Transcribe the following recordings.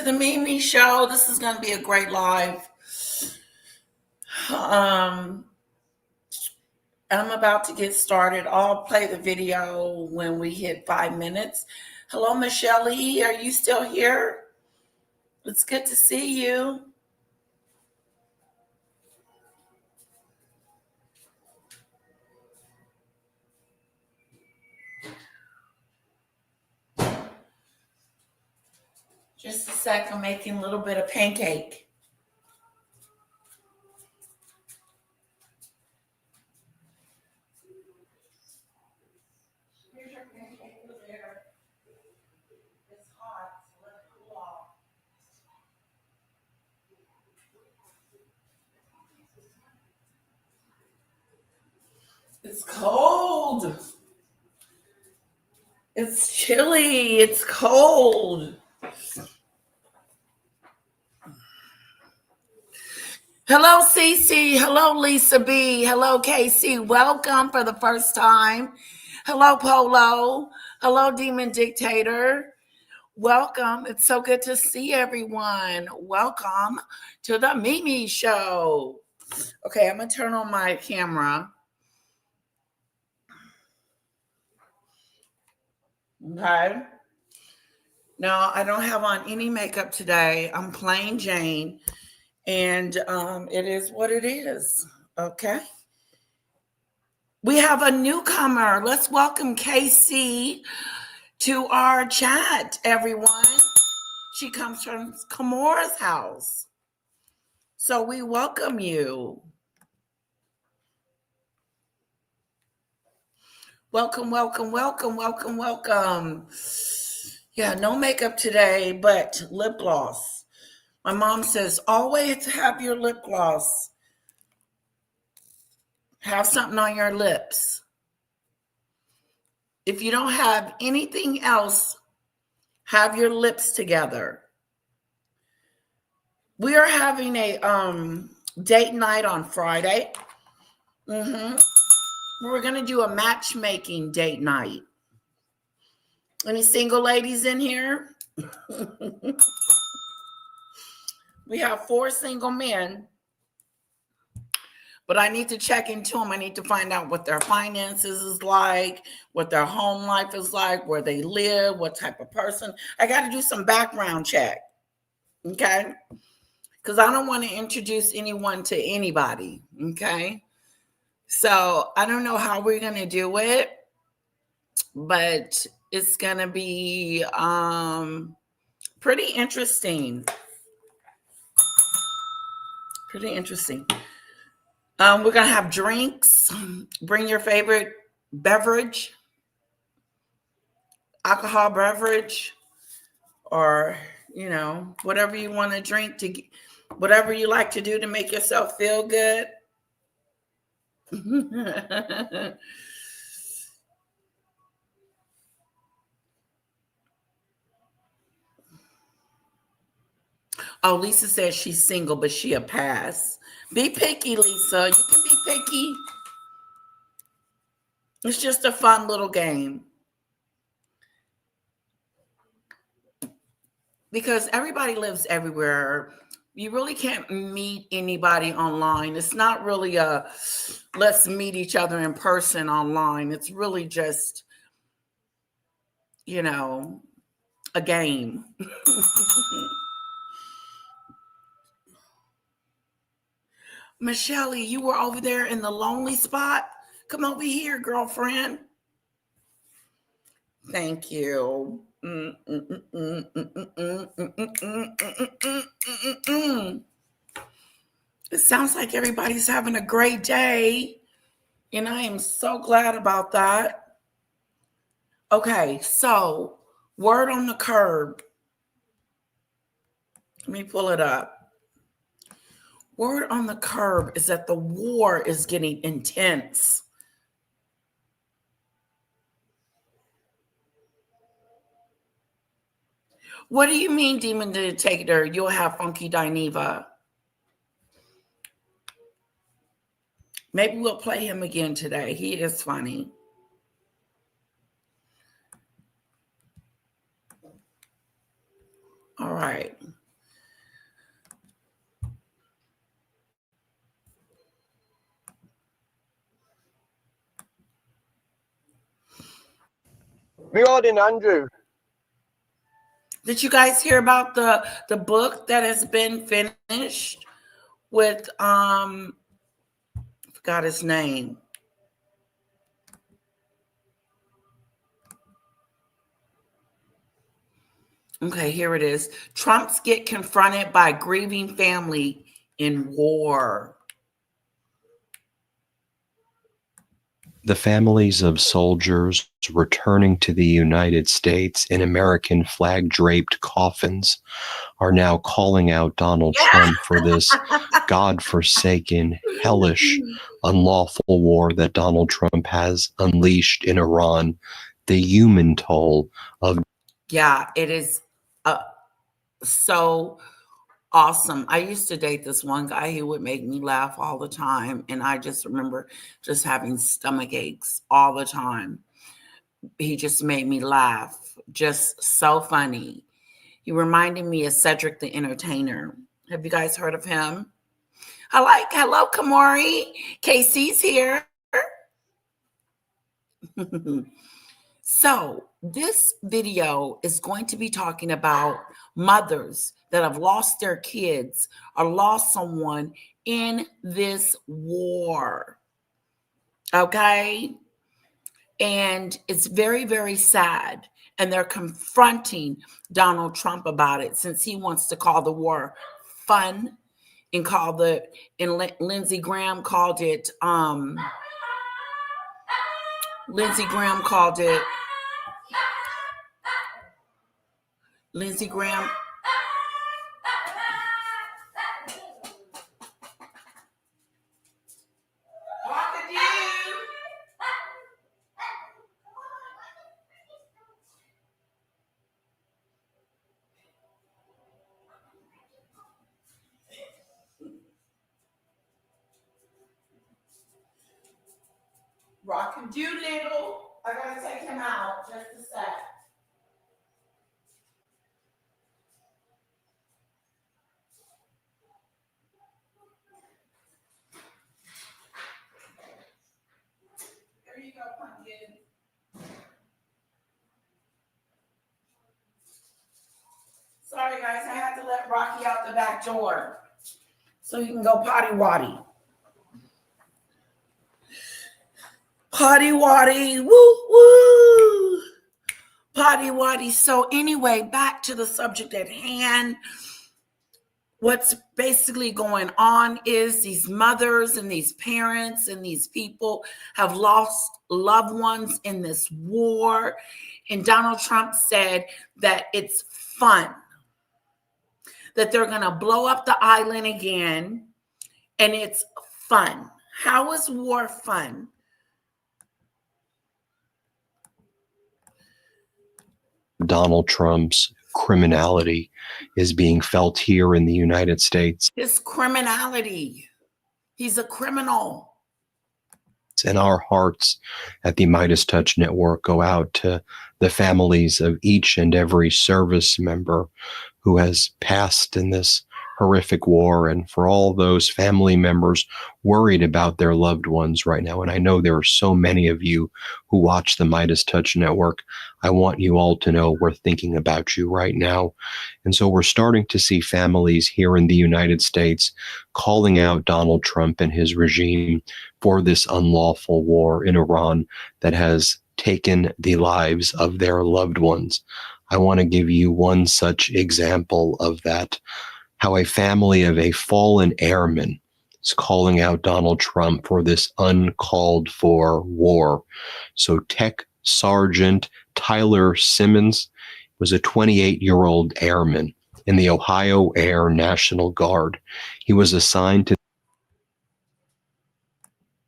the Mimi Show. This is going to be a great live. Um, I'm about to get started. I'll play the video when we hit 5 minutes. Hello, Michelle E. Are you still here? It's good to see you. Just a sec. I'm making a little bit of pancake. Here's your pancake over there. It's hot, so let it cool off. It's cold. It's chilly. It's cold. Hello, Cece. Hello, Lisa B. Hello, Casey. Welcome for the first time. Hello, Polo. Hello, Demon Dictator. Welcome. It's so good to see everyone. Welcome to the Mimi Show. Okay, I'm going to turn on my camera. Okay. No, I don't have on any makeup today. I'm plain Jane. And it is what it is. Okay. We have a newcomer. Let's welcome Casey to our chat, everyone. She comes from Kamora's house. So we welcome you. Welcome, welcome, welcome, welcome, welcome. Yeah, no makeup today, but lip gloss. My mom says, always have your lip gloss. Have something on your lips. If you don't have anything else, have your lips together. We are having a date night on Friday. We're going to do a matchmaking date night. Any single ladies in here? We have 4 single men, but I need to check into them. I need to find out what their finances is like, what their home life is like, where they live, what type of person. I got to do some background check, okay? Because I don't want to introduce anyone to anybody, okay? So I don't know how we're going to do it, but it's going to be pretty interesting. Pretty interesting. We're going to have drinks. Bring your favorite beverage, alcohol beverage, or, you know, whatever you want to drink, whatever you like to do to make yourself feel good. Oh, Lisa says she's single, but she a pass. Be picky, Lisa. You can be picky. It's just a fun little game. Because everybody lives everywhere. You really can't meet anybody online. It's not really a let's meet each other in person online. It's really just, you know, a game. Michelle, you were over there in the lonely spot. Come over here, girlfriend. Thank you. It sounds like everybody's having a great day, and I am so glad about that. Okay, so word on the curb. Let me pull it up. Word on the curb is that the war is getting intense. What do you mean, Demon Dictator? You'll have Funky Dineva. Maybe we'll play him again today. He is funny. All right. Regarding Andrew. Did you guys hear about the book that has been finished with I forgot his name. Okay, here it is. Trumps get confronted by grieving family in war. The families of soldiers returning to the United States in American flag-draped coffins are now calling out Donald Trump for this godforsaken, hellish, unlawful war that Donald Trump has unleashed in Iran. The human toll of... Yeah, it is so awesome. I used to date this one guy. He would make me laugh all the time. And I just remember just having stomach aches all the time. He just made me laugh. Just so funny. He reminded me of Cedric the Entertainer. Have you guys heard of him? Hello, Kamori. Casey's here. So this video is going to be talking about mothers that have lost their kids or lost someone in this war. Okay? And it's very, very sad. And they're confronting Donald Trump about it since he wants to call the war fun and Lindsey Graham called it Lindsey Graham. Rock-a-doodle. I gotta take him out just a sec. There you go, pumpkin. Sorry, guys, I had to let Rocky out the back door so he can go potty-waddy. Potty-waddy, woo-woo. Potty-waddy. So anyway, back to the subject at hand. What's basically going on is these mothers and these parents and these people have lost loved ones in this war. And Donald Trump said that it's fun, that they're going to blow up the island again, and it's fun. How is war fun? Donald Trump's criminality is being felt here in the United States. His criminality. He's a criminal. And our hearts at the Midas Touch Network go out to the families of each and every service member who has passed in this horrific war, and for all those family members worried about their loved ones right now. And I know there are so many of you who watch the Midas Touch Network. I want you all to know we're thinking about you right now. And so we're starting to see families here in the United States calling out Donald Trump and his regime for this unlawful war in Iran that has taken the lives of their loved ones. I want to give you one such example of that. How a family of a fallen airman is calling out Donald Trump for this uncalled for war. So Tech Sergeant Tyler Simmons was a 28-year-old airman in the Ohio Air National Guard. He was assigned to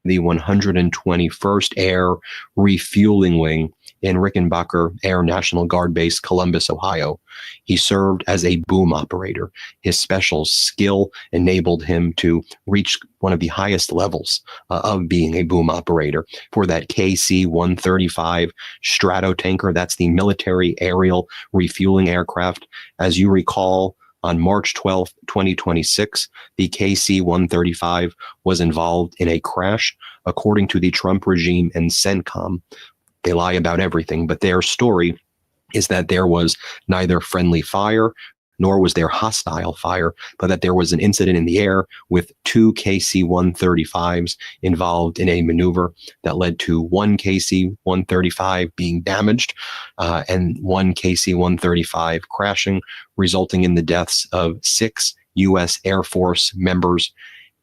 the 121st Air Refueling Wing in Rickenbacker Air National Guard Base, Columbus, Ohio. He served as a boom operator. His special skill enabled him to reach one of the highest levels of being a boom operator for that KC-135 Stratotanker. That's the military aerial refueling aircraft. As you recall, on March 12, 2026, the KC-135 was involved in a crash. According to the Trump regime and CENTCOM, They lie about everything, but their story is that there was neither friendly fire nor was there hostile fire, but that there was an incident in the air with 2 KC-135s involved in a maneuver that led to 1 KC-135 being damaged and 1 KC-135 crashing, resulting in the deaths of 6 U.S. Air Force members.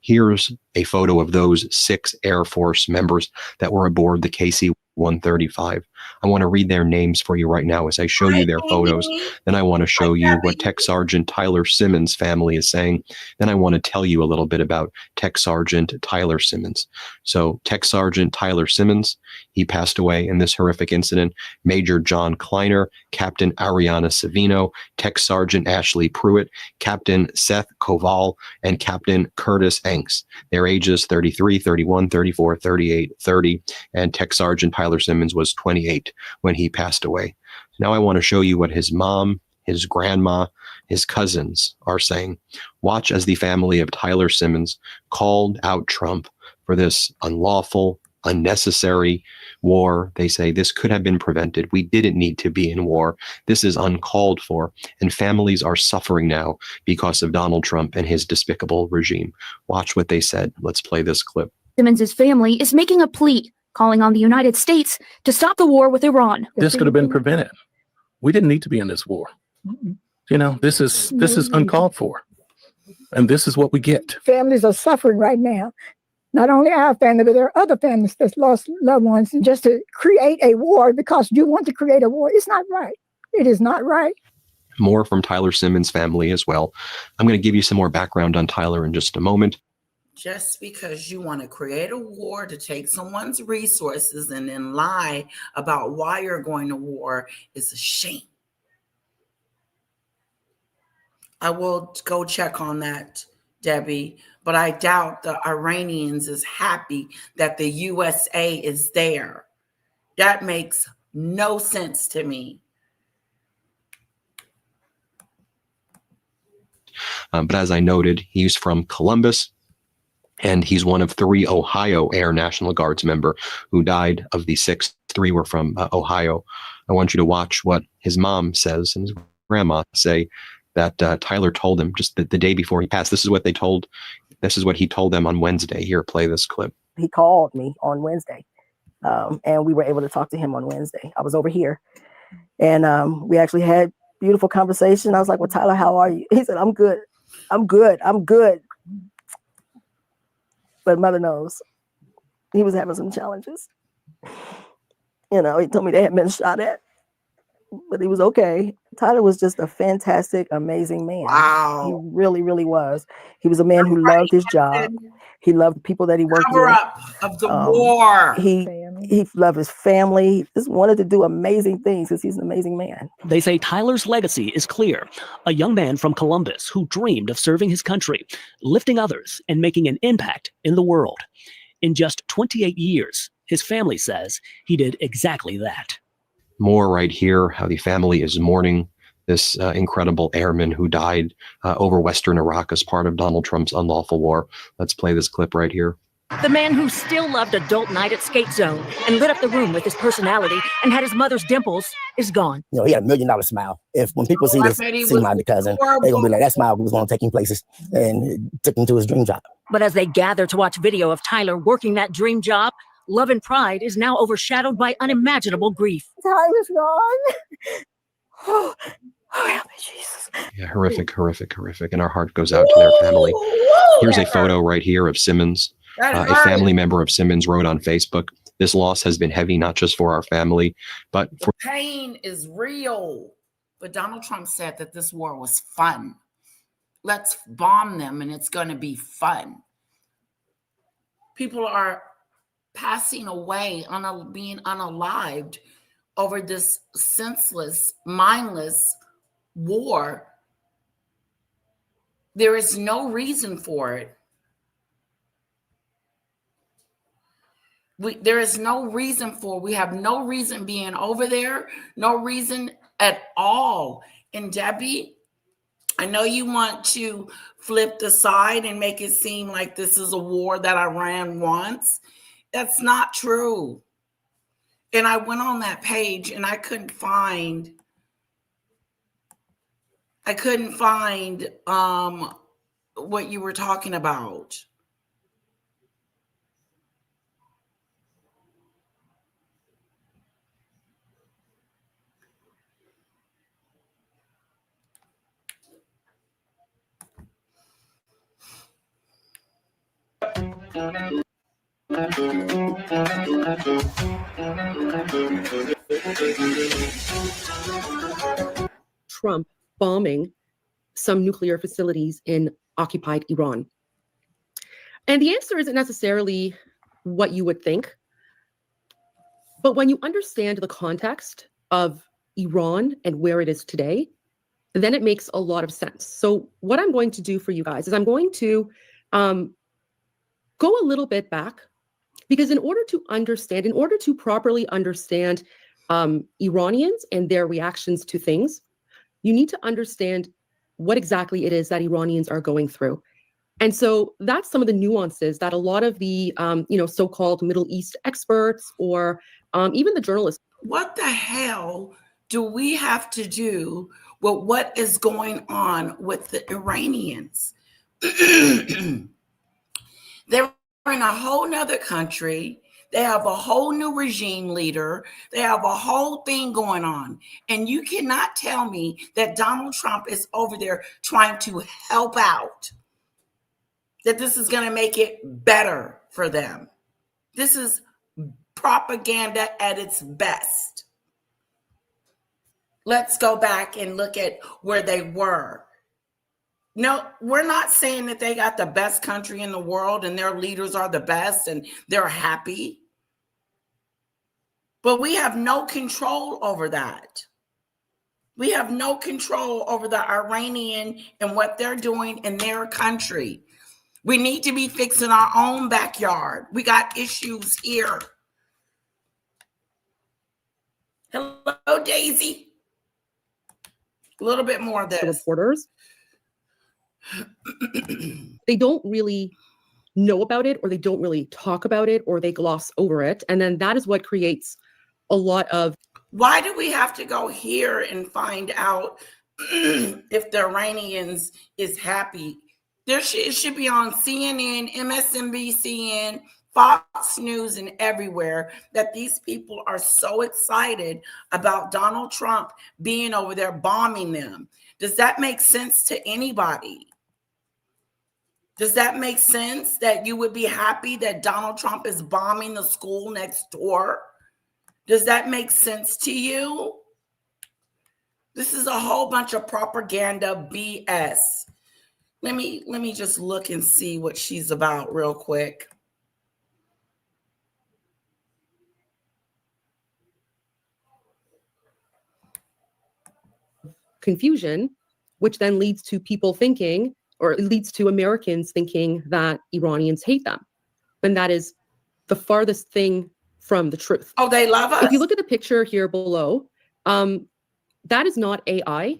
Here's a photo of those 6 Air Force members that were aboard the KC-135. I want to read their names for you right now as I show you their photos. Then I want to show you what Tech Sergeant Tyler Simmons' family is saying. Then I want to tell you a little bit about Tech Sergeant Tyler Simmons. So Tech Sergeant Tyler Simmons, he passed away in this horrific incident. Major John Kleiner, Captain Ariana Savino, Tech Sergeant Ashley Pruitt, Captain Seth Koval, and Captain Curtis Enks. Their ages 33, 31, 34, 38, 30, and Tech Sergeant Tyler Simmons was 28 when he passed away. Now I want to show you what his mom, his grandma, his cousins are saying. Watch as the family of Tyler Simmons called out Trump for this unlawful, unnecessary war. They say this could have been prevented. We didn't need to be in war. This is uncalled for. And families are suffering now because of Donald Trump and his despicable regime. Watch what they said. Let's play this clip. Simmons' family is making a plea, calling on the United States to stop the war with Iran. This could have been prevented. We didn't need to be in this war. You know, this is uncalled for. And this is what we get. Families are suffering right now. Not only our family, but there are other families that's lost loved ones. And just to create a war because you want to create a war, it's not right. It is not right. More from Tyler Simmons' family as well. I'm going to give you some more background on Tyler in just a moment. Just because you want to create a war to take someone's resources and then lie about why you're going to war is a shame. I will go check on that, Debbie, but I doubt the Iranians is happy that the USA is there. That makes no sense to me. But as I noted, he's from Columbus, and he's one of 3 Ohio Air National Guards member who died. Of the 6, 3 were from Ohio. I want you to watch what his mom says and his grandma say that Tyler told him just the day before he passed. This is what they told. This is what he told them on Wednesday. Here, play this clip. He called me on Wednesday, and we were able to talk to him on Wednesday. I was over here, and we actually had beautiful conversation. I was like, "Well, Tyler, how are you?" He said, "I'm good. I'm good. I'm good." But mother knows he was having some challenges. You know, he told me they had been shot at, but he was okay. Tyler was just a fantastic, amazing man. Wow. He really, really was. He was a man who loved his job. He loved the people that he worked Cover with. up of the war. He loved his family. He just wanted to do amazing things because he's an amazing man. They say Tyler's legacy is clear. A young man from Columbus who dreamed of serving his country, lifting others, and making an impact in the world. In just 28 years, his family says he did exactly that. More right here, how the family is mourning this incredible airman who died over Western Iraq as part of Donald Trump's unlawful war. Let's play this clip right here. The man who still loved adult night at Skate Zone and lit up the room with his personality and had his mother's dimples is gone. You know, he had $1 million smile. When people see this, see my cousin, they're going to be like, that smile was going to take him places, and it took him to his dream job. But as they gather to watch video of Tyler working that dream job, love and pride is now overshadowed by unimaginable grief. Tyler's gone. Oh, help me, Jesus. Yeah, horrific. And our heart goes out to their family. Here's a photo right here of Simmons. A family member of Simmons wrote on Facebook, "This loss has been heavy, not just for our family, but for..." The pain is real. But Donald Trump said that this war was fun. Let's bomb them and it's going to be fun. People are passing away, being unalived over this senseless, mindless war. There is no reason for it. There is no reason for it. We have no reason being over there, no reason at all. And Debbie, I know you want to flip the side and make it seem like this is a war that Iran wants. That's not true. And I went on that page and I couldn't find what you were talking about. Trump bombing some nuclear facilities in occupied Iran? And the answer isn't necessarily what you would think. But when you understand the context of Iran and where it is today, then it makes a lot of sense. So what I'm going to do for you guys is I'm going to go a little bit back, because in order to properly understand Iranians and their reactions to things, you need to understand what exactly it is that Iranians are going through. And so that's some of the nuances that a lot of the so-called Middle East experts or even the journalists. What the hell do we have to do with what is going on with the Iranians? They're in a whole nother country. They have a whole new regime leader. They have a whole thing going on. And you cannot tell me that Donald Trump is over there trying to help out, that this is going to make it better for them. This is propaganda at its best. Let's go back and look at where they were. No, we're not saying that they got the best country in the world and their leaders are the best and they're happy. But we have no control over that. We have no control over the Iranian and what they're doing in their country. We need to be fixing our own backyard. We got issues here. Hello, Daisy. A little bit more of this. The reporters, they don't really know about it, or they don't really talk about it, or they gloss over it. And then that is what creates a lot of. Why do we have to go here and find out if the Iranians is happy? It should be on CNN, MSNBC, Fox News, and everywhere that these people are so excited about Donald Trump being over there bombing them. Does that make sense to anybody? Does that make sense that you would be happy that Donald Trump is bombing the school next door? Does that make sense to you? This is a whole bunch of propaganda BS. Let me just look and see what she's about real quick. Confusion, which then leads to people thinking, or it leads to Americans thinking that Iranians hate them. And that is the farthest thing from the truth. Oh, they love us. If you look at the picture here below, that is not AI.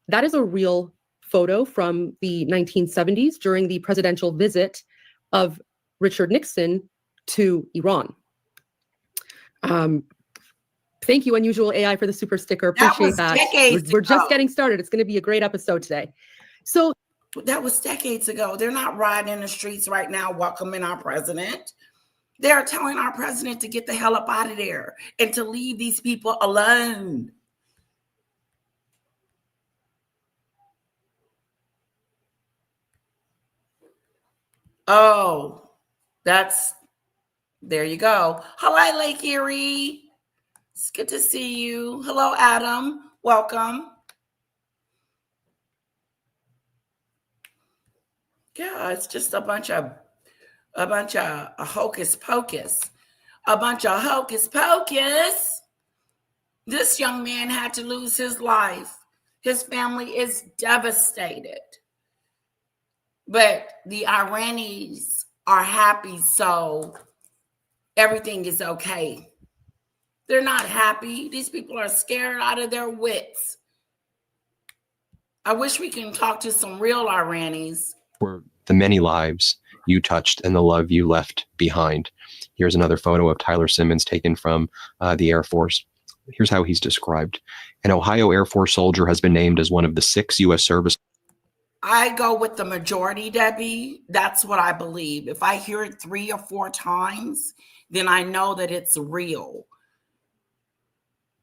That is a real photo from the 1970s during the presidential visit of Richard Nixon to Iran. Thank you, Unusual AI, for the super sticker. Appreciate that. We're just getting started. It's going to be a great episode today. So that was decades ago. They're not riding in the streets right now welcoming our president. They're telling our president to get the hell up out of there and to leave these people alone. Oh, there you go. Hello, Lake Erie. It's good to see you. Hello, Adam. Welcome. Yeah, it's just a bunch of hocus pocus. A bunch of hocus pocus. This young man had to lose his life. His family is devastated. But the Iranis are happy, so everything is okay. They're not happy. These people are scared out of their wits. I wish we can talk to some real Iranis. For the many lives you touched and the love you left behind. Here's another photo of Tyler Simmons taken from the Air Force. Here's how he's described. An Ohio Air Force soldier has been named as one of the 6 U.S. service. I go with the majority, Debbie. That's what I believe. If I hear it 3 or 4 times, then I know that it's real.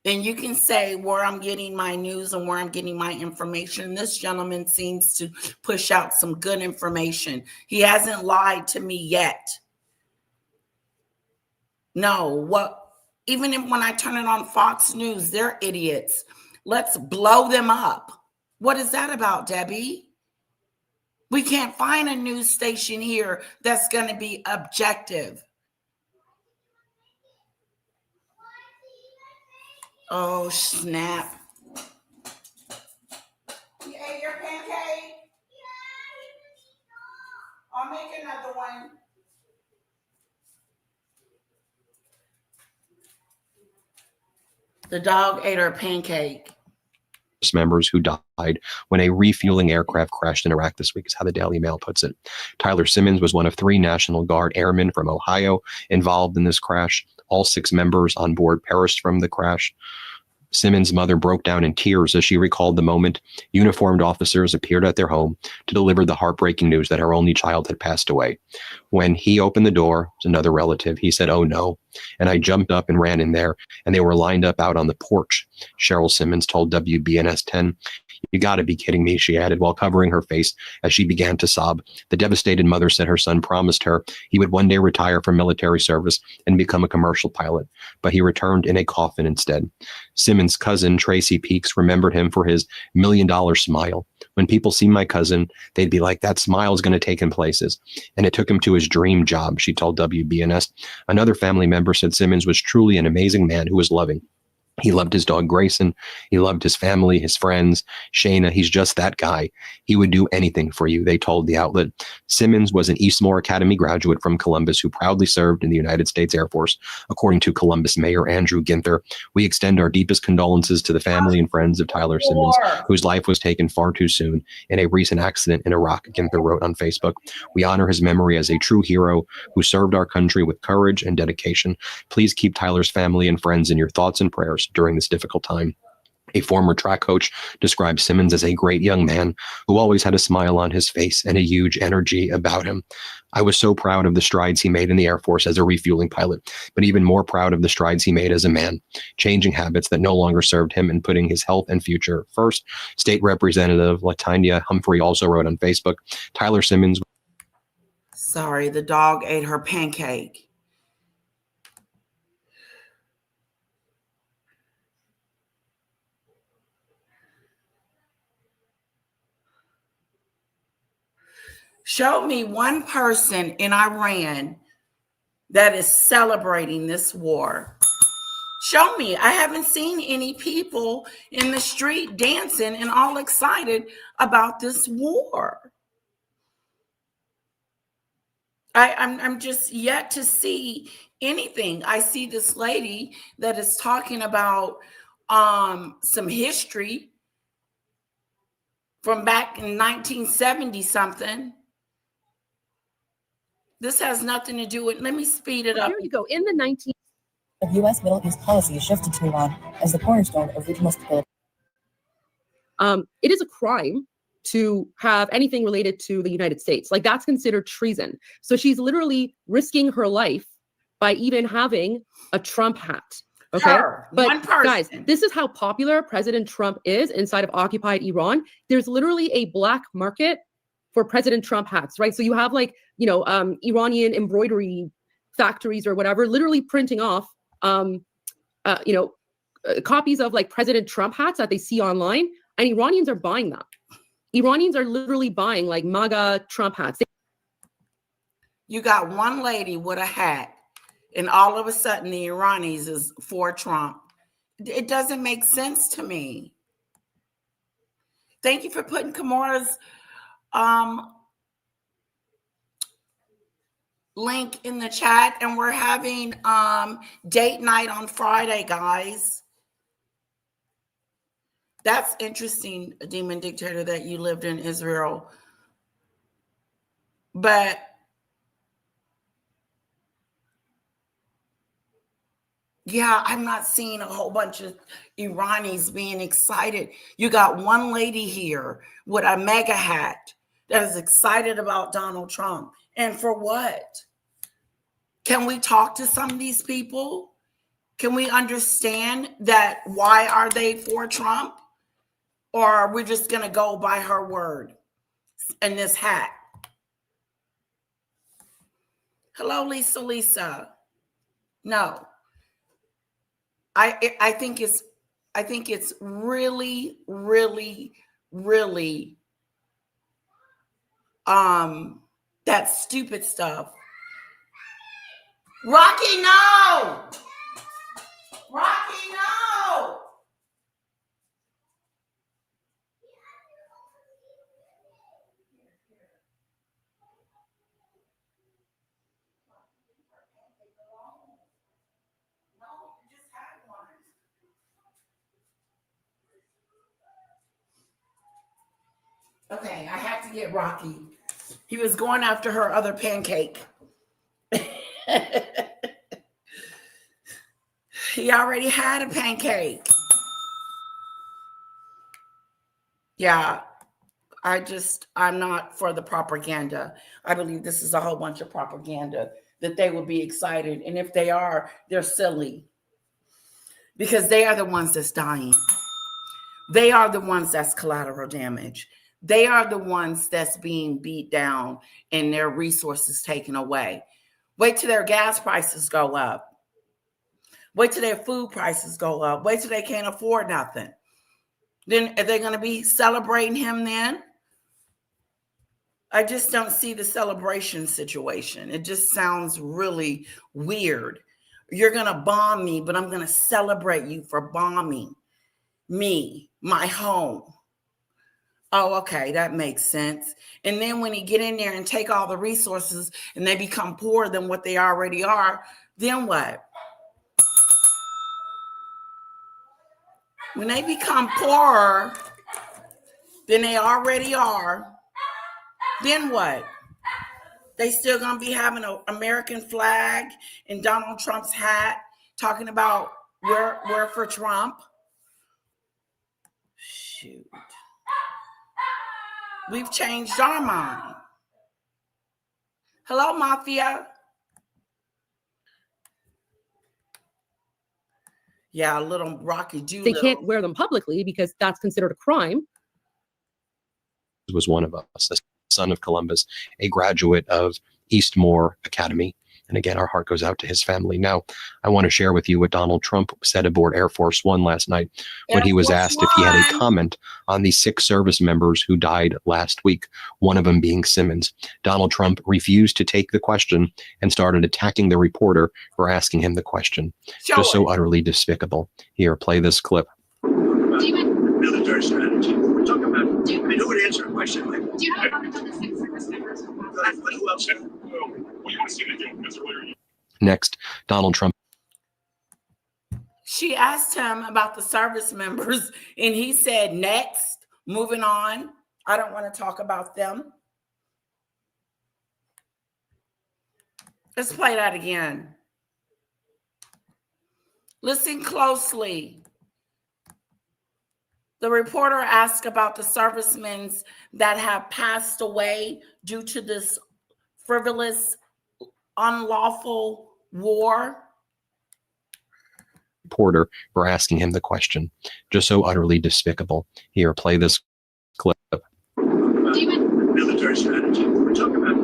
And you can say where I'm getting my news and where I'm getting my information. This gentleman seems to push out some good information. He hasn't lied to me yet. No, even when I turn it on Fox News, they're idiots. Let's blow them up. What is that about, Debbie? We can't find a news station here that's going to be objective. Oh, snap. You ate your pancake? I'll make another one. The dog ate her pancake. Members who died when a refueling aircraft crashed in Iraq this week, is how the Daily Mail puts it. Tyler Simmons was one of 3 National Guard airmen from Ohio involved in this crash. All 6 members on board perished from the crash. Simmons' mother broke down in tears as she recalled the moment uniformed officers appeared at their home to deliver the heartbreaking news that her only child had passed away. When he opened the door, another relative, he said, "Oh no." And I jumped up and ran in there, and they were lined up out on the porch. Cheryl Simmons told WBNS 10. "You got to be kidding me," she added while covering her face as she began to sob. The devastated mother said her son promised her he would one day retire from military service and become a commercial pilot, but he returned in a coffin instead. Simmons' cousin, Tracy Peaks, remembered him for his $1 million smile. "When people see my cousin, they'd be like, that smile is going to take him places. And it took him to his dream job," she told WBNS. Another family member said Simmons was truly an amazing man who was loving. He loved his dog Grayson. He loved his family, his friends. Shayna, he's just that guy. He would do anything for you, they told the outlet. Simmons was an Eastmore Academy graduate from Columbus who proudly served in the United States Air Force. According to Columbus Mayor Andrew Ginther, "We extend our deepest condolences to the family and friends of Tyler Simmons, whose life was taken far too soon in a recent accident in Iraq," Ginther wrote on Facebook. "We honor his memory as a true hero who served our country with courage and dedication. Please keep Tyler's family and friends in your thoughts and prayers during this difficult time." A former track coach described Simmons as a great young man who always had a smile on his face and a huge energy about him. "I was so proud of the strides he made in the Air Force as a refueling pilot, but even more proud of the strides he made as a man, changing habits that no longer served him and putting his health and future first." State Representative Latanya Humphrey also wrote on Facebook, "Tyler Simmons..." Sorry, the dog ate her pancake. Show me one person in Iran that is celebrating this war. Show me. I haven't seen any people in the street dancing and all excited about this war. I'm just yet to see anything. I see this lady that is talking about some history from back in 1970 something. This has nothing to do with, let me speed it up. Here you go. In the 19 of U.S. Middle East policy shifted to Iran as the cornerstone of regional stability. It is a crime to have anything related to the United States. Like, that's considered treason. So she's literally risking her life by even having a Trump hat. Okay. But guys, this is how popular President Trump is inside of occupied Iran. There's literally a black market for President Trump hats, right? So you have like, Iranian embroidery factories or whatever, literally printing off, copies of like President Trump hats that they see online, and Iranians are buying them. Iranians are literally buying like MAGA Trump hats. You got one lady with a hat, and all of a sudden the Iranis is for Trump. It doesn't make sense to me. Thank you for putting Kamora's link in the chat, and we're having date night on Friday, guys. That's interesting, Demon Dictator, that you lived in Israel. But Yeah, I'm not seeing a whole bunch of Iranis being excited. You got one lady here with a mega hat that is excited about Donald Trump. And for what? Can we talk to some of these people? Can we understand that why are they for Trump? Or are we just going to go by her word and this hat? Hello, Lisa. No. I think it's really, really, really that stupid stuff. Rocky, no! Rocky, no! Okay, I have to get Rocky. He was going after her other pancake. He already had a pancake. Yeah, I'm not for the propaganda. I believe this is a whole bunch of propaganda that they will be excited. And if they are, they're silly. Because they are the ones that's dying. They are the ones that's collateral damage. They are the ones that's being beat down and their resources taken away. Wait till their gas prices go up. Wait till their food prices go up. Wait till they can't afford nothing. Then are they going to be celebrating him then? I just don't see the celebration situation. It just sounds really weird. You're going to bomb me, but I'm going to celebrate you for bombing me, my home. Oh, okay, that makes sense. And then when you get in there and take all the resources and they become poorer than what they already are, then what? When they become poorer than they already are, then what? They still gonna be having an American flag and Donald Trump's hat, talking about we're for Trump. Shoot. We've changed our mind. Hello, Mafia. Yeah, little Rocky Doolittle. They can't wear them publicly because that's considered a crime. Was one of us, a son of Columbus, a graduate of Eastmoor Academy. And again, our heart goes out to his family. Now, I want to share with you what Donald Trump said aboard Air Force One last night when he was asked if he had a comment on the 6 service members who died last week, one of them being Simmons. Donald Trump refused to take the question and started attacking the reporter for asking him the question. Just so utterly despicable. Here, play this clip. Military strategy. We're talking about. I know would answer a question like. Do you have a comment on the 6 service members? But who else? What do you want to see them do, Mr. Lawyer? Next, Donald Trump. She asked him about the service members, and he said, next, moving on. I don't want to talk about them. Let's play that again. Listen closely. The reporter asked about the servicemen that have passed away due to this frivolous, unlawful war. Reporter for asking him the question. Just so utterly despicable. Here, play this clip. Military strategy. We're talking about.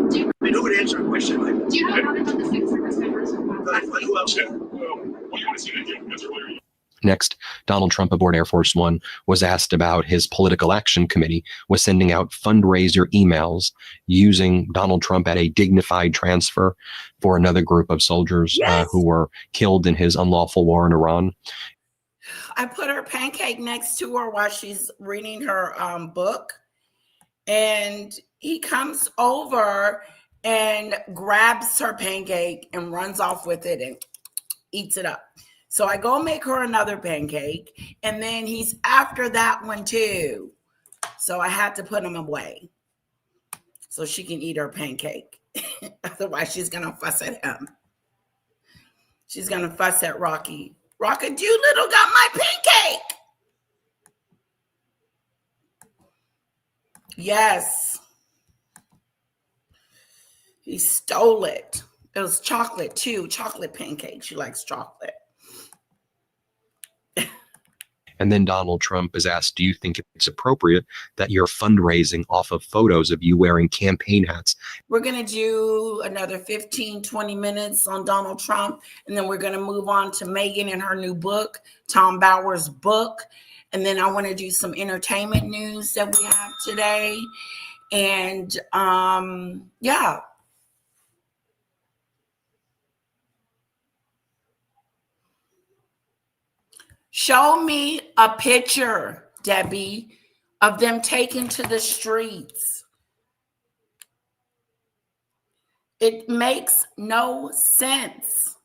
I know would answer a question like. Do you have a comment on the 6 service members? But who else? What do you want to see them do, Mr. Lawyer? Next, Donald Trump aboard Air Force One was asked about his political action committee was sending out fundraiser emails using Donald Trump at a dignified transfer for another group of soldiers who were killed in his unlawful war in Iran. I put her pancake next to her while she's reading her book. And he comes over and grabs her pancake and runs off with it and eats it up. So I go make her another pancake, and then he's after that one too. So I had to put him away so she can eat her pancake. Otherwise, she's going to fuss at him. She's going to fuss at Rocky. Rocky Doolittle got my pancake. Yes. He stole it. It was chocolate too. Chocolate pancake. She likes chocolate. And then Donald Trump is asked, do you think it's appropriate that you're fundraising off of photos of you wearing campaign hats? We're going to do another 15, 20 minutes on Donald Trump. And then we're going to move on to Meghan and her new book, Tom Bauer's book. And then I want to do some entertainment news that we have today. And yeah. Show me a picture, Debbie, of them taken to the streets. It makes no sense.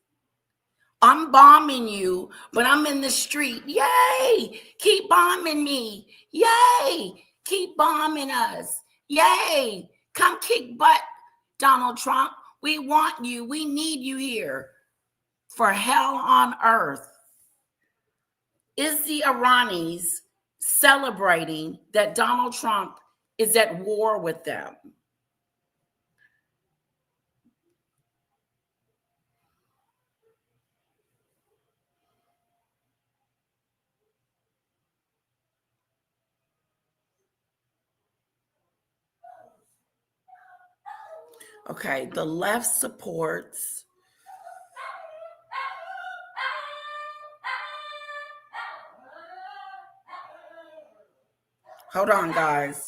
I'm bombing you, but I'm in the street. Yay! Keep bombing me. Yay! Keep bombing us. Yay! Come kick butt, Donald Trump. We want you. We need you here. For hell on earth. Is the Iranis celebrating that Donald Trump is at war with them? Okay, the left supports. Hold on, guys.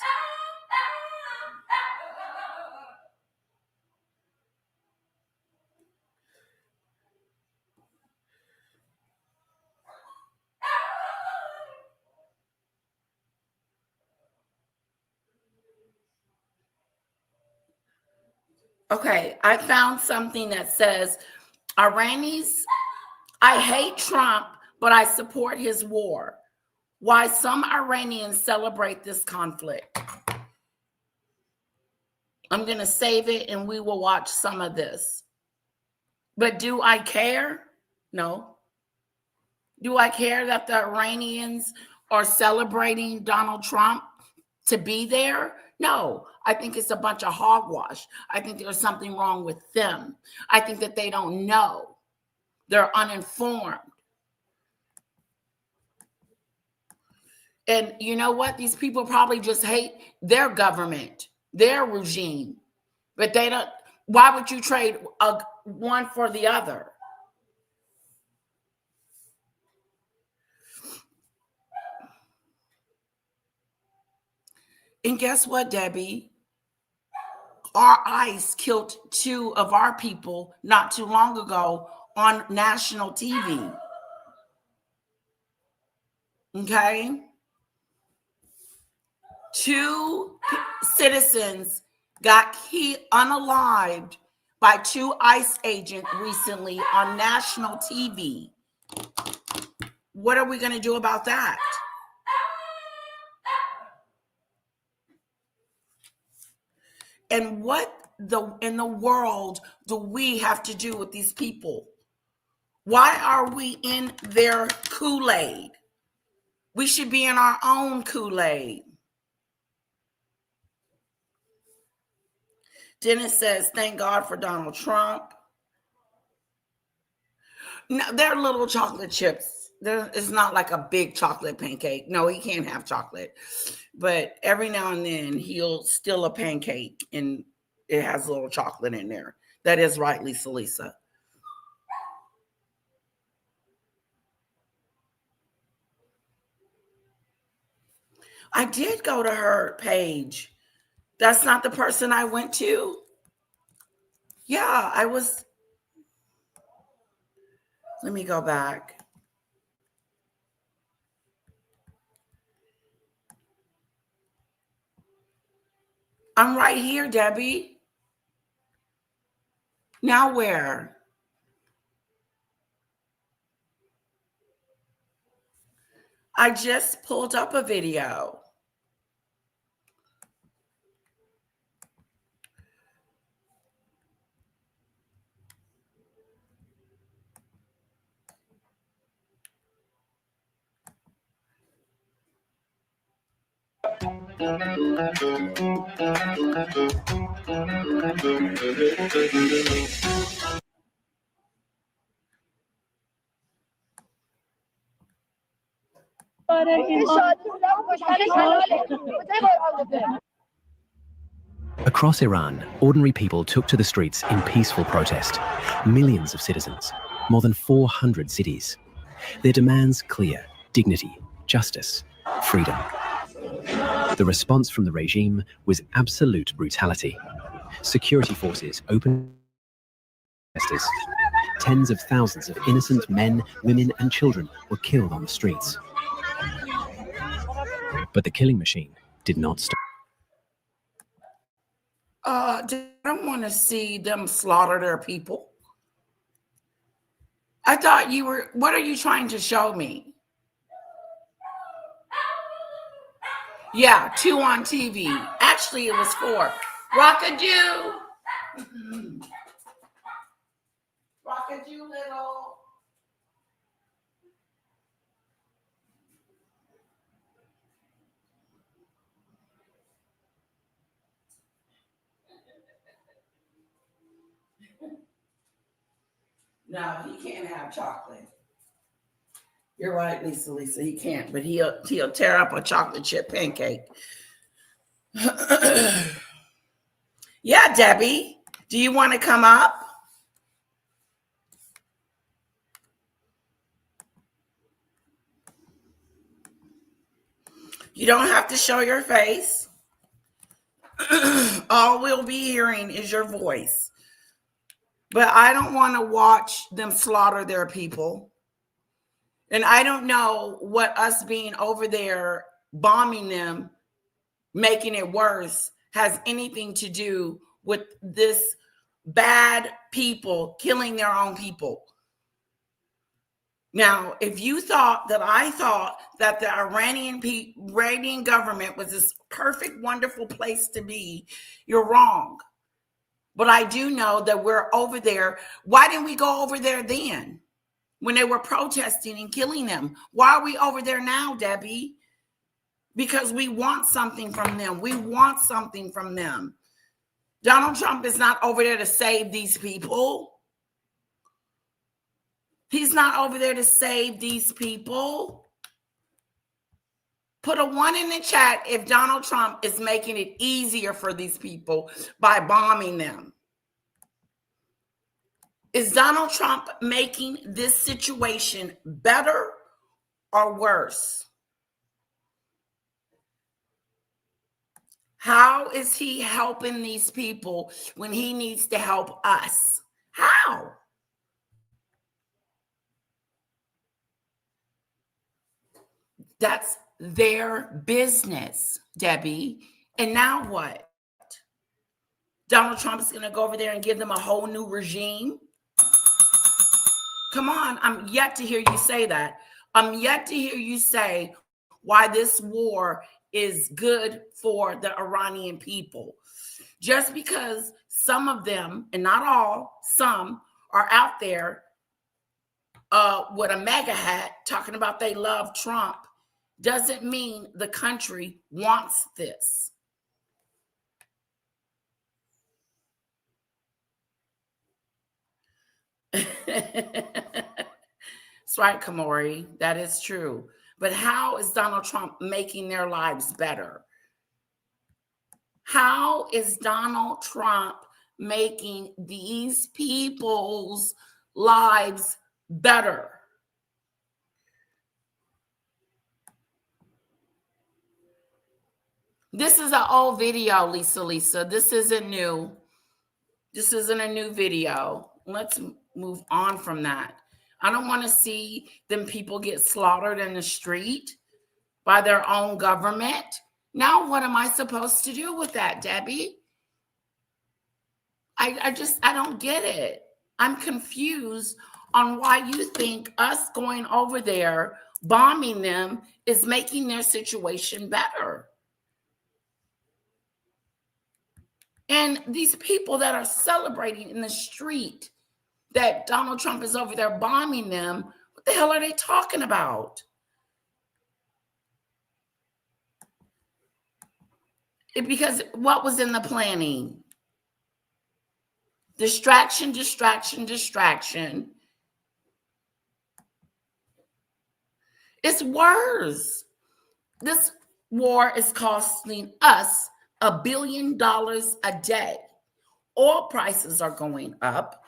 Okay, I found something that says, Iranis, I hate Trump, but I support his war. Why some Iranians celebrate this conflict. I'm going to save it and we will watch some of this. But do I care? No. Do I care that the Iranians are celebrating Donald Trump to be there? No. I think it's a bunch of hogwash. I think there's something wrong with them. I think that they don't know. They're uninformed. And you know what? These people probably just hate their government, their regime. But they don't. Why would you trade one for the other? And guess what, Debbie? Our ICE killed 2 of our people not too long ago on national TV. Okay? 2 citizens got unalived by 2 ICE agents recently on national TV. What are we going to do about that? And what in the world do we have to do with these people? Why are we in their Kool-Aid? We should be in our own Kool-Aid. Dennis says, thank God for Donald Trump. No, they're little chocolate chips. It's not like a big chocolate pancake. No, he can't have chocolate. But every now and then he'll steal a pancake and it has a little chocolate in there. That is right, Lisa. I did go to her page. That's not the person I went to. Yeah, I was. Let me go back. I'm right here, Debbie. Now where? I just pulled up a video. Across Iran, ordinary people took to the streets in peaceful protest. Millions of citizens, more than 400 cities. Their demands clear: dignity, justice, freedom. The response from the regime was absolute brutality. Security forces opened protesters. Tens of thousands of innocent men, women, and children were killed on the streets. But the killing machine did not stop. I don't want to see them slaughter their people. I thought you were, what are you trying to show me? Yeah, 2 on TV. Actually, it was 4. Rockadoo. Rockadoo, little. No, he can't have chocolate. You're right, Lisa. He can't, but he'll tear up a chocolate chip pancake. Yeah, Debbie, do you want to come up? You don't have to show your face. All we'll be hearing is your voice. But I don't want to watch them slaughter their people. And I don't know what us being over there bombing them, making it worse, has anything to do with this bad people killing their own people. Now, if you thought that I thought that the Iranian government was this perfect, wonderful place to be, you're wrong. But I do know that we're over there. Why didn't we go over there then when they were protesting and killing them? Why are we over there now, Debbie? Because we want something from them. We want something from them. Donald Trump is not over there to save these people. He's not over there to save these people. Put a 1 in the chat if Donald Trump is making it easier for these people by bombing them. Is Donald Trump making this situation better or worse? How is he helping these people when he needs to help us? How? That's their business, Debbie. And now what? Donald Trump is going to go over there and give them a whole new regime? Come on, I'm yet to hear you say that. I'm yet to hear you say why this war is good for the Iranian people. Just because some of them, and not all, some are out there with a MAGA hat talking about they love Trump, doesn't mean the country wants this. That's right, Kamori. That is true. But how is Donald Trump making their lives better? How is Donald Trump making these people's lives better? This is an old video, Lisa. This isn't new. This isn't a new video. Let's move on from that. I don't want to see them people get slaughtered in the street by their own government. Now, what am I supposed to do with that, Debbie? I don't get it. I'm confused on why you think us going over there, bombing them, is making their situation better. And these people that are celebrating in the street that Donald Trump is over there bombing them, what the hell are they talking about? Because what was in the planning? Distraction, distraction, distraction. It's worse. This war is costing us $1 billion a day. Oil prices are going up,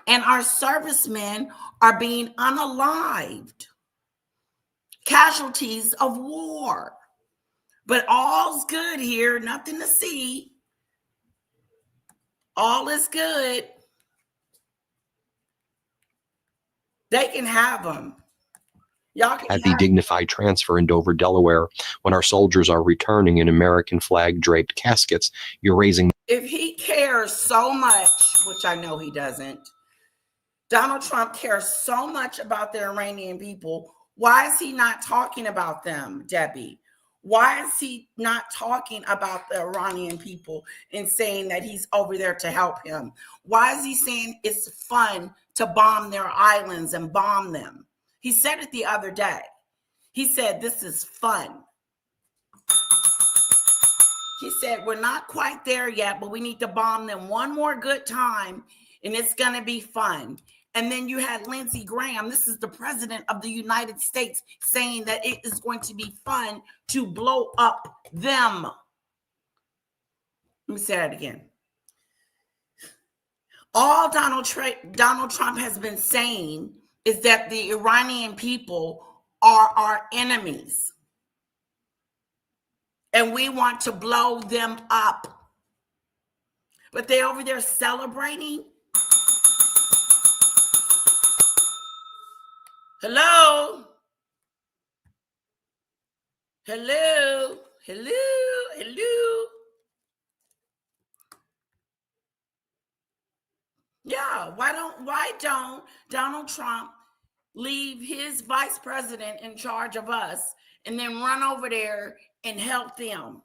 and our servicemen are being unalived. Casualties of war. But all's good here, nothing to see. All is good. They can have them. Y'all can At the have dignified transfer in Dover, Delaware, when our soldiers are returning in American flag draped caskets, you're raising. If he cares so much, which I know he doesn't, Donald Trump cares so much about the Iranian people. Why is he not talking about them, Debbie? Why is he not talking about the Iranian people and saying that he's over there to help him? Why is he saying it's fun to bomb their islands and bomb them? He said it the other day. He said, this is fun. He said, we're not quite there yet, but we need to bomb them one more good time, and it's going to be fun. And then you had Lindsey Graham, this is the president of the United States, saying that it is going to be fun to blow up them. Let me say that again. All Donald Trump has been saying is that the Iranian people are our enemies. And we want to blow them up. But they're over there celebrating. Hello? Hello? Hello? Hello? Yeah, why don't Donald Trump leave his vice president in charge of us and then run over there and help them?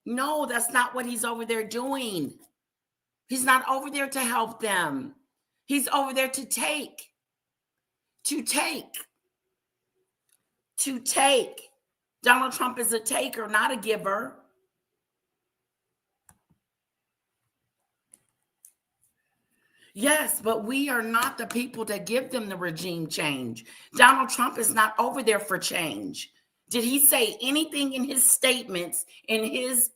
No, that's not what he's over there doing. He's not over there to help them. He's over there to take. Donald Trump is a taker, not a giver. Yes, but we are not the people that give them the regime change. Donald Trump is not over there for change. Did he say anything in his statements, in his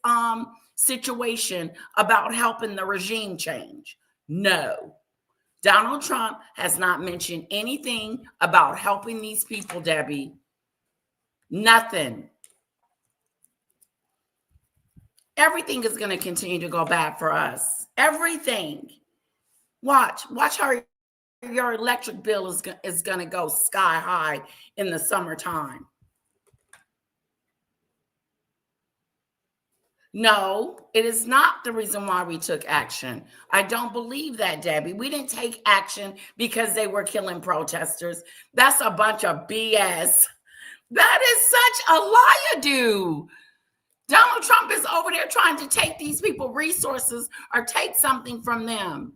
situation about helping the regime change? No. Donald Trump has not mentioned anything about helping these people, Debbie. Nothing. Everything is going to continue to go bad for us. Everything. Watch how your electric bill is going to go sky high in the summertime. No, it is not the reason why we took action. I don't believe that, Debbie. We didn't take action because they were killing protesters. That's a bunch of BS. That is such a lie, dude. Donald Trump is over there trying to take these people resources or take something from them.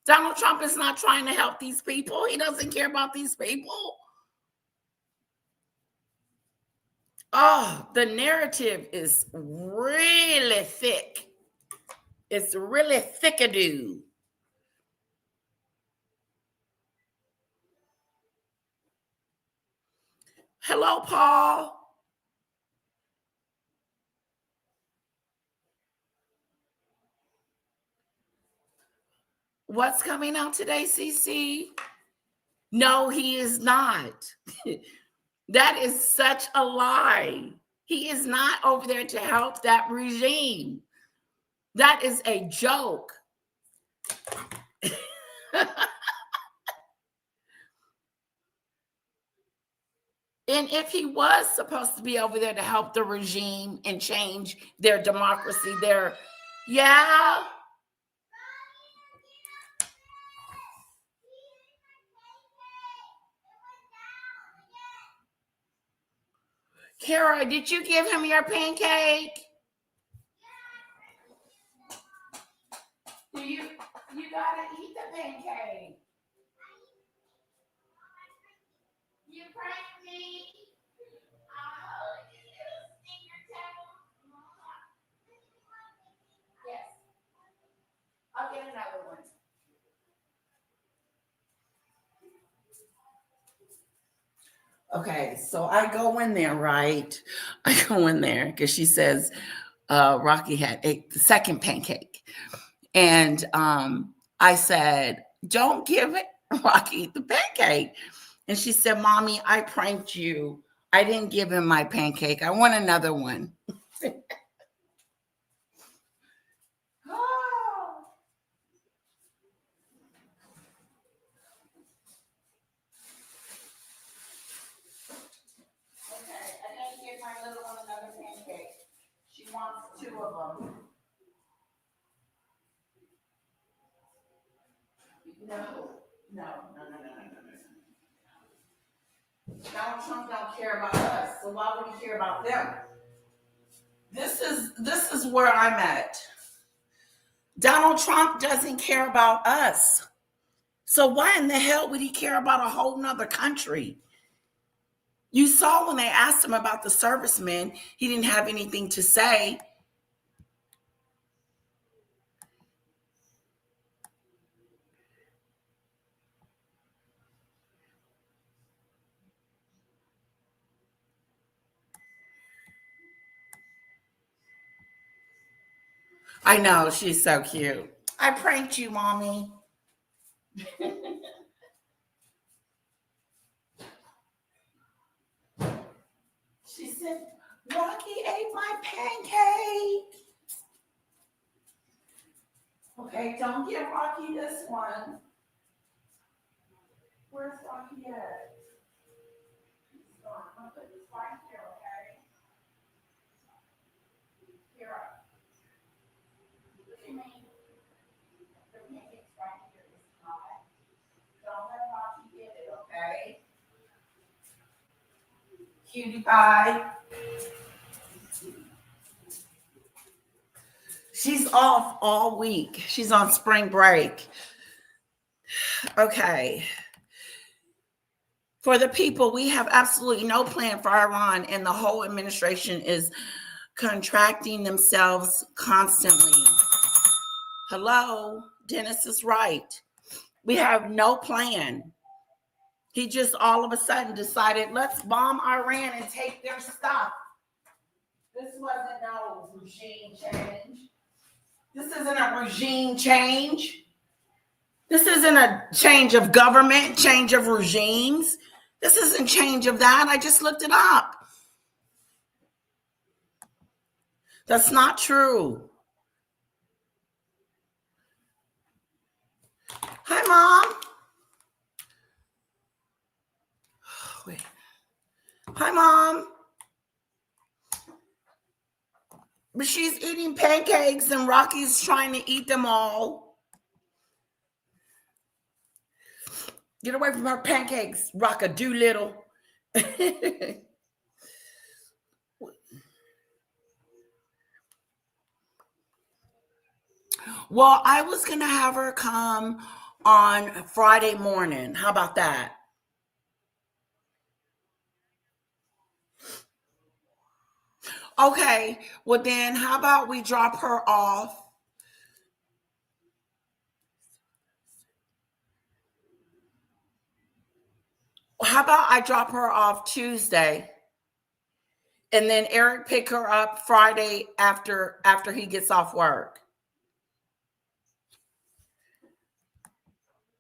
Donald Trump is not trying to help these people. He doesn't care about these people. Oh, the narrative is really thick. It's really thick-a-doo. Hello, Paul. What's coming out today, CC? No, he is not. That is such a lie. He is not over there to help that regime. That is a joke. And if he was supposed to be over there to help the regime and change their democracy, yeah. Kara, did you give him your pancake? You gotta eat the pancake. You pranked me. Oh, you stinker devil. I'll get another one. Okay, so I go in there, right? I go in there because she says Rocky had ate the second pancake. And I said, don't give it Rocky the pancake. And she said, Mommy, I pranked you. I didn't give him my pancake. I want another one. Okay, I didn't give my little one another pancake. She wants 2 of them. No. Donald Trump don't care about us, so why would he care about them? This is where I'm at. Donald Trump doesn't care about us. So why in the hell would he care about a whole nother country? You saw when they asked him about the servicemen, he didn't have anything to say. I know, she's so cute. I pranked you, Mommy. She said, Rocky ate my pancake. Okay, don't give Rocky this one. Where's Rocky at? He's gone. I'll put this right here, okay? Here. Look at me. The pancake's right here. It's hot. Don't let Rocky get it, okay? Cutie pie. She's off all week. She's on spring break. Okay. For the people, we have absolutely no plan for Iran, and the whole administration is contracting themselves constantly. Hello, Dennis is right. We have no plan. He just all of a sudden decided, let's bomb Iran and take their stuff. This wasn't no regime change. This isn't a regime change. This isn't a change of government, change of regimes. This isn't change of that. I just looked it up. That's not true. Hi, Mom. Wait. Hi, Mom. But she's eating pancakes and Rocky's trying to eat them all. Get away from her pancakes, Rock-a-Doolittle. Well, I was going to have her come on Friday morning. How about that? Okay, well then how about we drop her off? How about I drop her off Tuesday and then Eric pick her up Friday after he gets off work?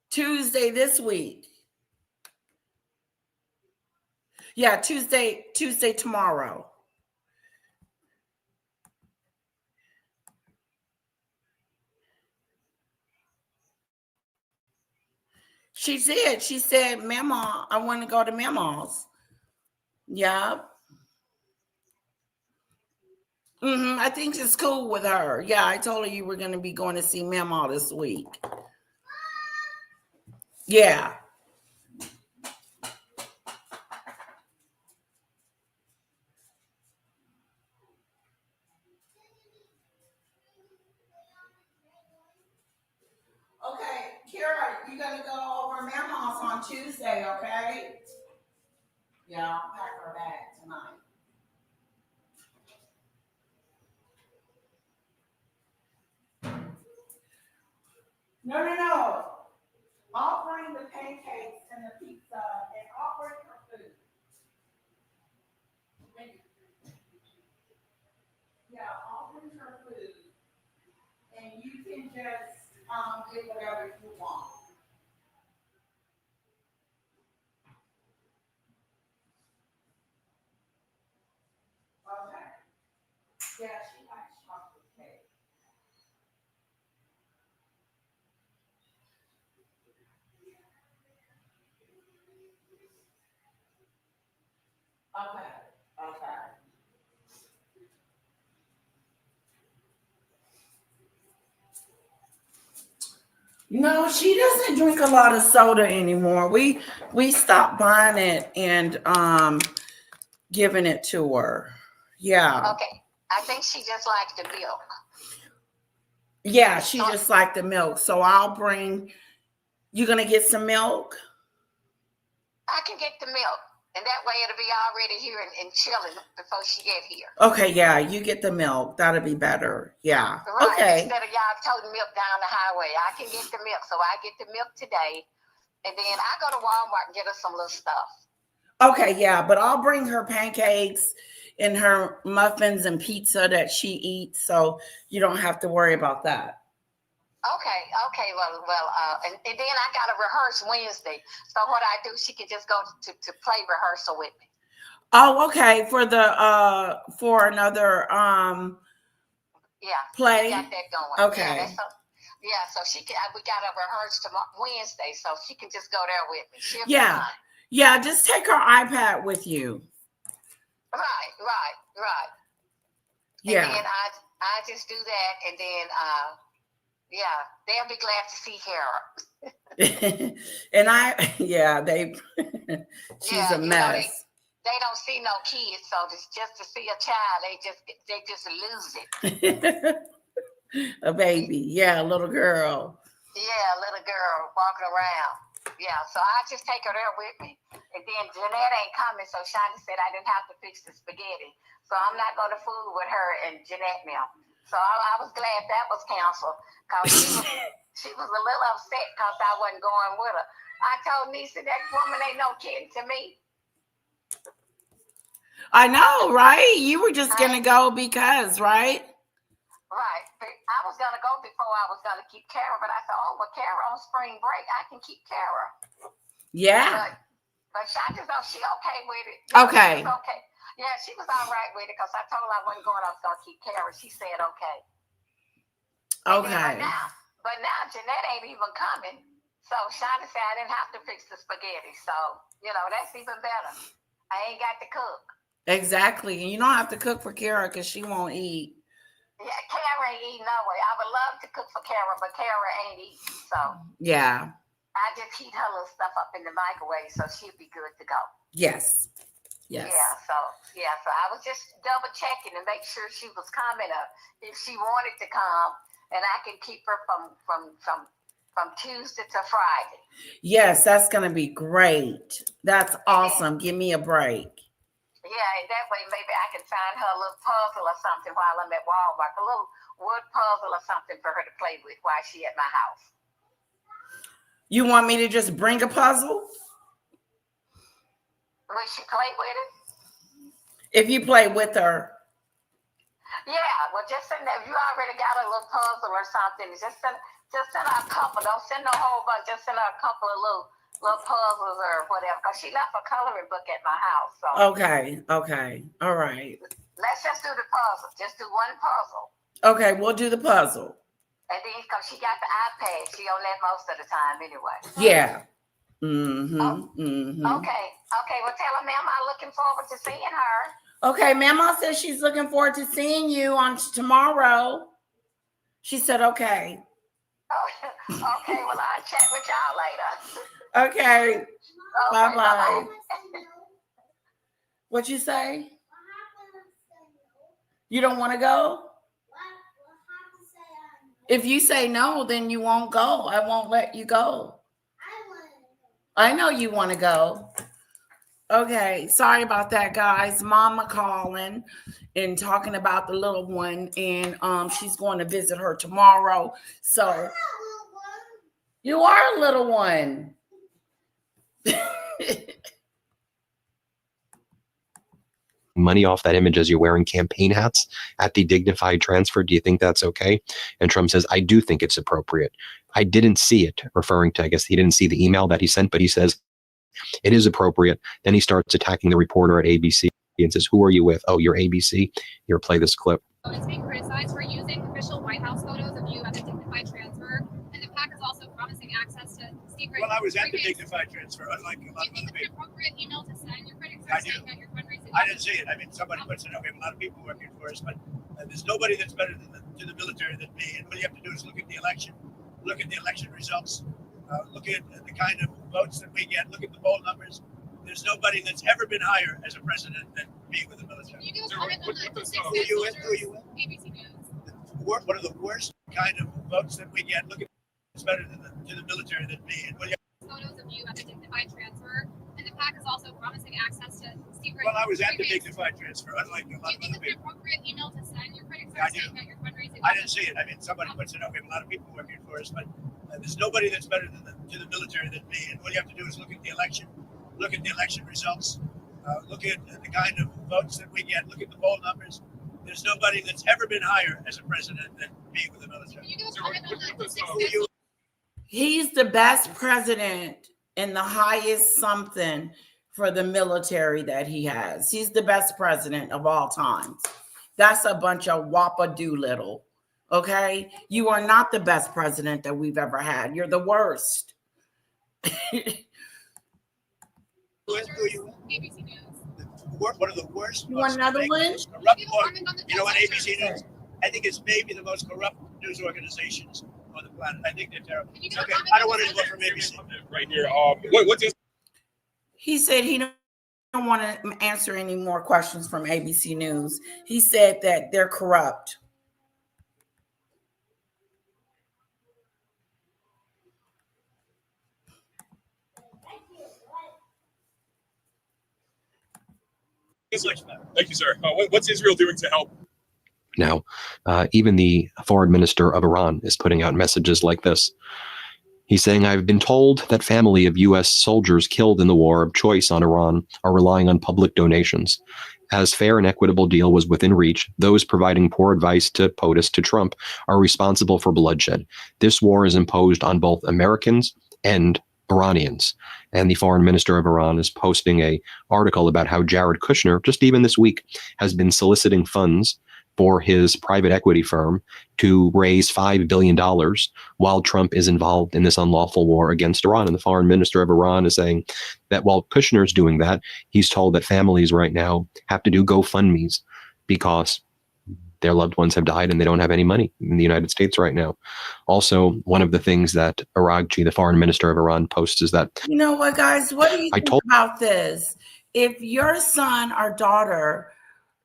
Tuesday this week. Yeah, Tuesday tomorrow. She did. She said, Mama, I want to go to Mama's. Yeah. I think it's cool with her. Yeah, I told her you were going to be going to see Mama this week. Yeah. Okay, Kira, you gotta go over Mama's on Tuesday, okay? Yeah, I'll pack her bag tonight. No. I'll bring the pancakes and the pizza, and I'll bring her food. Yeah, I'll bring her food, and you can just get whatever you want. Okay. Yeah, she likes chocolate cake. Okay. No, she doesn't drink a lot of soda anymore. We stopped buying it and giving it to her. Yeah. Okay. I think she just likes the milk. Yeah, she just liked the milk. So I'll bring. You gonna get some milk? I can get the milk, and that way it'll be already here and chilling before she get here. Okay, yeah, you get the milk. That'll be better. Yeah. Right. Okay. Instead of y'all toting milk down the highway, I can get the milk. So I get the milk today, and then I go to Walmart and get her some little stuff. Okay, yeah, but I'll bring her pancakes and her muffins and pizza that she eats, so you don't have to worry about that. Okay. Well, and then I got to rehearse Wednesday. So what I do, she can just go to play rehearsal with me. Oh, okay. For the for another play. We got that going. Okay. So she can. We got to rehearse tomorrow, Wednesday, so she can just go there with me. She'll be Yeah. fine. Yeah, just take her iPad with you. Right. Yeah. And then I just do that, and then they'll be glad to see Kara. And she's a mess. They don't see no kids, so just to see a child, they just lose it. A baby, yeah, a little girl. Yeah, a little girl walking around. Yeah, so I just take her there with me. And then Jeanette ain't coming, so Shonda said I didn't have to fix the spaghetti. So I'm not going to fool with her and Jeanette now. So I was glad that was canceled, because she was a little upset because I wasn't going with her. I told Nisa, that woman ain't no kidding to me. I know, right? You were just going to go because, right? Right. I was going to go before I was going to keep Kara, but I thought, well, Kara on spring break, I can keep Kara. Yeah. But Shonda's she okay with it. Okay. Okay. Yeah, she was all right with it because I told her I wasn't going. I was going to keep Kara. She said okay. Okay. But now Jeanette ain't even coming. So Shonda said I didn't have to fix the spaghetti. So, that's even better. I ain't got to cook. Exactly. And you don't have to cook for Kara because she won't eat. Yeah, Kara ain't eating no way. I would love to cook for Kara, but Kara ain't eating. So yeah. I just heat her little stuff up in the microwave so she'll be good to go. Yes. Yeah, so I was just double checking to make sure she was coming up. If she wanted to come, and I can keep her from Tuesday to Friday. Yes, that's gonna be great. That's awesome. Give me a break. Yeah, and that way maybe I can find her a little puzzle or something while I'm at Walmart, a little wood puzzle or something for her to play with while she at my house. You want me to just bring a puzzle? Will she play with it? If you play with her. Yeah, well, just send that. If you already got a little puzzle or something, just send her a couple. Don't send a whole bunch. Just send her a couple of little puzzles or whatever, because she left a coloring book at my house. So Okay. All right. Let's just do the puzzle. Just do one puzzle. Okay, we'll do the puzzle. And then, because she got the iPad, she on that most of the time anyway. Yeah. Okay, well, tell her, ma'am, I'm looking forward to seeing her. Okay, Mama says she's looking forward to seeing you on tomorrow. She said, okay. Okay, well, I'll chat with y'all later. Okay. Bye-bye. What you say? You don't want to go? If you say no, then you won't go. I won't let you go. I know you want to go. Okay, sorry about that, guys. Mama calling and talking about the little one, and she's going to visit her tomorrow. So You are a little one. Money off that image as you're wearing campaign hats at the dignified transfer. Do you think that's okay? And Trump says, I do think it's appropriate. I didn't see it, referring to, I guess he didn't see the email that he sent, but he says it is appropriate. Then he starts attacking the reporter at ABC and says, who are you with? Oh, you're ABC. Here, play this clip. Is being criticized for using official White House photos of you at the dignified transfer, and the PAC is also promising access to secret. Well, I was at the dignified transfer, unlike a lot of other people. Do you think it's an appropriate email to send? Your critics I are do. saying that your fundraising. I didn't see it. I mean, somebody puts it up. We have a lot of people working for us, but there's nobody that's better to the military than me. And what you have to do is look at the election results, look at the kind of votes that we get, look at the poll numbers. There's nobody that's ever been higher as a president than me with the military. Can you give us comment on the six Who are you with? Who are you with? ABC News. One of the worst kind of votes that we get. Look at it's better to the military than me. And what you Photos of you at the dignified transfer, and the PAC is also promising access to secret. Well, I was at the dignified transfer, unlike a lot of other Do you think it's an people. appropriate email to send? Your critics I are do. saying that your fundraising. I didn't see it. I mean, somebody puts it up. We have a lot of people working for us, but there's nobody that's better to the military than me. And what you have to do is look at the election results, look at the kind of votes that we get, look at the poll numbers. There's nobody that's ever been higher as a president than me with the military. Can you give us comment on the six Who are you? He's the best president and the highest something for the military that he has. He's the best president of all times. That's a bunch of whoppa doolittle. Okay? You are not the best president that we've ever had. You're the worst. ABC News. One of the worst. You want another one? Corrupt, you know what ABC News? I think it's maybe the most corrupt news organizations on the planet. I think they're terrible. Okay, I don't want to vote from ABC. Right here. What's this? He said he don't want to answer any more questions from ABC News. He said that they're corrupt. Thank you, sir. What's Israel doing to help? Now, even the foreign minister of Iran is putting out messages like this. He's saying, I've been told that family of U.S. soldiers killed in the war of choice on Iran are relying on public donations. As fair and equitable deal was within reach, those providing poor advice to POTUS to Trump are responsible for bloodshed. This war is imposed on both Americans and Iranians. And the foreign minister of Iran is posting a article about how Jared Kushner, just even this week, has been soliciting funds for his private equity firm to raise $5 billion while Trump is involved in this unlawful war against Iran. And the foreign minister of Iran is saying that while Kushner's doing that, he's told that families right now have to do GoFundMes because their loved ones have died and they don't have any money in the United States right now. Also, one of the things that Araghchi, the foreign minister of Iran, posts is that, you know what, guys, what do you think about this? If your son or daughter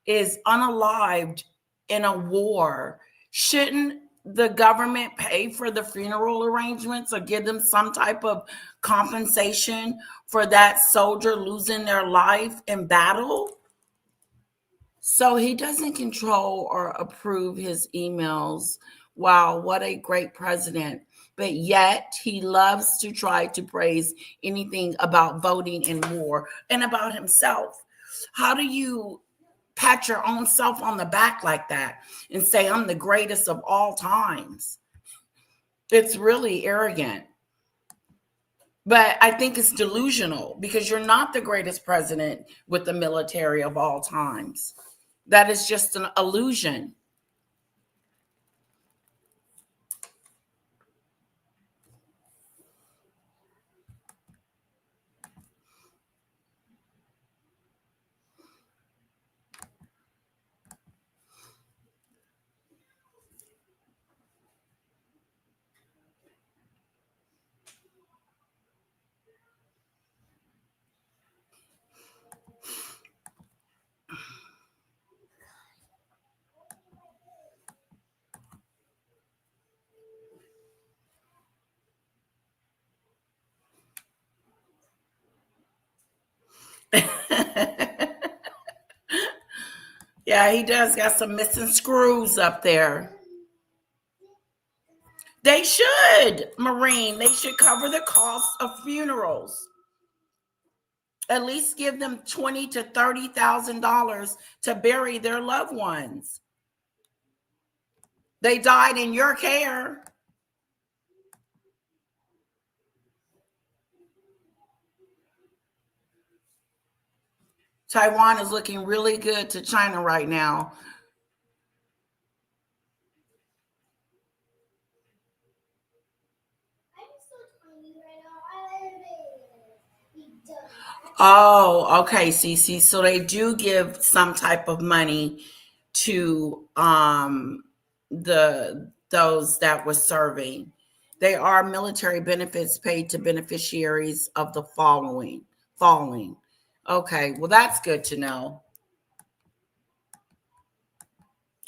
is unalived in a war, shouldn't the government pay for the funeral arrangements or give them some type of compensation for that soldier losing their life in battle? So he doesn't control or approve his emails. Wow, what a great president. But yet he loves to try to praise anything about voting in war and about himself. How do you pat your own self on the back like that and say, I'm the greatest of all times? It's really arrogant. But I think it's delusional because you're not the greatest president with the military of all times. That is just an illusion. Yeah, he does got some missing screws up there. They should, Maureen. They should cover the cost of funerals. At least give them $20,000 to $30,000 to bury their loved ones. They died in your care. Taiwan is looking really good to China right now. Oh, okay, Cece. So they do give some type of money to those that were serving. They are military benefits paid to beneficiaries of the falling. Okay, well that's good to know.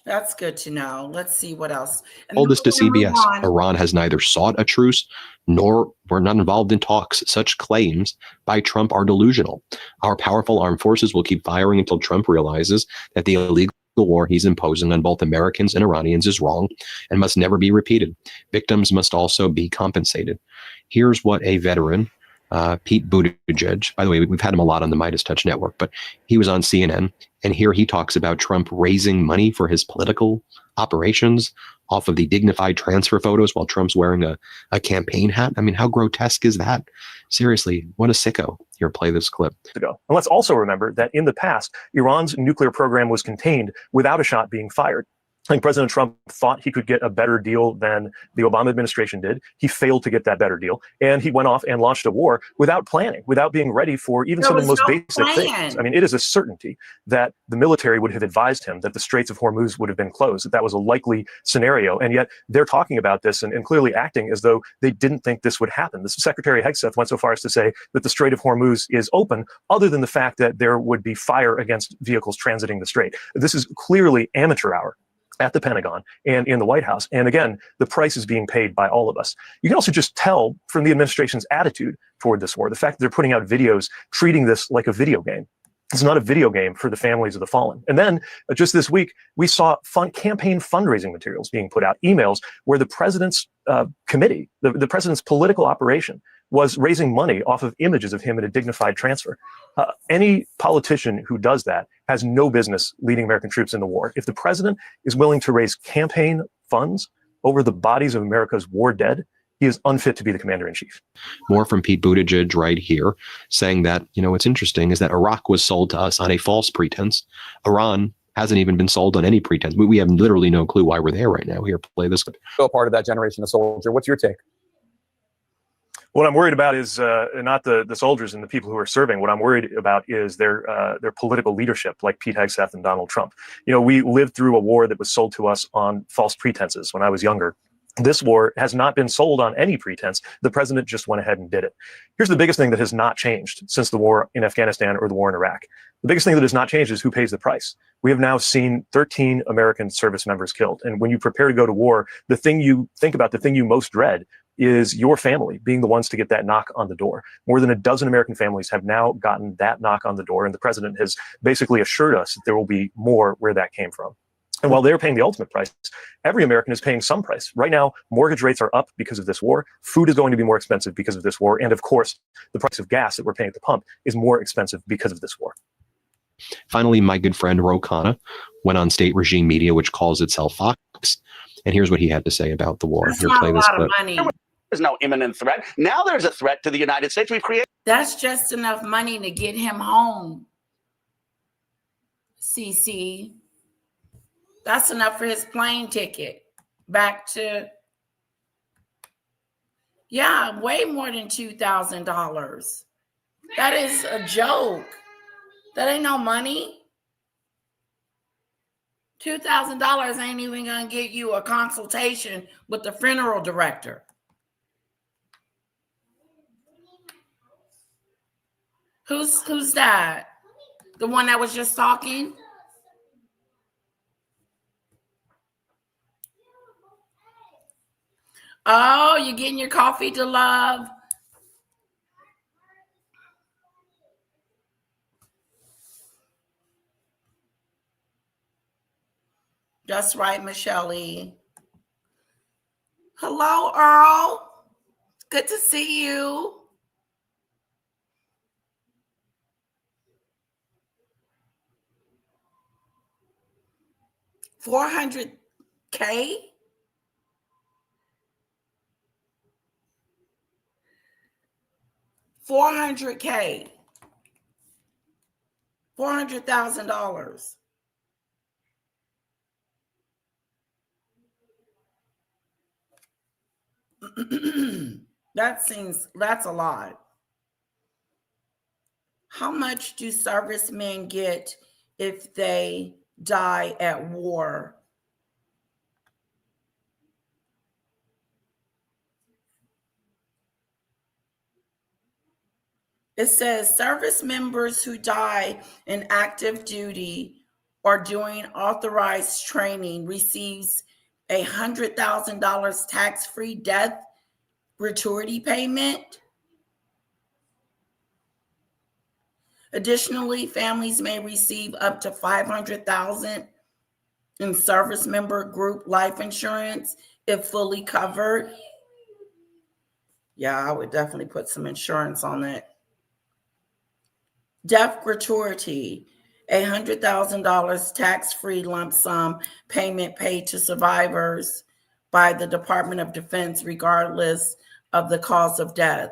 That's good to know. Let's see what else. And Told this to CBS. on. Iran has neither sought a truce nor were not involved in talks. Such claims by Trump are delusional. Our powerful armed forces will keep firing until Trump realizes that the illegal war he's imposing on both Americans and Iranians is wrong and must never be repeated. Victims must also be compensated. Here's what a veteran, Pete Buttigieg, by the way, we've had him a lot on the Midas Touch Network, but he was on CNN, and here he talks about Trump raising money for his political operations off of the dignified transfer photos while Trump's wearing a campaign hat. I mean, how grotesque is that? Seriously, what a sicko. Here, play this clip. Ago. And let's also remember that in the past, Iran's nuclear program was contained without a shot being fired. I think President Trump thought he could get a better deal than the Obama administration did. He failed to get that better deal. And he went off and launched a war without planning, without being ready for even some of the most basic things. I mean, it is a certainty that the military would have advised him that the Straits of Hormuz would have been closed, that was a likely scenario. And yet they're talking about this and clearly acting as though they didn't think this would happen. The Secretary Hegseth went so far as to say that the Strait of Hormuz is open, other than the fact that there would be fire against vehicles transiting the strait. This is clearly amateur hour at the Pentagon and in the White House. And again, the price is being paid by all of us. You can also just tell from the administration's attitude toward this war, the fact that they're putting out videos treating this like a video game. It's not a video game for the families of the fallen. And then just this week, we saw campaign fundraising materials being put out, emails where the president's committee, the president's political operation, was raising money off of images of him in a dignified transfer. Any politician who does that has no business leading American troops in the war. If the president is willing to raise campaign funds over the bodies of America's war dead, he is unfit to be the commander-in-chief. More from Pete Buttigieg right here, saying that, what's interesting is that Iraq was sold to us on a false pretense. Iran hasn't even been sold on any pretense. We have literally no clue why we're there right now. Here, play this. Still part of that generation of soldier. What's your take? What I'm worried about is not the soldiers and the people who are serving. What I'm worried about is their political leadership, like Pete Hegseth and Donald Trump. We lived through a war that was sold to us on false pretenses when I was younger. This war has not been sold on any pretense. The president just went ahead and did it. Here's the biggest thing that has not changed since the war in Afghanistan or the war in Iraq. The biggest thing that has not changed is who pays the price. We have now seen 13 American service members killed. And when you prepare to go to war, the thing you think about, the thing you most dread, is your family being the ones to get that knock on the door. More than a dozen American families have now gotten that knock on the door, and the president has basically assured us that there will be more where that came from. And while they're paying the ultimate price, every American is paying some price. Right now, mortgage rates are up because of this war. Food is going to be more expensive because of this war. And of course, the price of gas that we're paying at the pump is more expensive because of this war. Finally, my good friend Ro Khanna went on state regime media, which calls itself Fox. And here's what he had to say about the war. Here, play this clip. There's no imminent threat. Now there's a threat to the United States. We've created. That's just enough money to get him home. CC. That's enough for his plane ticket back to, way more than $2,000. That is a joke. That ain't no money. $2,000 ain't even gonna get you a consultation with the funeral director. Who's that? The one that was just talking? Oh, you're getting your coffee to love. That's right, Michelle E. Hello, Earl. Good to see you. $400K? $400K. $400,000. That's a lot. How much do servicemen get if they die at war? It says service members who die in active duty or doing authorized training receives $100,000 tax-free death gratuity payment. Additionally, families may receive up to $500,000 in service member group life insurance if fully covered. Yeah, I would definitely put some insurance on that. Death gratuity, $100,000 tax-free lump sum payment paid to survivors by the Department of Defense regardless of the cause of death.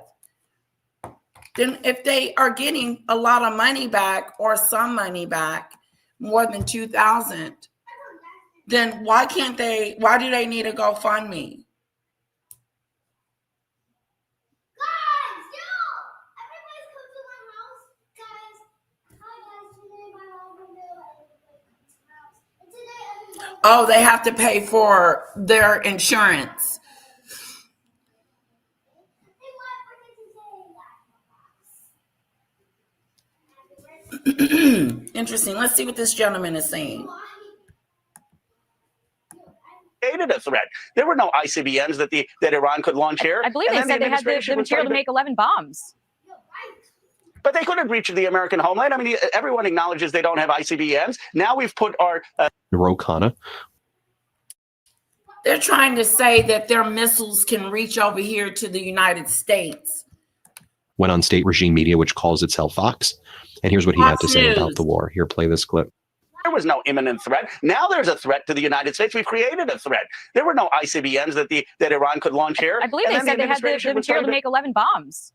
Then if they are getting a lot of money back or some money back, more than $2,000, then why do they need a GoFundMe? Oh, they have to pay for their insurance. Interesting. Let's see what this gentleman is saying. Created a threat. There were no ICBMs that Iran could launch here. I believe they said they had the material to make 11 bombs. But they couldn't reach the American homeland. I mean, everyone acknowledges they don't have ICBMs. Now we've put our Rokana. They're trying to say that their missiles can reach over here to the United States. Went on state regime media, which calls itself Fox. And here's what he had to say about the war. Here, play this clip. There was no imminent threat. Now there's a threat to the United States. We've created a threat. There were no ICBMs that Iran could launch here. I believe they said they had the material to make 11 bombs.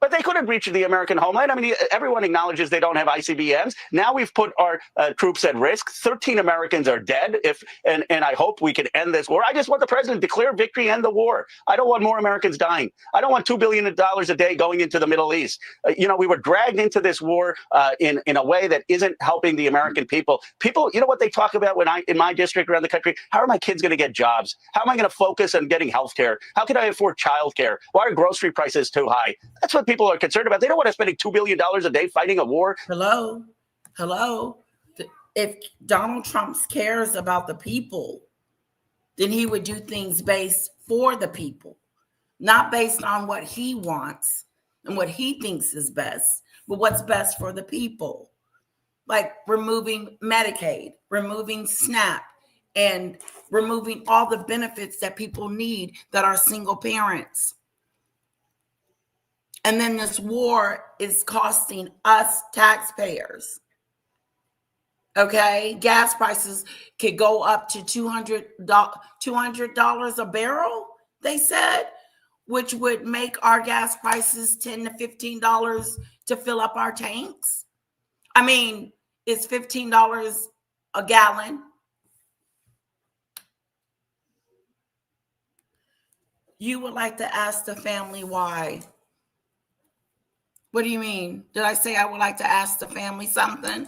But they couldn't reach the American homeland. I mean, everyone acknowledges they don't have ICBMs. Now we've put our troops at risk. 13 Americans are dead. And I hope we can end this war. I just want the president to declare victory, end the war. I don't want more Americans dying. I don't want $2 billion a day going into the Middle East. We were dragged into this war in a way that isn't helping the American people. People, you know what they talk about in my district around the country? How are my kids going to get jobs? How am I going to focus on getting health care? How can I afford child care? Why are grocery prices too high? That's what people are concerned about. They don't want to spend $2 billion a day fighting a war. Hello. If Donald Trump cares about the people, then he would do things based for the people, not based on what he wants and what he thinks is best, but what's best for the people. Like removing Medicaid, removing SNAP, and removing all the benefits that people need that are single parents. And then this war is costing us taxpayers. Okay, gas prices could go up to $200 a barrel, they said, which would make our gas prices $10 to $15 to fill up our tanks. I mean, it's $15 a gallon. You would like to ask the family why? What do you mean? Did I say I would like to ask the family something?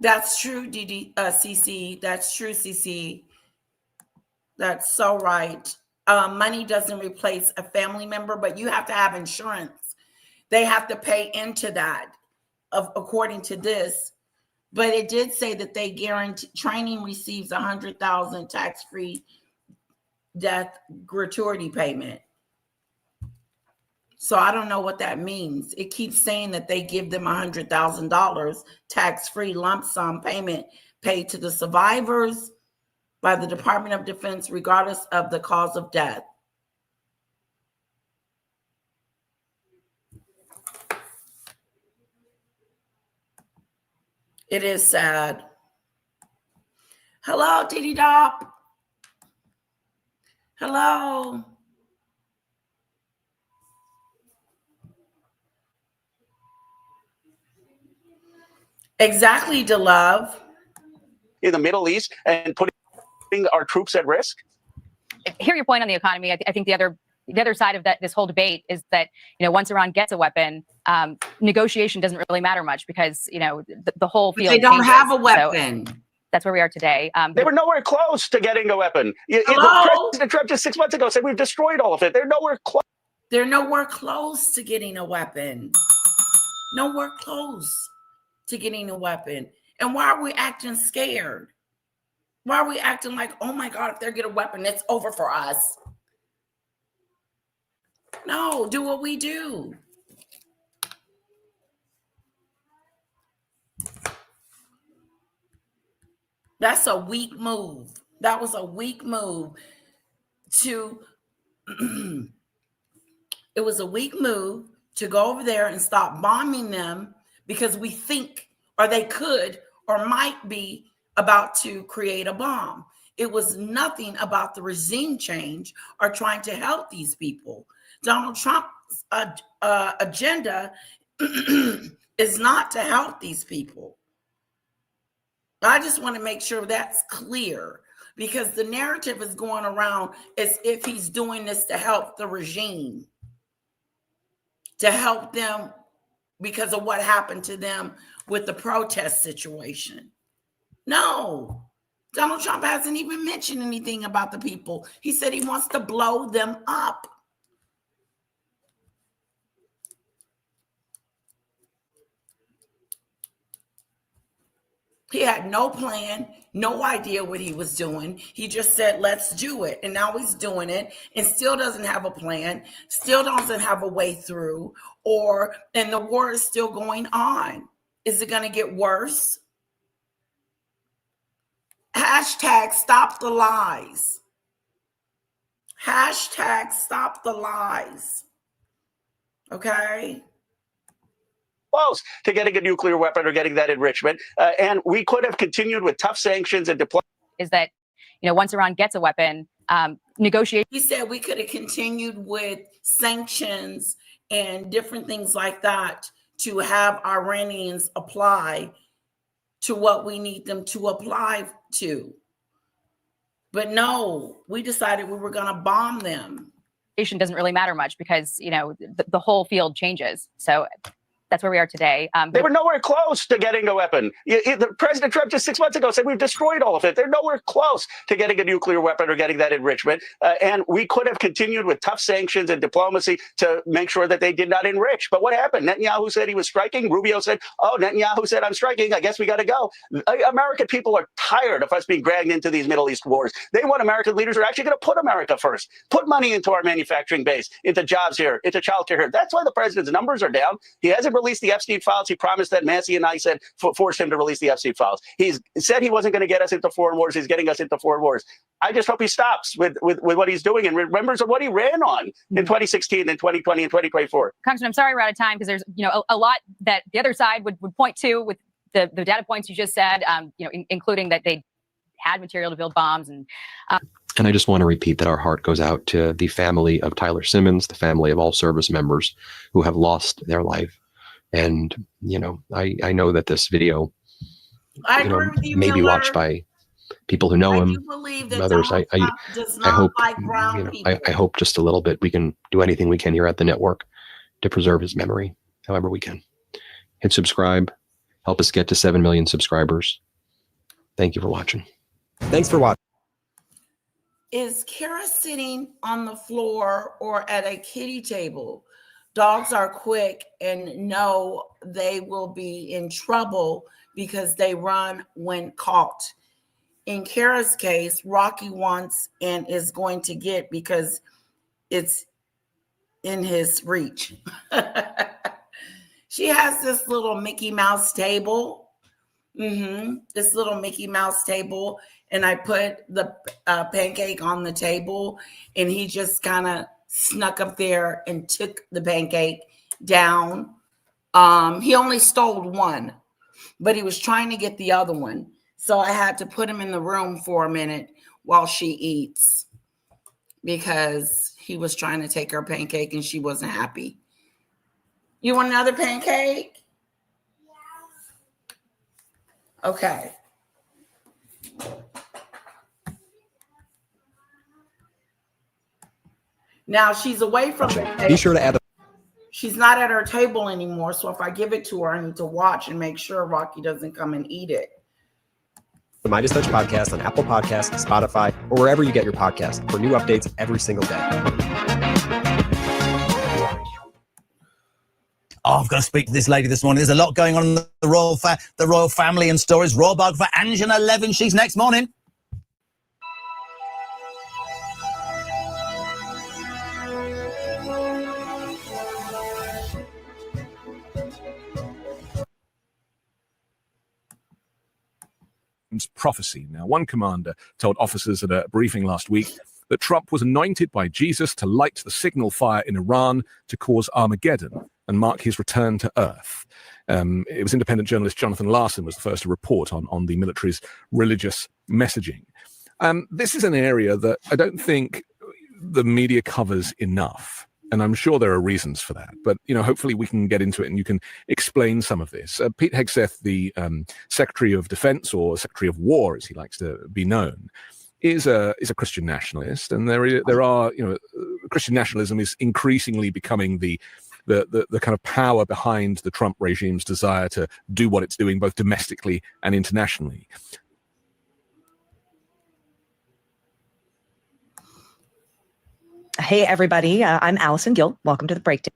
That's true, CC. That's true, CC. That's so right. Money doesn't replace a family member, but you have to have insurance. They have to pay into that, according to this. But it did say that they guarantee training receives $100,000 tax-free death gratuity payment. So I don't know what that means. It keeps saying that they give them $100,000 tax-free lump sum payment paid to the survivors by the Department of Defense, regardless of the cause of death. It is sad. Hello, Diddy Dop. Hello. Exactly, DeLove. In the Middle East and putting our troops at risk? I hear your point on the economy. I think the other side of this whole debate is that, once Iran gets a weapon, negotiation doesn't really matter much because, the whole field they don't changes. have a weapon. So that's where we are today. They were nowhere close to getting a weapon. President Trump just 6 months ago said we've destroyed all of it. They're nowhere close. They're nowhere close to getting a weapon. Nowhere close to getting a weapon. And why are we acting scared? Why are we acting like, oh my God, if they get a weapon, it's over for us? No, do what we do. That's a weak move. That was a weak move to, it was a weak move to go over there and stop bombing them because we think, or they could, or might be about to create a bomb. It was nothing about the regime change or trying to help these people. Donald Trump's agenda is not to help these people. I just want to make sure that's clear because the narrative is going around as if he's doing this to help the regime, to help them because of what happened to them with the protest situation. No, Donald Trump hasn't even mentioned anything about the people. He said he wants to blow them up. He had no plan, no idea what he was doing. He just said, let's do it. And now he's doing it and still doesn't have a plan, still doesn't have a way through, and the war is still going on. Is it going to get worse? Hashtag stop the lies. Hashtag stop the lies. Okay? Close to getting a nuclear weapon or getting that enrichment. And we could have continued with tough sanctions and deployment. Is that, once Iran gets a weapon, negotiation. He said we could have continued with sanctions and different things like that to have Iranians apply to what we need them to apply to. But no, we decided we were going to bomb them. Doesn't really matter much because, the whole field changes. So that's where we are today. They were nowhere close to getting a weapon. President Trump just 6 months ago said we've destroyed all of it. They're nowhere close to getting a nuclear weapon or getting that enrichment. And we could have continued with tough sanctions and diplomacy to make sure that they did not enrich. But what happened? Netanyahu said he was striking. Rubio said, Netanyahu said, I'm striking. I guess we got to go. American people are tired of us being dragged into these Middle East wars. They want American leaders who are actually going to put America first, put money into our manufacturing base, into jobs here, into childcare here. That's why the president's numbers are down. He hasn't released the Epstein files. He promised that. Massey and I said forced him to release the Epstein files. He's said he wasn't going to get us into foreign wars. He's getting us into foreign wars. I just hope he stops with what he's doing and remembers what he ran on in 2016 and 2020 and 2024. Congressman, I'm sorry we're out of time because there's a lot that the other side would point to with the data points you just said, including that they had material to build bombs and. And I just want to repeat that our heart goes out to the family of Tyler Simmons, the family of all service members who have lost their life. And, I know that this video, may be watched by people who know him, and others. I hope, I hope just a little bit we can do anything we can here at the network to preserve his memory, however we can. Hit subscribe, help us get to 7 million subscribers. Thank you for watching. Thanks for watching. Is Kara sitting on the floor or at a kiddie table? Dogs are quick and know they will be in trouble because they run when caught. In Kara's case, Rocky wants and is going to get because it's in his reach. She has this little Mickey Mouse table. This little Mickey Mouse table. And I put the pancake on the table, and he just kind of snuck up there and took the pancake down. He only stole one, but he was trying to get the other one. So I had to put him in the room for a minute while she eats, because he was trying to take her pancake and she wasn't happy. You want another pancake? Okay. Now she's away from the table. Be sure to add She's not at her table anymore. So if I give it to her, I need to watch and make sure Rocky doesn't come and eat it. the Midas Touch podcast on Apple Podcasts, Spotify, or wherever you get your podcasts for new updates every single day. Oh, I've got to speak to this lady this morning. There's a lot going on in the royal family and stories. Raw bug for Angela Levin. She's next morning. Prophecy. Now, one commander told officers at a briefing last week that Trump was anointed by Jesus to light the signal fire in Iran to cause Armageddon and mark his return to Earth. It was independent journalist Jonathan Larson was the first to report on the military's religious messaging. This is an area that I don't think the media covers enough. And I'm sure there are reasons for that. But, hopefully we can get into it and you can explain some of this. Pete Hegseth, the Secretary of Defense, or Secretary of War, as he likes to be known, is a Christian nationalist. And there are Christian nationalism is increasingly becoming the kind of power behind the Trump regime's desire to do what it's doing, both domestically and internationally. Hey, everybody. I'm Allison Gill. Welcome to the Breakdown.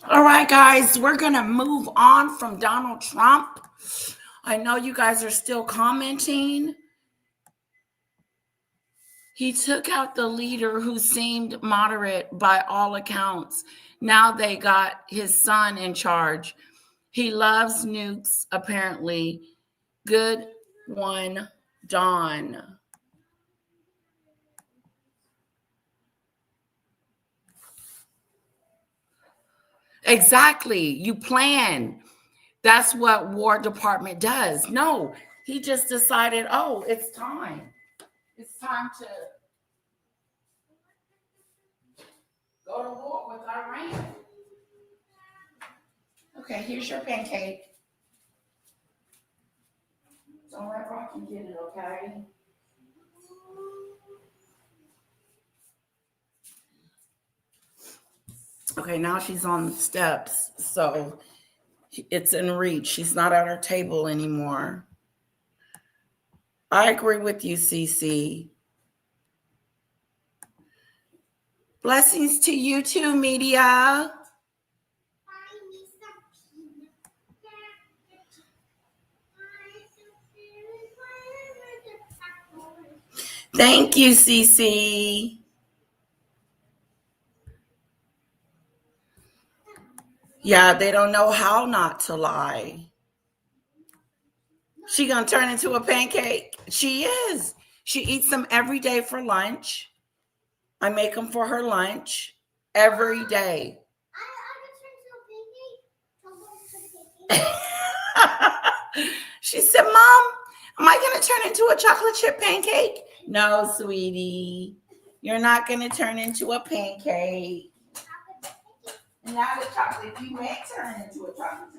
All right, guys, we're going to move on from Donald Trump. I know you guys are still commenting. He took out the leader who seemed moderate by all accounts. Now they got his son in charge. He loves nukes, apparently. Good one, Dawn. Exactly. You plan. That's what War Department does. No, he just decided, oh, it's time. It's time to go to war with Iran. Okay, here's your pancake. Don't let Rocky get it, okay? Okay, now she's on the steps, so it's in reach. She's not at her table anymore. I agree with you, Cece. Blessings to you too, media. Thank you, Cece. Yeah, they don't know how not to lie. She gonna turn into a pancake. She is. She eats them every day for lunch. I make them for her lunch every day. She said, Mom, am I going to turn into a chocolate chip pancake? No, sweetie. You're not going to turn into a pancake. Not a chocolate. You may turn into a chocolate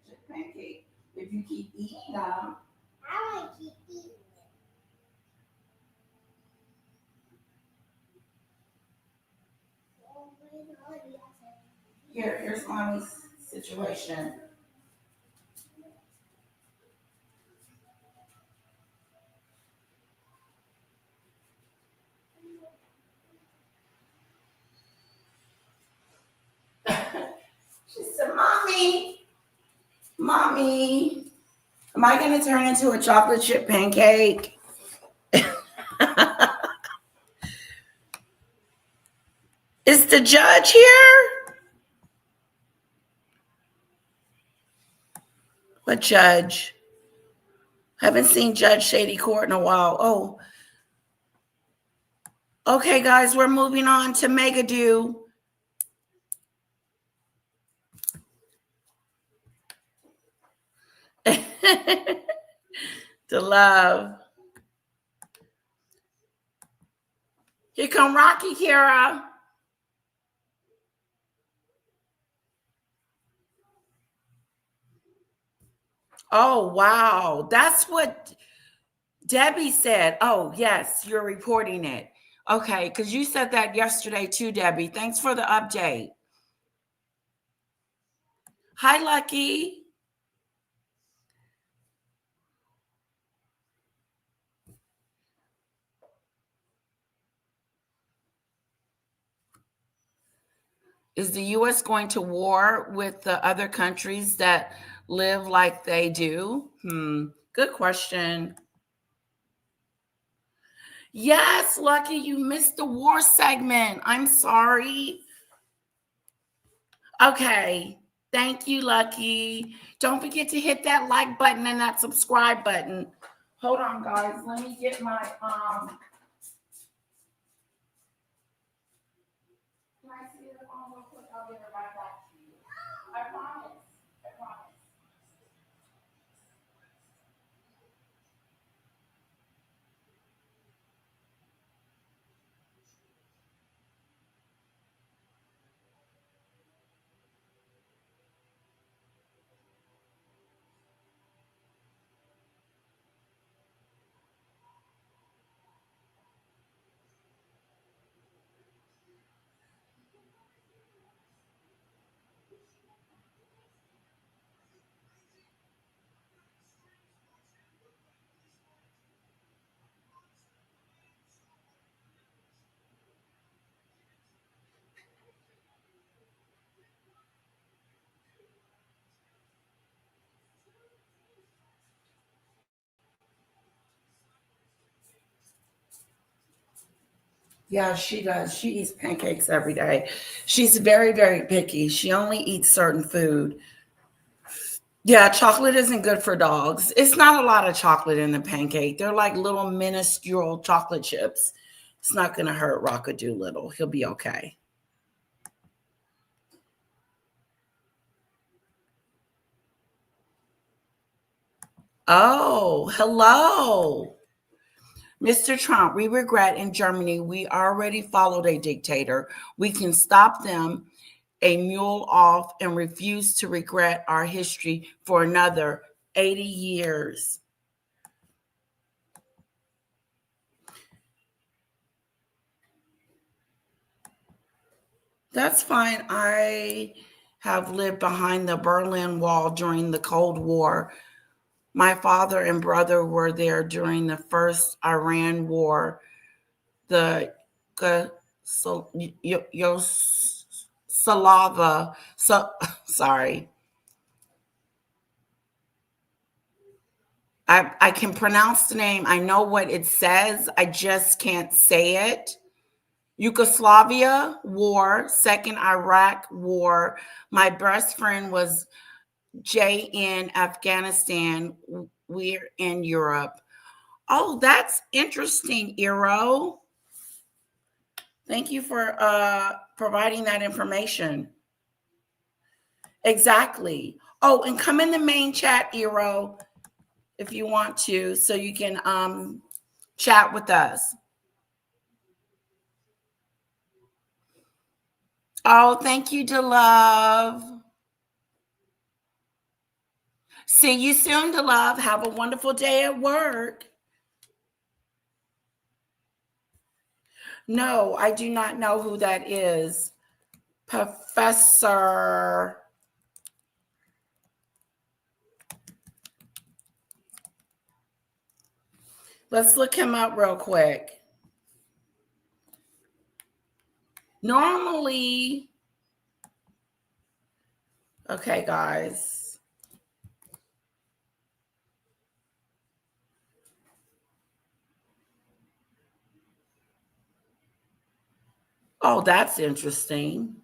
chip pancake if you keep eating them. I want to keep eating it. Here's Mommy's situation. She said, Mommy, Am I going to turn into a chocolate chip pancake? Is the judge here? What judge? Haven't seen Judge Shady Court in a while. Oh. Okay, guys, we're moving on to Megadu. The love. Here come Rocky, Kara. Oh, wow. That's what Debbie said. Oh, yes, you're reporting it. Okay, because you said that yesterday too, Debbie. Thanks for the update. Hi, Lucky. Is the U.S. going to war with the other countries that live like they do? Good question. Yes, Lucky, you missed the war segment. I'm sorry. Okay. Thank you, Lucky. Don't forget to hit that like button and that subscribe button. Hold on, guys. Let me get my Can I see the phone real quick? I'll get it right back to you. I promise. I promise. Yeah, she does. She eats pancakes every day. She's very, very picky. She only eats certain food. Yeah, chocolate isn't good for dogs. It's not a lot of chocolate in the pancake. They're like little minuscule chocolate chips. It's not going to hurt Rockadoodle. He'll be okay. Oh, hello. Mr. Trump, we regret in Germany, we already followed a dictator. We can stop them a mule off and refuse to regret our history for another 80 years. That's fine. I have lived behind the Berlin Wall during the Cold War. My father and brother were there during the first Iran War. The Salava. So sorry. I can pronounce the name. I know what it says. I just can't say it. Yugoslavia War, Second Iraq War. My best friend was Jay in Afghanistan. We're in Europe. Oh, that's interesting, Eero. Thank you for providing that information. Exactly. Oh, and come in the main chat, Eero, if you want to, so you can chat with us. Oh, thank you, DeLove. See you soon, DeLove. Have a wonderful day at work. No, I do not know who that is. Professor. Let's look him up real quick. Normally, okay, guys. Oh, that's interesting.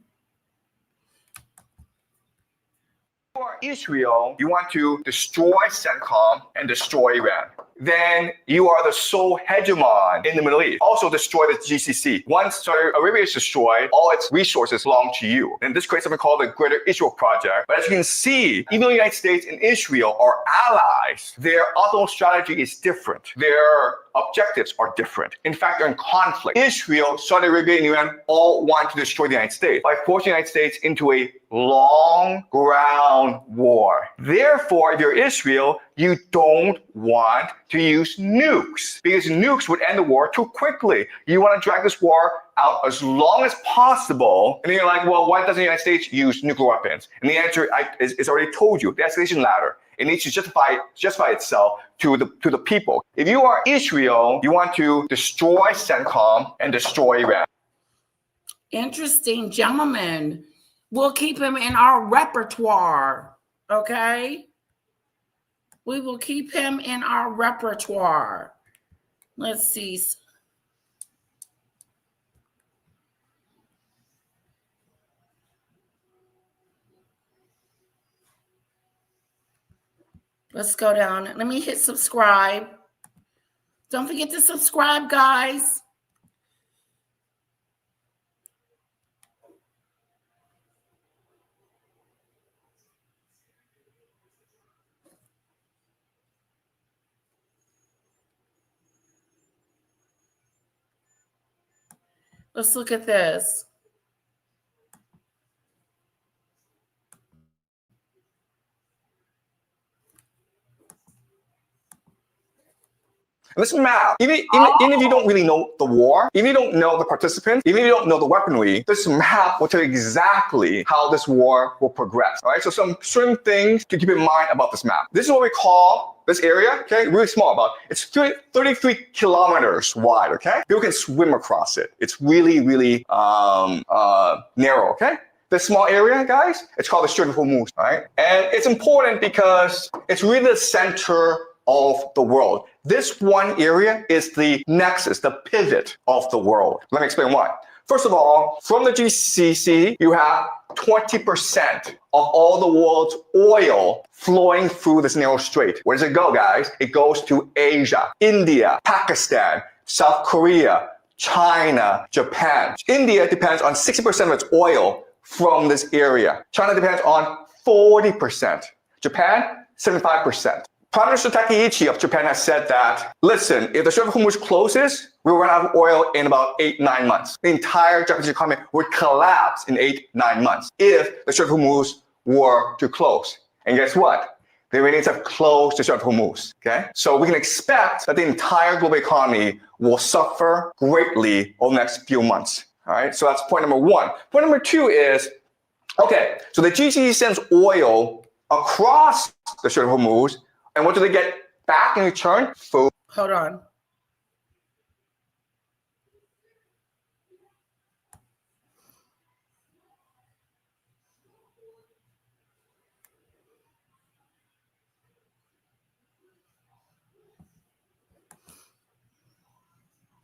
For Israel, you want to destroy CENTCOM and destroy Iran. Then you are the sole hegemon in the Middle East. Also destroy the GCC. Once Saudi Arabia is destroyed, all its resources belong to you. And this creates something called the Greater Israel Project. But as you can see, even though the United States and Israel are allies, their ultimate strategy is different. Their objectives are different. In fact, they're in conflict. Israel, Saudi Arabia, and Iran all want to destroy the United States by forcing the United States into a long ground war. Therefore, if you're Israel, you don't want to use nukes because nukes would end the war too quickly. You want to drag this war out as long as possible. And then you're like, well, why doesn't the United States use nuclear weapons? And the answer is already told you, the escalation ladder. It needs to justify itself to the people. If you are Israel, you want to destroy CENTCOM and destroy Iran. Interesting, gentlemen. We'll keep him in our repertoire, okay? We will keep him in our repertoire. Let's see. Let's go down. Let me hit subscribe. Don't forget to subscribe, guys. Let's look at this. This map, even if you don't really know the war, even if you don't know the participants, even if you don't know the weaponry, this map will tell you exactly how this war will progress. All right, so some certain things to keep in mind about this map. This is what we call this area, okay, really small, it's 33 kilometers wide, okay? People can swim across it. It's really, really narrow, okay? This small area, guys, it's called the Strait of Hormuz, all right? And it's important because it's really the center of the world. This one area is the nexus, the pivot of the world. Let me explain why. First of all, from the GCC, you have 20% of all the world's oil flowing through this narrow strait. Where does it go, guys? It goes to Asia, India, Pakistan, South Korea, China, Japan. India depends on 60% of its oil from this area. China depends on 40%. Japan, 75%. Prime Minister Takaichi of Japan has said that, listen, if the Strait of Hormuz closes, we'll run out of oil in about 8-9 months. The entire Japanese economy would collapse in 8-9 months if the Strait of Hormuz were to close. And guess what? The Iranians have closed the Strait of Hormuz, okay? So we can expect that the entire global economy will suffer greatly over the next few months, all right? So that's point number one. Point number two is, okay, so the GCC sends oil across the Strait of Hormuz. And what do they get back in return? Food. Hold on.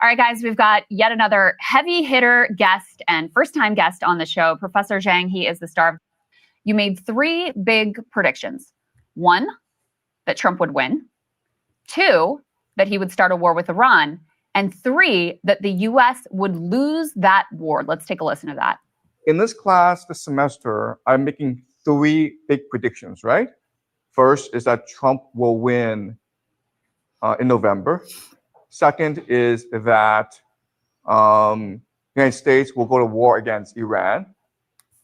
All right, guys, we've got yet another heavy hitter guest and first-time guest on the show, Professor Zhang. He is the star. You made 3 big predictions. 1, that Trump would win. 2, that he would start a war with Iran. And 3, that the U.S. would lose that war. Let's take a listen to that. In this class this semester, I'm making 3 big predictions, right? First is that Trump will win in November. Second is that the United States will go to war against Iran.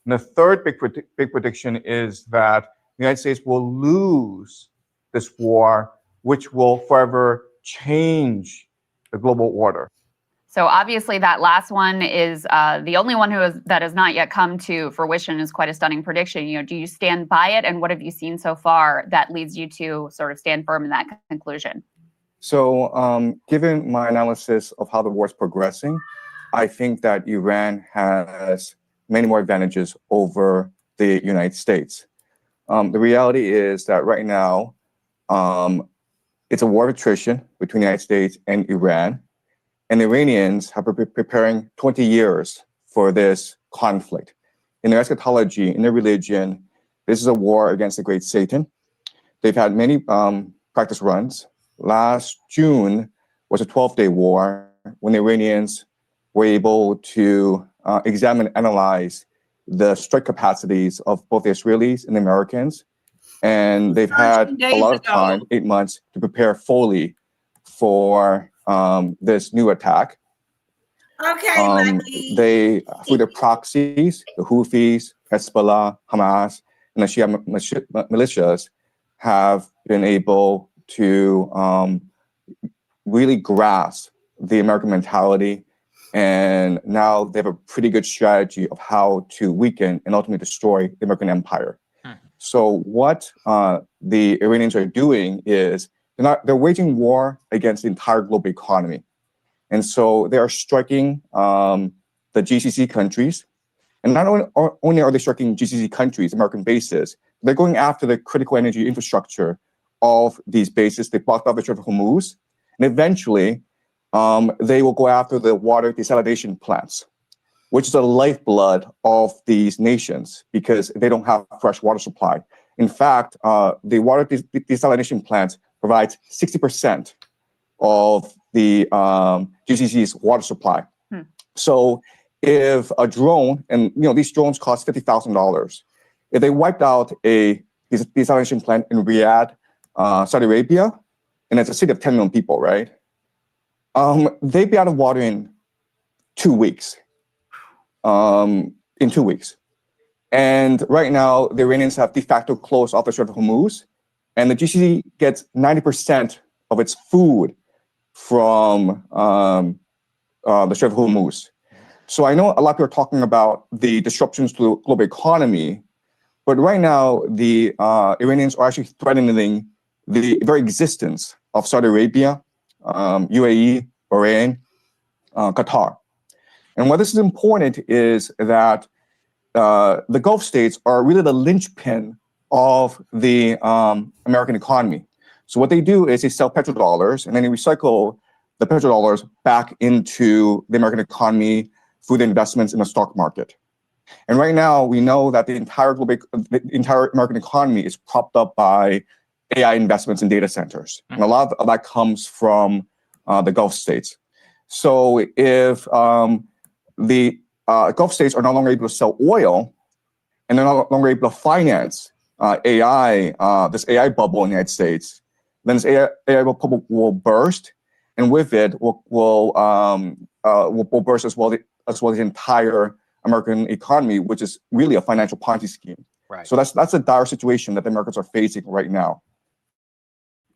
And the third big prediction is that the United States will lose this war, which will forever change the global order. So obviously that last one is the only one that has not yet come to fruition. Is quite a stunning prediction. You know, do you stand by it? And what have you seen so far that leads you to sort of stand firm in that conclusion? So given my analysis of how the war is progressing, I think that Iran has many more advantages over the United States. The reality is that right now, it's a war of attrition between the United States and Iran. And the Iranians have been preparing 20 years for this conflict. In their eschatology, in their religion, this is a war against the great Satan. They've had many practice runs. Last June was a 12-day war when the Iranians were able to examine and analyze the strike capacities of both the Israelis and the Americans. And they've had a lot of time, 8 months, to prepare fully for this new attack. Okay, they, through their proxies, the Houthis, Hezbollah, Hamas, and the Shia militias, have been able to really grasp the American mentality, and now they have a pretty good strategy of how to weaken and ultimately destroy the American empire. So what the Iranians are doing is they're waging war against the entire global economy. And so they are striking the GCC countries. And not only are they striking GCC countries, American bases, they're going after the critical energy infrastructure of these bases. They blocked off the Strait of Hormuz. And eventually, they will go after the water desalination plants, which is the lifeblood of these nations because they don't have fresh water supply. In fact, the water desalination plants provides 60% of the GCC's water supply. So if a drone, and these drones cost $50,000, if they wiped out a desalination plant in Riyadh, Saudi Arabia, and it's a city of 10 million people, right? They'd be out of water in 2 weeks. In 2 weeks. And right now, the Iranians have de facto closed off the Strait of Hormuz, and the GCC gets 90% of its food from the Strait of Hormuz. So I know a lot of people are talking about the disruptions to the global economy, but right now, the Iranians are actually threatening the very existence of Saudi Arabia, UAE, Bahrain, Qatar. And why this is important is that the Gulf states are really the linchpin of the American economy. So what they do is they sell petrodollars and then they recycle the petrodollars back into the American economy through the investments in the stock market. And right now, we know that the entire American economy is propped up by AI investments in data centers. And a lot of that comes from the Gulf states. So if the Gulf states are no longer able to sell oil, and they're no longer able to finance AI, this AI bubble in the United States, then this AI bubble will burst, and with it will burst as well the entire American economy, which is really a financial Ponzi scheme. Right. So that's a dire situation that the Americans are facing right now.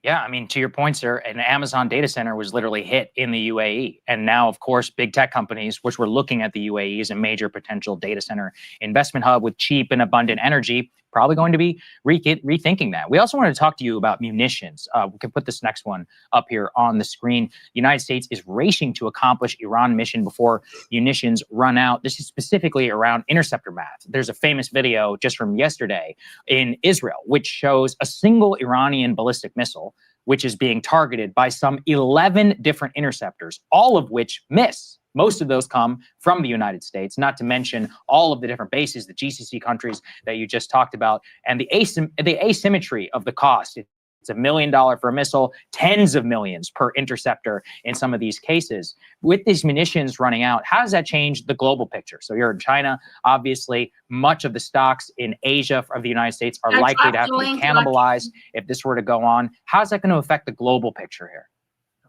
Yeah, I mean, to your point, sir, an Amazon data center was literally hit in the UAE. And now, of course, big tech companies, which were looking at the UAE as a major potential data center investment hub with cheap and abundant energy, probably going to be rethinking that. We also wanted to talk to you about munitions. We can put this next one up here on the screen. The United States is racing to accomplish Iran mission before munitions run out. This is specifically around interceptor math. There's a famous video just from yesterday in Israel, which shows a single Iranian ballistic missile, which is being targeted by some 11 different interceptors, all of which miss. Most of those come from the United States, not to mention all of the different bases, the GCC countries that you just talked about, and the asymmetry of the cost. It's $1 million for a missile, tens of millions per interceptor in some of these cases. With these munitions running out, how does that change the global picture? So you're in China, obviously, much of the stocks in Asia of the United States are likely to have to be cannibalized if this were to go on. How's that going to affect the global picture here?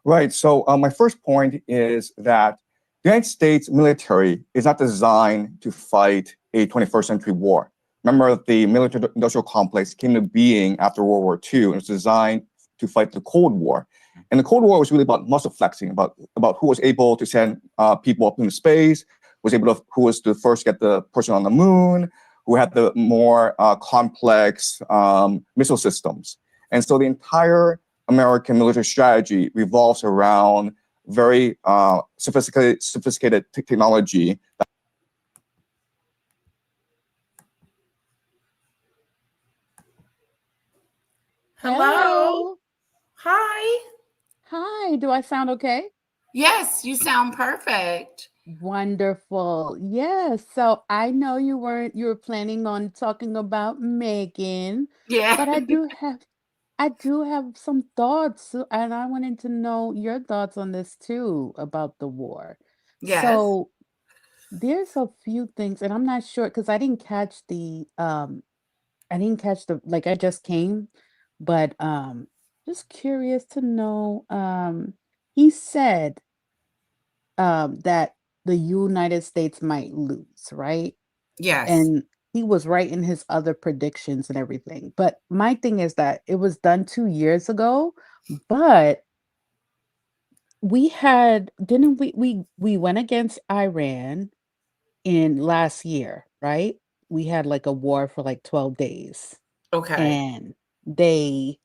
Right. So my first point is that the United States military is not designed to fight a 21st century war. Remember, the military-industrial complex came to being after World War II, and it was designed to fight the Cold War. And the Cold War was really about muscle flexing, about who was able to send people up into space, who was the first to get the person on the moon, who had the more complex missile systems. And so the entire American military strategy revolves around very sophisticated technology. Hello. Hi. Hi. Do I sound okay? Yes, you sound perfect. Wonderful. Yes. So I know you were planning on talking about Megan, Yeah. but I do have some thoughts, and I wanted to know your thoughts on this too about the war. Yes. So there's a few things, and I'm not sure because I didn't catch the like I just came, but just curious to know. He said that the United States might lose, right? Yes. And he was right in his other predictions and everything. But my thing is that it was done 2 years ago, but we had didn't we went against Iran in last year, right? We had like a war for like 12 days, Okay. and they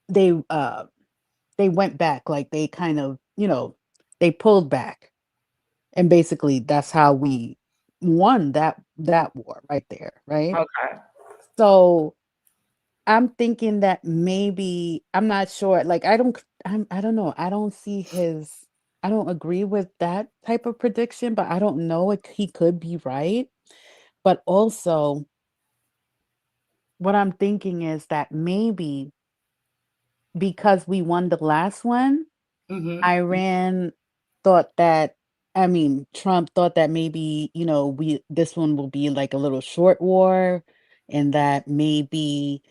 they uh they went back, like they kind of, they pulled back. And basically that's how we won that war right there, right? Okay. So I'm thinking that maybe I'm not sure. Like I don't know. I don't agree with that type of prediction, but I don't know if he could be right. But also what I'm thinking is that maybe because we won the last one, Mm-hmm. Iran thought that I mean, Trump thought that maybe, we this one will be like a little short war and that maybe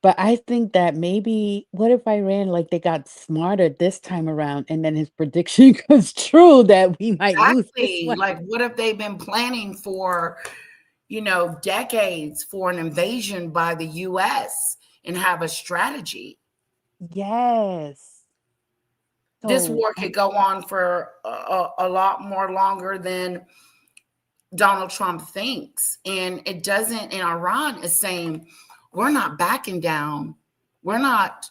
but I think that maybe what if Iran like they got smarter this time around and then his prediction comes true that we might lose this Exactly. one. Like, what if they've been planning for, decades for an invasion by the US and have a strategy? Yes. This So, war could go on for a lot more longer than Donald Trump thinks. And it doesn't, and Iran is saying, we're not backing down. We're not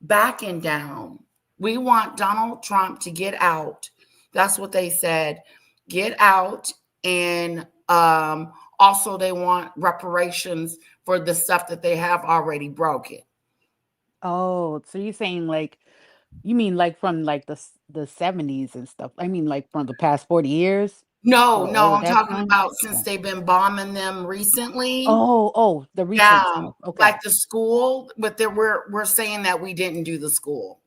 backing down. We want Donald Trump to get out. That's what they said. Get out. And also, they want reparations for the stuff that they have already broken. oh, so you're saying like you mean like from like the 70s and stuff. I mean like from the past 40 years No, or no, all of I'm that talking time? about since Oh. they've been bombing them recently. Oh, the recent Yeah, stuff. Okay. like the school, but we're saying that we didn't do the school.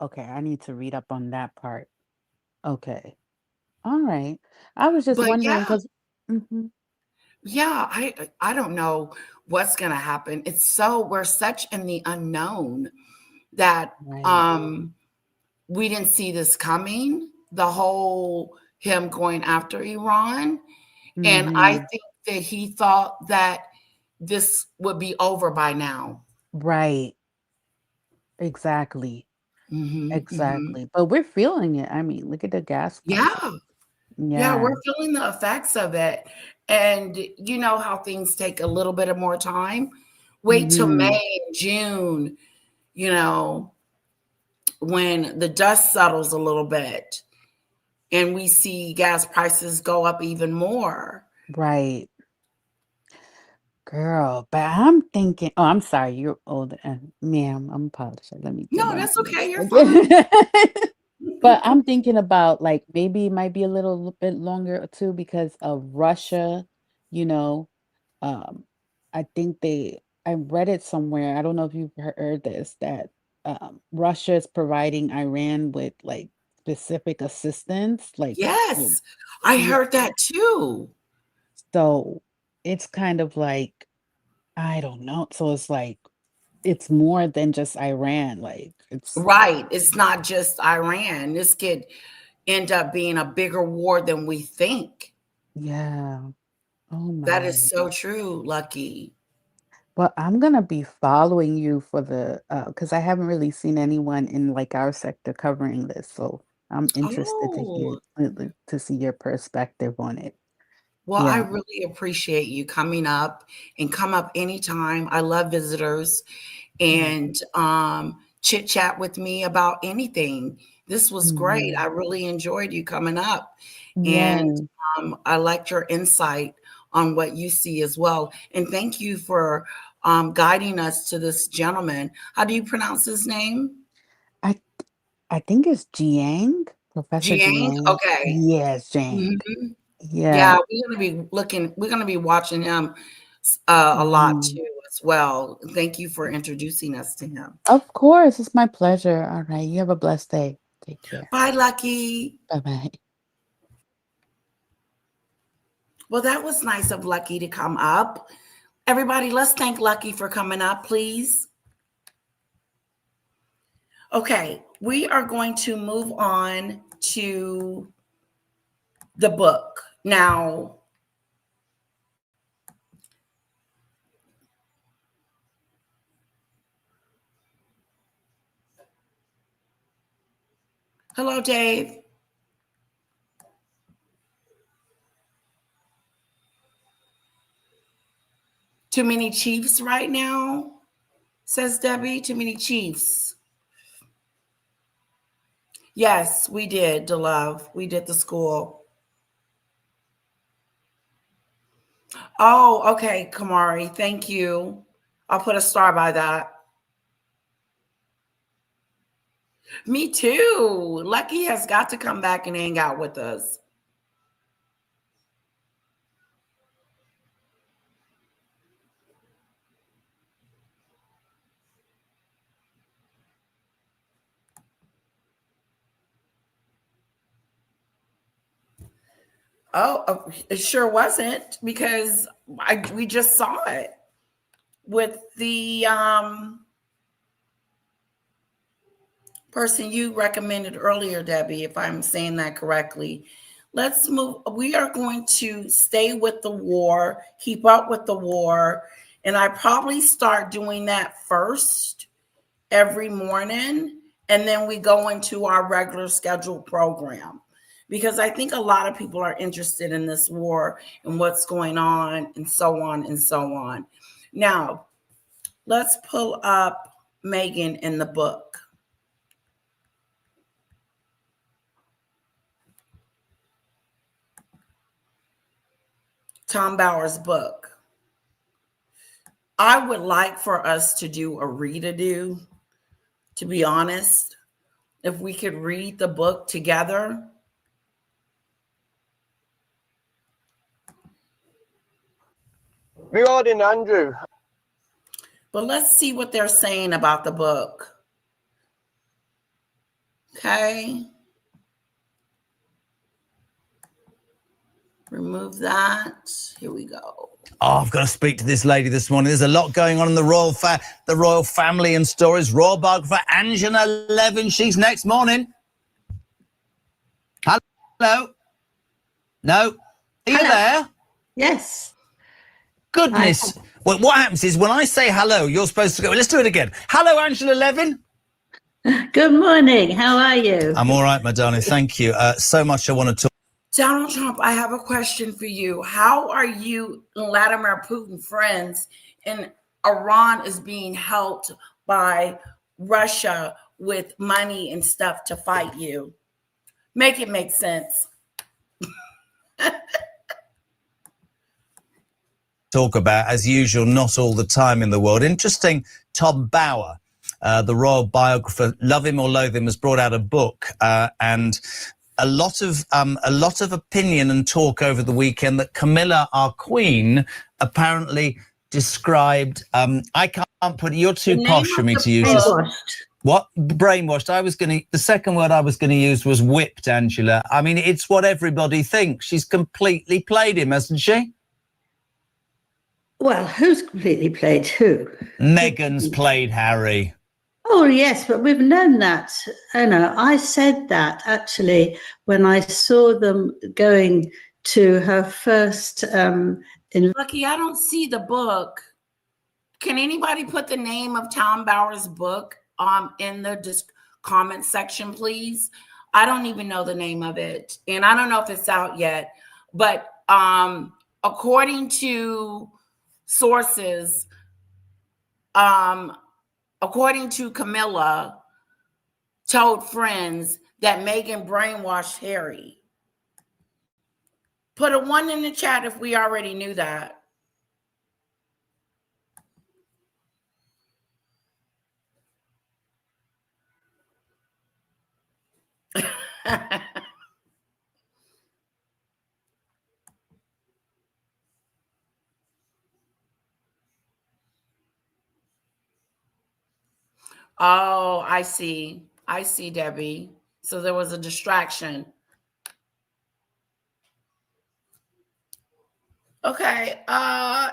Okay. I need to read up on that part. Okay. All right. I was just But wondering yeah, because mhm, yeah, I don't know what's gonna happen. We're such in the unknown that right. we didn't see this coming, the whole him going after Iran. And I Mhm. think that he thought that this would be over by now. Right. Exactly. Mhm, mhm. Exactly. But we're feeling it. I mean, look at the gas prices. Yeah. Yeah, Yeah. we're feeling the effects of it. And you know how things take a little bit of more time. Wait till Mhm. May and June, you know, when the dust settles a little bit and we see gas prices go up even more. Right. Girl, but I'm thinking, oh, I'm sorry, you're older. Ma'am, I'm apologizing. Let me get No, on that's to this. okay. You're fine. Okay. But I'm thinking about like maybe it might be a little bit longer too because of Russia, you know. Um, I think I read it somewhere. I don't know if you've heard this, that Russia is providing Iran with like specific assistance, like Yes, I yeah. heard that too. So it's kind of like, I don't know. So it's like it's more than just Iran. Like it's Right. It's not just Iran. This could end up being a bigger war than we think. yeah. Oh That is my. so true, Lucky. Well, I'm gonna be following you for the because I haven't really seen anyone in like our sector covering this, so I'm interested to hear Oh, to see your perspective on it. well, I Yeah. really appreciate you coming up and come up anytime. I love visitors Yeah. and chit chat with me about anything. This was great. I Mhm. really enjoyed you coming up. And Yeah. I liked your insight on what you see as well. And thank you for guiding us to this gentleman. How do you pronounce his name? I I think it's Jiang, Professor Jiang? Jiang. Okay. Yes, Jiang. Mhm. Yeah. Yeah, we're gonna be watching him a lot Mhm. too as well. Thank you for introducing us to him. Of course, it's my pleasure. All right, you have a blessed day. Take care. Bye, Lucky. Bye-bye. Well, that was nice of Lucky to come up. Everybody, let's thank Lucky for coming up, please. Okay, we are going to move on to the book. Now, hello, Dave. Too many Chiefs right now, says Debbie. Too many Chiefs. Yes, we did, DeLove. We did the school. Oh, okay, Kamari. Thank you. I'll put a star by that. Me too. Lucky has got to come back and hang out with us. Oh, it sure wasn't, because we just saw it with the person you recommended earlier, Debbie, if I'm saying that correctly. Let's move. We are going to stay with the war, keep up with the war, and I probably start doing that first every morning, and then we go into our regular scheduled program, because I think a lot of people are interested in this war and what's going on and so on and so on. Now, let's pull up Meghan in the book. Tom Bauer's book. I would like for us to do a read-a-do, to be honest. If we could read the book together. Regarding Andrew. But let's see what they're saying about the book. Okay. Remove that. Here we go. Oh, I've got to speak to this lady this morning. There's a lot going on in the royal family and stories. Royal biographer Angela Levin. She's next morning. Hello. No. Are you there? Yes. Goodness. Well, what happens is when I say hello, you're supposed to go. Let's do it again. Hello, Angela Levin. Good morning. How are you? I'm all right, my darling. Thank you. So much I want to talk. Donald Trump, I have a question for you. How are you and Vladimir Putin friends, and Iran is being helped by Russia with money and stuff to fight you? Make it make sense. Talk about, as usual, not all the time in the world. Interesting, Tom Bauer, the royal biographer, love him or loathe him, has brought out a book, and a lot of opinion and talk over the weekend that Camilla, our queen, apparently described. I can't put it. You're too posh for me to use this. What? Brainwashed. The second word I was going to use was whipped, Angela. I mean, it's what everybody thinks. She's completely played him, hasn't she? Well, who's completely played who? Meghan's played Harry. Oh, yes, but we've known that. I said that actually when I saw them going to her first. Lucky, I don't see the book. Can anybody put the name of Tom Bauer's book in the comment section, please? I don't even know the name of it, and I don't know if it's out yet. But according to sources, according to Camilla, told friends that Meghan brainwashed Harry. Put a 1 in the chat if we already knew that. Oh, I see. I see, Debbie. So there was a distraction. Okay.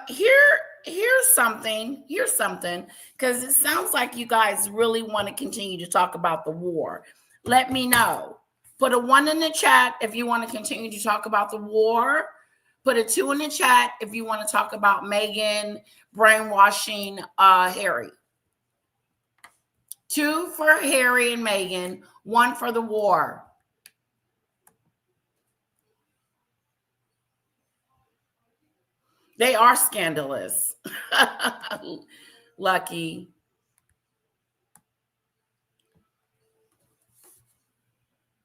Here's something. Here's something. Because it sounds like you guys really want to continue to talk about the war. Let me know. Put a 1 in the chat if you want to continue to talk about the war. Put a 2 in the chat if you want to talk about Meghan brainwashing Harry. 2 for Harry and Meghan, 1 for the war. They are scandalous. Lucky.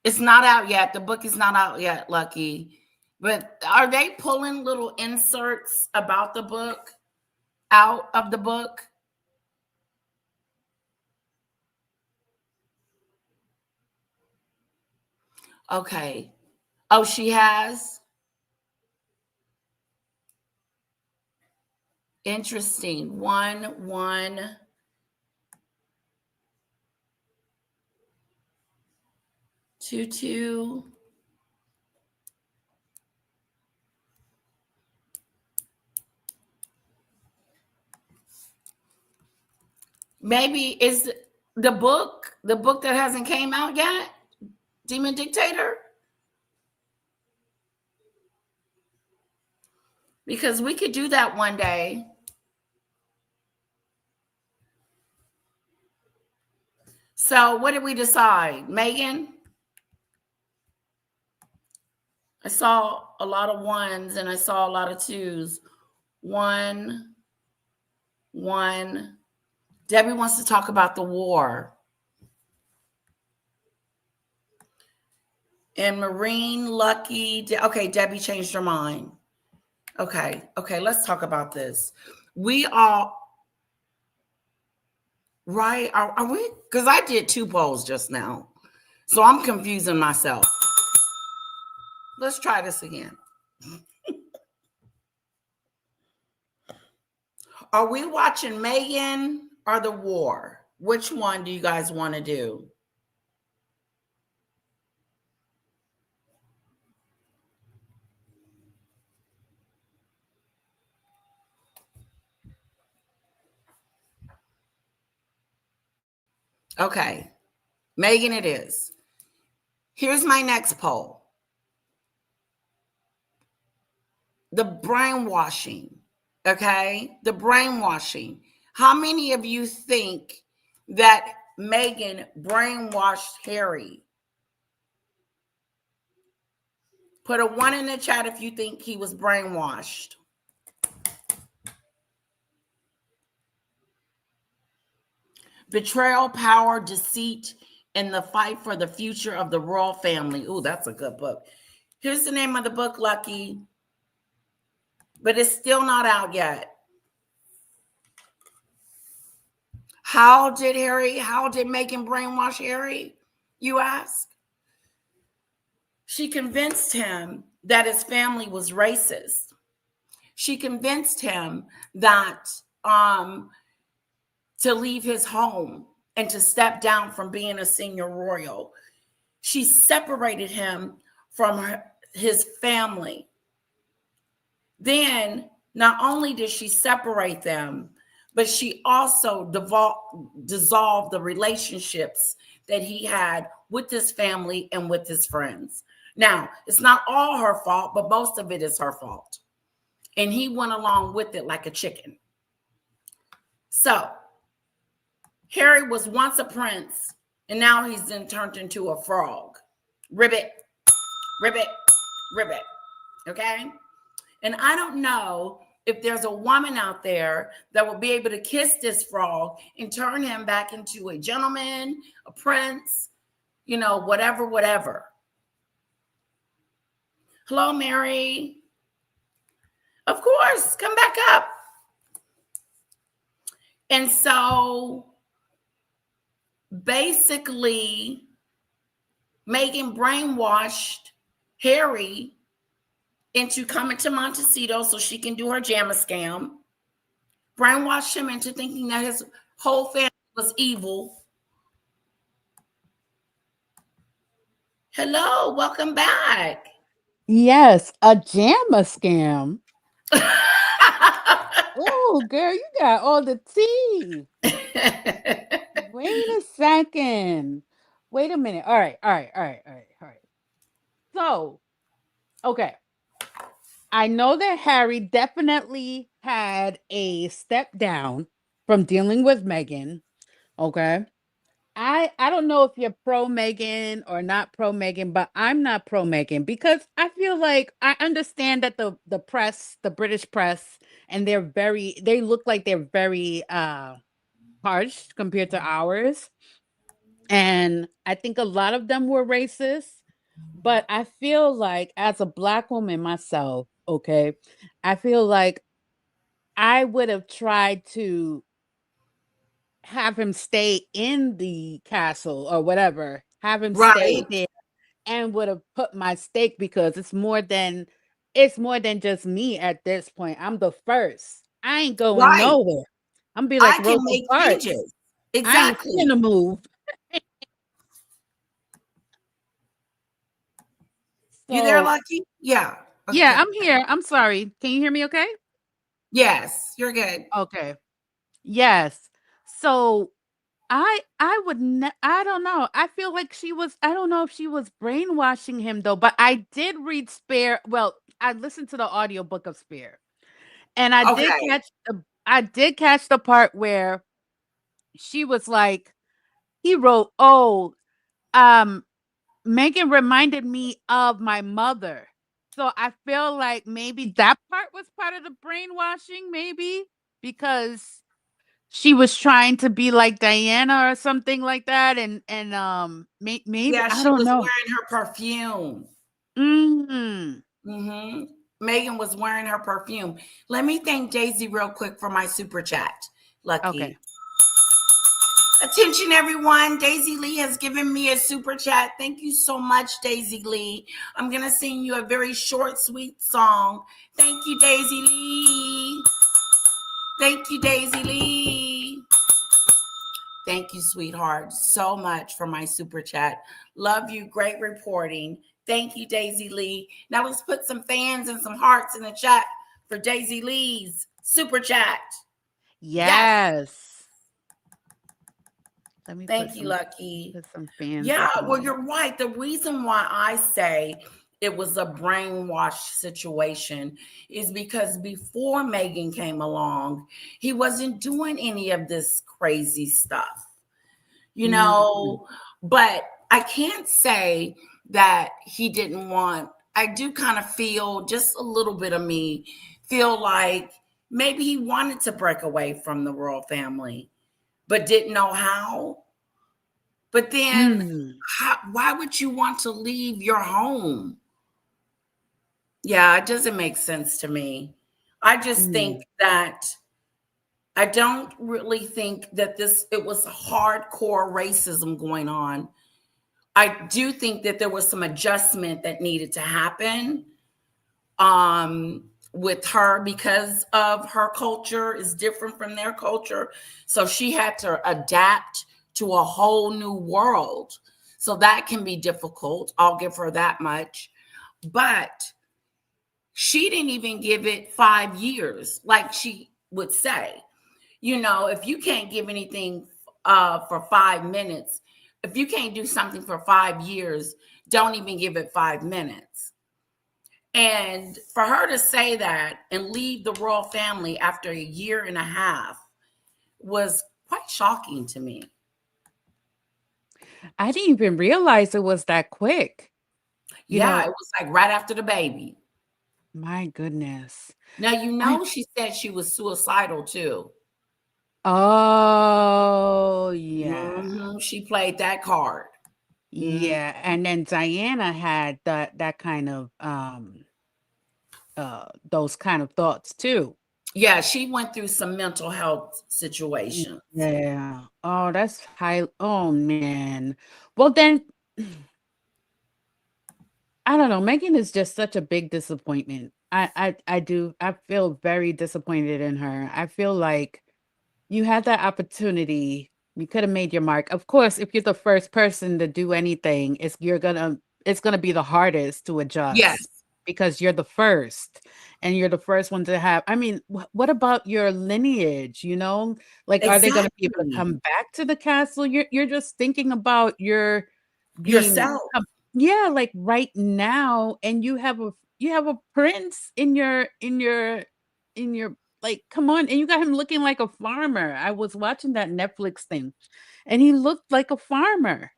It's not out yet. The book is not out yet, Lucky. But are they pulling little inserts about the book out of the book? Okay. Oh, she has? Interesting. 1, 1. 2, 2. Maybe is the book that hasn't came out yet? Demon Dictator? Because we could do that one day. So what did we decide? Meghan? I saw a lot of 1s and I saw a lot of 2s. 1, 1. Debbie wants to talk about the war. And Marine, Lucky. Okay, Debbie changed her mind. Okay, let's talk about this. We all, right? Are we? Because I did 2 polls just now. So I'm confusing myself. Let's try this again. Are we watching Meghan or the war? Which one do you guys want to do? Okay, Meghan it is. Here's my next poll. The brainwashing, okay? The brainwashing. How many of you think that Meghan brainwashed Harry? Put a 1 in the chat if you think he was brainwashed. Betrayal, Power, Deceit, and the Fight for the Future of the Royal Family. Ooh, that's a good book. Here's the name of the book, Lucky. But it's still not out yet. How did Meghan brainwash Harry, you ask? She convinced him that his family was racist. She convinced him that to leave his home and to step down from being a senior royal. She separated him from his family. Then, not only did she separate them, but she also dissolved the relationships that he had with his family and with his friends. Now, it's not all her fault, but most of it is her fault. And he went along with it like a chicken. So, Harry was once a prince, and now he's then turned into a frog. Ribbit, ribbit, ribbit. Okay? And I don't know if there's a woman out there that will be able to kiss this frog and turn him back into a gentleman, a prince, whatever. Hello, Mary. Of course, come back up. And so basically, Meghan brainwashed Harry into coming to Montecito so she can do her JAMA scam. Brainwashed him into thinking that his whole family was evil. Hello, welcome back. Yes, a JAMA scam. Oh, girl, you got all the tea. Wait a second. Wait a minute. All right. So, okay. I know that Harry definitely had a step down from dealing with Meghan. Okay. I don't know if you're pro Meghan or not pro Meghan, but I'm not pro Meghan because I feel like I understand that the press, the British press, and they look like they're very harsh compared to ours. And I think a lot of them were racist, but I feel like as a Black woman myself, okay, I feel like I would have tried to have him stay in the castle or whatever, have him stay Right. there, and would have put my stake because it's more than just me at this point. I'm the first. I ain't going Right. nowhere. I'm be I like can Rosa make Parks. changes. I ain't Exactly. finna move. You there, So Lucky? Yeah. yeah, Okay. I'm here. I'm sorry. Can you hear me okay? Yes, you're good. Okay. Yes. So I would I don't know. I feel like I don't know if she was brainwashing him though, but I did read Spare. Well, I listened to the audiobook of Spare. And Okay. I did catch the part where she was like, he wrote, "Oh, um Megan reminded me of my mother." So I feel like maybe that part was part of the brainwashing, maybe because she was trying to be like Diana or something like that, and maybe Yeah, I she don't was know. wearing her perfume. Mm. Megan was wearing her perfume. Let me thank Daisy real quick for my super chat. Lucky. Okay. Attention, everyone. Daisy Lee has given me a super chat. Thank you so much, Daisy Lee. I'm going to sing you a very short, sweet song. Thank you, Daisy Lee. Thank you, Daisy Lee. Thank you, sweetheart, so much for my super chat. Love you. Great reporting. Thank you, Daisy Lee. Now let's put some fans and some hearts in the chat for Daisy Lee's super chat. Yes. Let me Thank you, Lucky. put some fans. Yeah, up in well, there. you're right. The reason why I say it was a brainwash situation is because before Meghan came along, he wasn't doing any of this crazy stuff, you know, but I can't say that he didn't want, I do kind of feel, just a little bit of me feel like maybe he wanted to break away from the royal family, but didn't know how. But then why would you want to leave your home? Yeah, it doesn't make sense to me. I just think that I don't really think that it was hardcore racism going on. I do think that there was some adjustment that needed to happen with her because of her culture is different from their culture. So she had to adapt to a whole new world. So that can be difficult. I'll give her that much. But she didn't even give it 5 years, like she would say. You know, if you can't give anything for 5 minutes, if you can't do something for 5 years, don't even give it 5 minutes. And for her to say that and leave the royal family after a year and a half was quite shocking to me. I didn't even realize it was that quick. It was like right after the baby. My goodness. Now, she said she was suicidal too. Oh, yeah. She played that card. Yeah, and then Diana had that kind of those kind of thoughts too. Yeah, she went through some mental health situations. Yeah. Oh, that's high. Oh man. Well then I don't know. Megan is just such a big disappointment. I feel very disappointed in her. I feel like you had that opportunity. You could have made your mark. Of course, if you're the first person to do anything, it's gonna be the hardest to Yes. adjust because you're the first and you're the first one to have. I mean, what about your lineage? You know, like are they gonna be able to Exactly. come back to the castle? You're just thinking about your being Yourself. yeah, like right now, and you have a prince in your like, come on, and you got him looking like a farmer. I was watching that Netflix thing, and he looked like a farmer.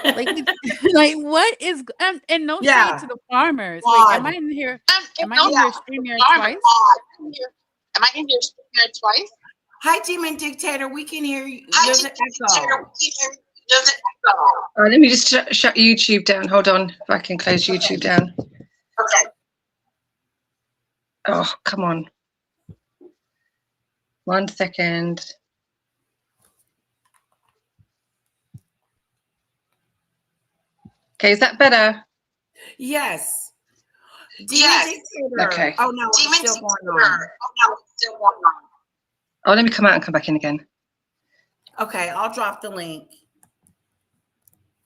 Like, like what is and no shade Yeah. to the farmers. Wait, am I Odd. in here? And Am I no, in yeah, here the StreamYard farmer. twice? Am I in your stream twice? Hi, Demon Dictator. We can hear you. Hi, There's an echo. Let me just shut YouTube down. Hold on, if I can close YouTube down. Okay. Oh, come on. 1 second. Okay, is that better? Yes. Demon Yes. Dictator. Okay. Oh no, it's Demon still Dictator. going on. Oh no, it's still going on. Oh, let me come out and come back in again. Okay, I'll drop the link.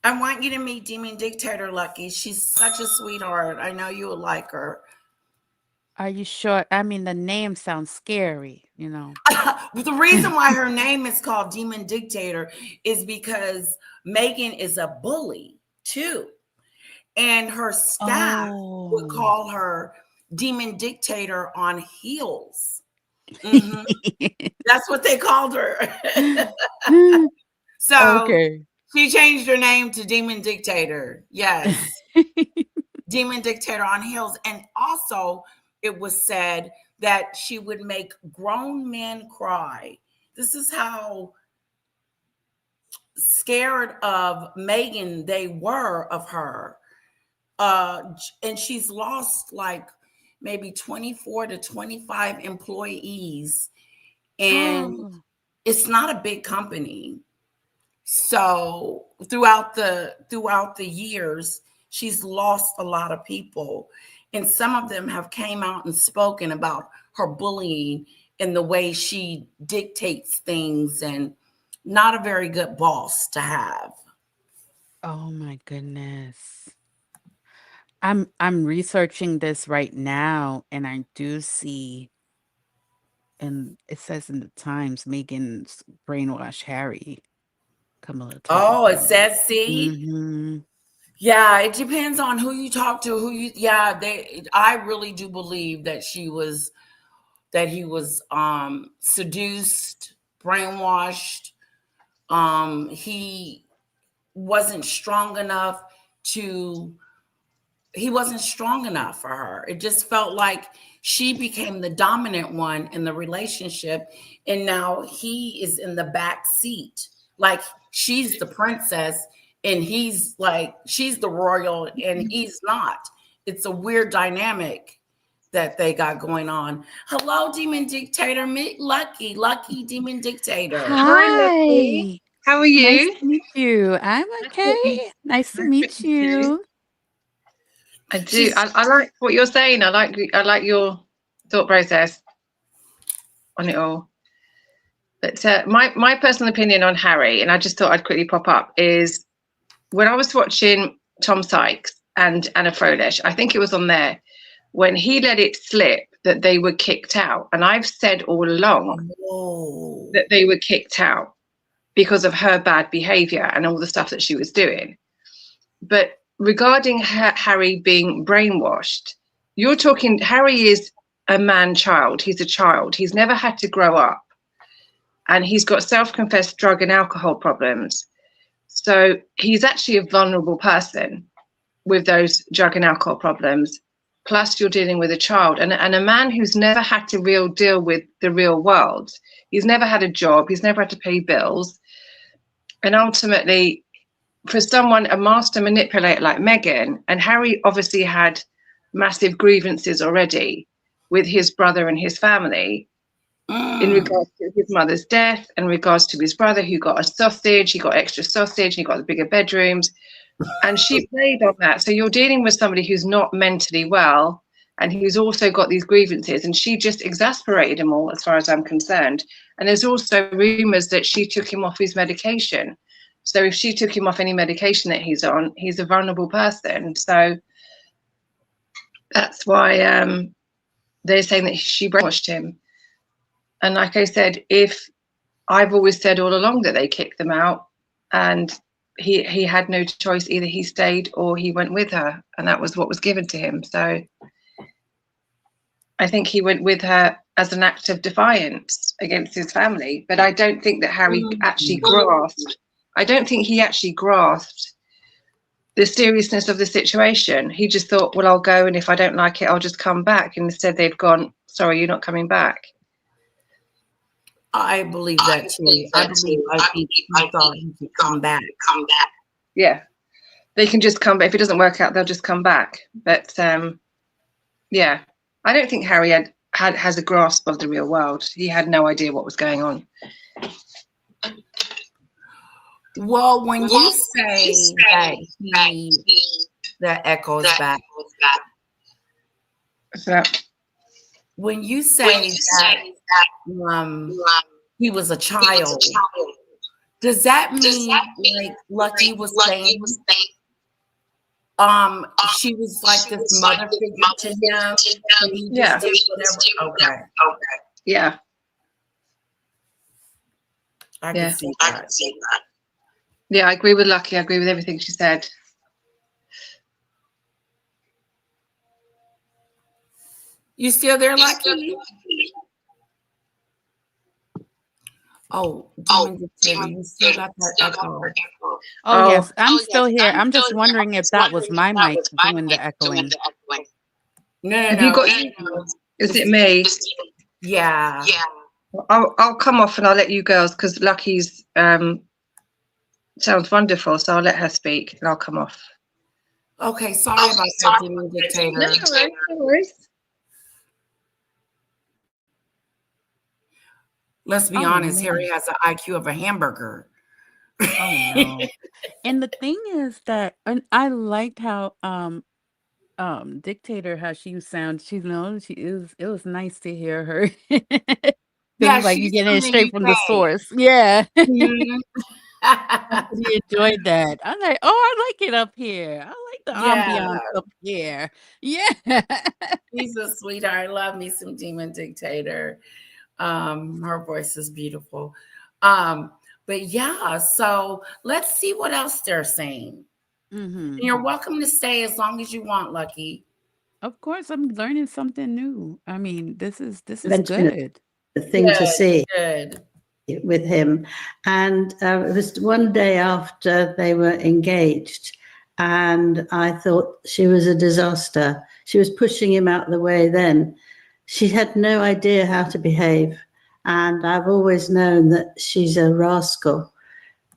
I want you to meet Demon Dictator, Lucky. She's such a sweetheart. I know you would like her. Are you sure? I mean, the name sounds scary, you know. The reason why her name is called Demon Dictator is because Meghan is a bully too. And her staff would call her Demon Dictator on heels. Mhm. That's what they called her. So Okay. she changed her name to Demon Dictator. Yes. Demon Dictator on heels. And also, it was said that she would make grown men cry. This is how scared of Meghan they were of her. And she's lost like maybe 24 to 25 employees. And it's not a big company. So throughout the years, she's lost a lot of people. And some of them have came out and spoken about her bullying and the way she dictates things, and not a very good boss to have. Oh my goodness. I'm researching this right now, and I do see, and it says in the Times, Meghan's brainwash Harry. Kamala Oh, it told says, see? Mhm. Yeah, it depends on who you talk to, I really do believe that he was seduced, brainwashed. He wasn't strong enough for her. It just felt like she became the dominant one in the relationship, and now he is in the back seat. Like she's the princess and he's like, she's the royal and he's not. It's a weird dynamic that they got going on. Hello, Demon Dictator. Meet Lucky Demon Dictator. Hi. How are Nice you? to meet you. I'm okay. Nice to meet you. I do. I like what you're saying. I like your thought process on it all. But my personal opinion on Harry, and I just thought I'd quickly pop up, is when I was watching Tom Sykes and Anna Froelich, I think it was on there, when he let it slip that they were kicked out. And I've said all along that they were kicked out because of her bad behavior and all the stuff that she was doing. But regarding Harry being brainwashed, you're talking, Harry is a man-child. He's a child. He's never had to grow up. And he's got self-confessed drug and alcohol problems. So he's actually a vulnerable person with those drug and alcohol problems. Plus you're dealing with a child and a man who's never had to deal with the real world. He's never had a job. He's never had to pay bills. And ultimately, for someone, a master manipulator like Meghan, and Harry obviously had massive grievances already with his brother and his family in regards to his mother's death, in regards to his brother who got a sausage, he got extra sausage, he got the bigger bedrooms. And she played on that. So you're dealing with somebody who's not mentally well and who's also got these grievances, and she just exasperated him all, as far as I'm concerned. And there's also rumours that she took him off his medication. So if she took him off any medication that he's on, he's a vulnerable person. So that's why they're saying that she brainwashed him. And like I said, I've always said all along that they kicked them out, and he had no choice. Either he stayed or he went with her, and that was what was given to him. So I think he went with her as an act of defiance against his family. But I don't think that Harry actually grasped. I don't think he actually grasped the seriousness of the situation. He just thought, well, I'll go, and if I don't like it, I'll just come back. And instead they've gone, sorry, you're not coming back. I believe that too. I think he thought he could come back. Yeah, they can just come back. If it doesn't work out, they'll just come back. But yeah, I don't think Harry has a grasp of the real world. He had no idea what was going on. Well, when you say that echoes back. So, when you say that he was a child, does that mean like Lucky was saying she was like this mother figure to him? And he just did whatever. Okay. Yeah. I can see that. Yeah, I agree with Lucky. I agree with everything she said. You still there, Lucky? Oh, you still got that echo. Oh, yes, I'm still here. I'm just wondering if that was my mic doing the echoing. No. Have you got? Is it me? Yeah. I'll come off and I'll let you girls, because Lucky's sounds wonderful. So I'll let her speak and I'll come off. Okay, sorry about that, Demon Dictator. No worries. Let's be honest, Harry has an IQ of a hamburger. Oh no. And the thing is that, and I liked how Dictator, how she sounds. She knows it was nice to hear her. Yeah, like you she's getting from it the straight from the UK. source. Yeah. Mhm. I really enjoyed that. I'm like, oh, I like it up here. I like the ambiance up here. Yeah. She's a sweetheart. I love me some Demon Dictator. Her voice is beautiful. But yeah, so let's see what else they're saying. And you're welcome to stay as long as you want, Lucky. Of course, I'm learning something new. I mean, this is That's been good. a thing to see Good. with him. And it was one day after they were engaged, and I thought she was a disaster. She was pushing him out of the way then. She had no idea how to behave. And I've always known that she's a rascal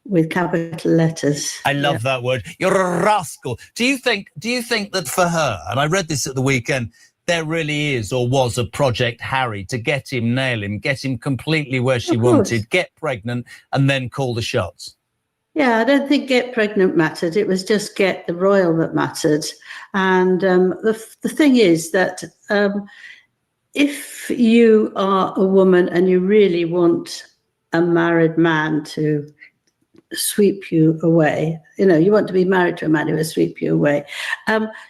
with capital letters. I love that word. You're a rascal. Do you think that for her, and I read this at the weekend, there really is or was a Project Harry to get him, nail him, get him completely where she wanted, get pregnant, and then call the shots? Yeah, I don't think get pregnant mattered. It was just get the royal that mattered. And the thing is that if you are a woman and you really want a married man to sweep you away, you want to be married to a man who will sweep you away.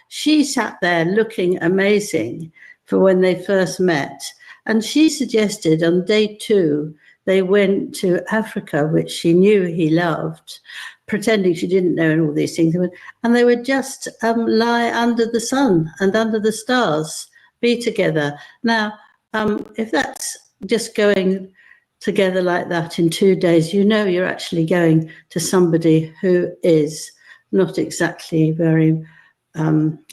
She sat there looking amazing for when they first met. And she suggested on day 2, they went to Africa, which she knew he loved, pretending she didn't know and all these things. And they would just lie under the sun and under the stars, be together. Now, if that's just going together like that in 2 days, you're actually going to somebody who is not exactly very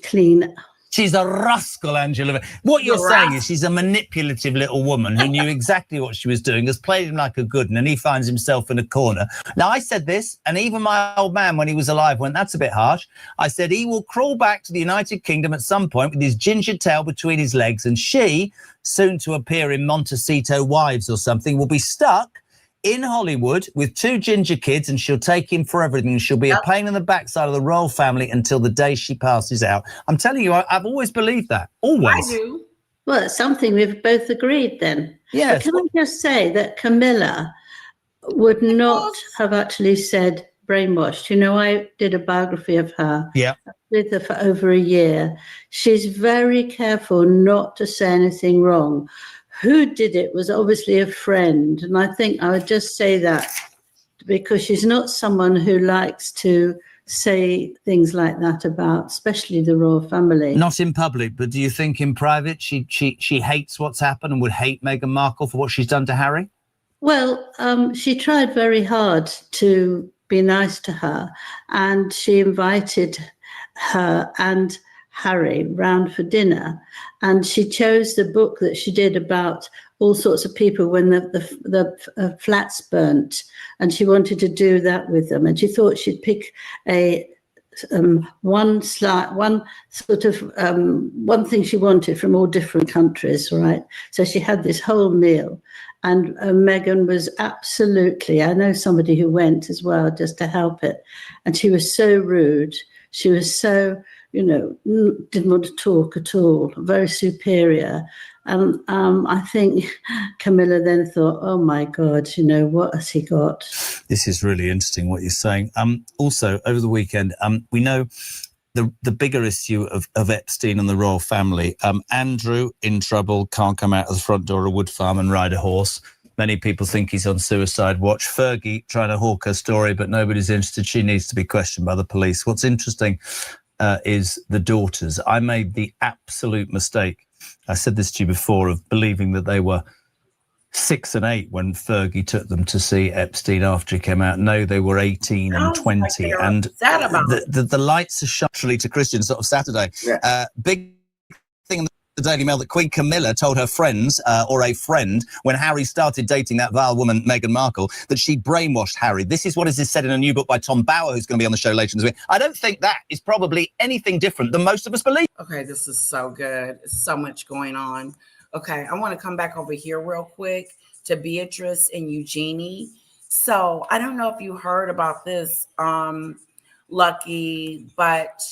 clean. She's a rascal, Angela. What you're saying is she's a manipulative little woman who knew exactly what she was doing, has played him like a good one, and he finds himself in a corner. Now, I said this, and even my old man, when he was alive, went, that's a bit harsh. I said he will crawl back to the United Kingdom at some point with his ginger tail between his legs, and she, soon to appear in Montecito Wives or something, will be stuck in Hollywood with 2 ginger kids, and she'll take him for everything. She'll be a pain in the backside of the royal family until the day she passes out. I'm telling you, I've always believed that. Always. I do. Well, it's something we've both agreed then. Yes. But can I just say that Camilla would not have actually said brainwashed. You know, I did a biography of her. Yeah. With her for over a year. She's very careful not to say anything wrong. Who did it was obviously a friend. And I think I would just say that because she's not someone who likes to say things like that about, especially the royal family. Not in public, but do you think in private she hates what's happened and would hate Meghan Markle for what she's done to Harry? Well, she tried very hard to be nice to her, and she invited her and Harry round for dinner, and she chose the book that she did about all sorts of people when the flats burnt, and she wanted to do that with them, and she thought she'd pick one thing she wanted from all different countries, right? So she had this whole meal, and Meghan was absolutely, I know somebody who went as well just to help it, and she was so rude. She was so, didn't want to talk at all, very superior. And I think Camilla then thought, oh my God, what has he got? This is really interesting what you're saying. Also, over the weekend, we know the bigger issue of Epstein and the royal family. Andrew in trouble, can't come out of the front door of Wood Farm and ride a horse. Many people think he's on suicide watch. Fergie trying to hawk her story, but nobody's interested. She needs to be questioned by the police. What's interesting is the daughters. I made the absolute mistake, I said this to you before, of believing that they were 6 and 8 when Fergie took them to see Epstein after he came out. No, they were 18 and 20. And the lights are shut to Christian sort of Saturday. Yeah. Big thing in the Daily Mail that Queen Camilla told her friends, or a friend, when Harry started dating that vile woman, Meghan Markle, that she brainwashed Harry. This is what is said in a new book by Tom Bauer, who's going to be on the show later this week. I don't think that is probably anything different than most of us believe. Okay, this is so good. So much going on. Okay, I want to come back over here real quick to Beatrice and Eugenie. So I don't know if you heard about this, Lucky, but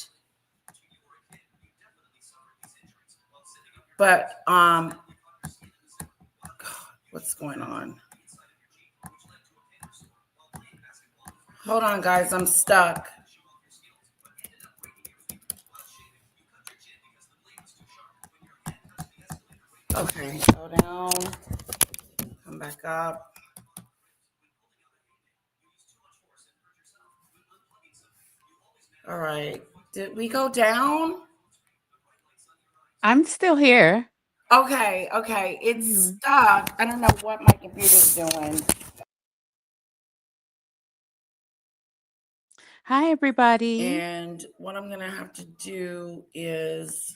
God, what's going on? Hold on, guys, I'm stuck. Okay, go down, come back up. All right, did we go down? I'm still here. Okay, it's stuck. I don't know what my computer's doing. Hi, everybody. And what I'm gonna have to do is,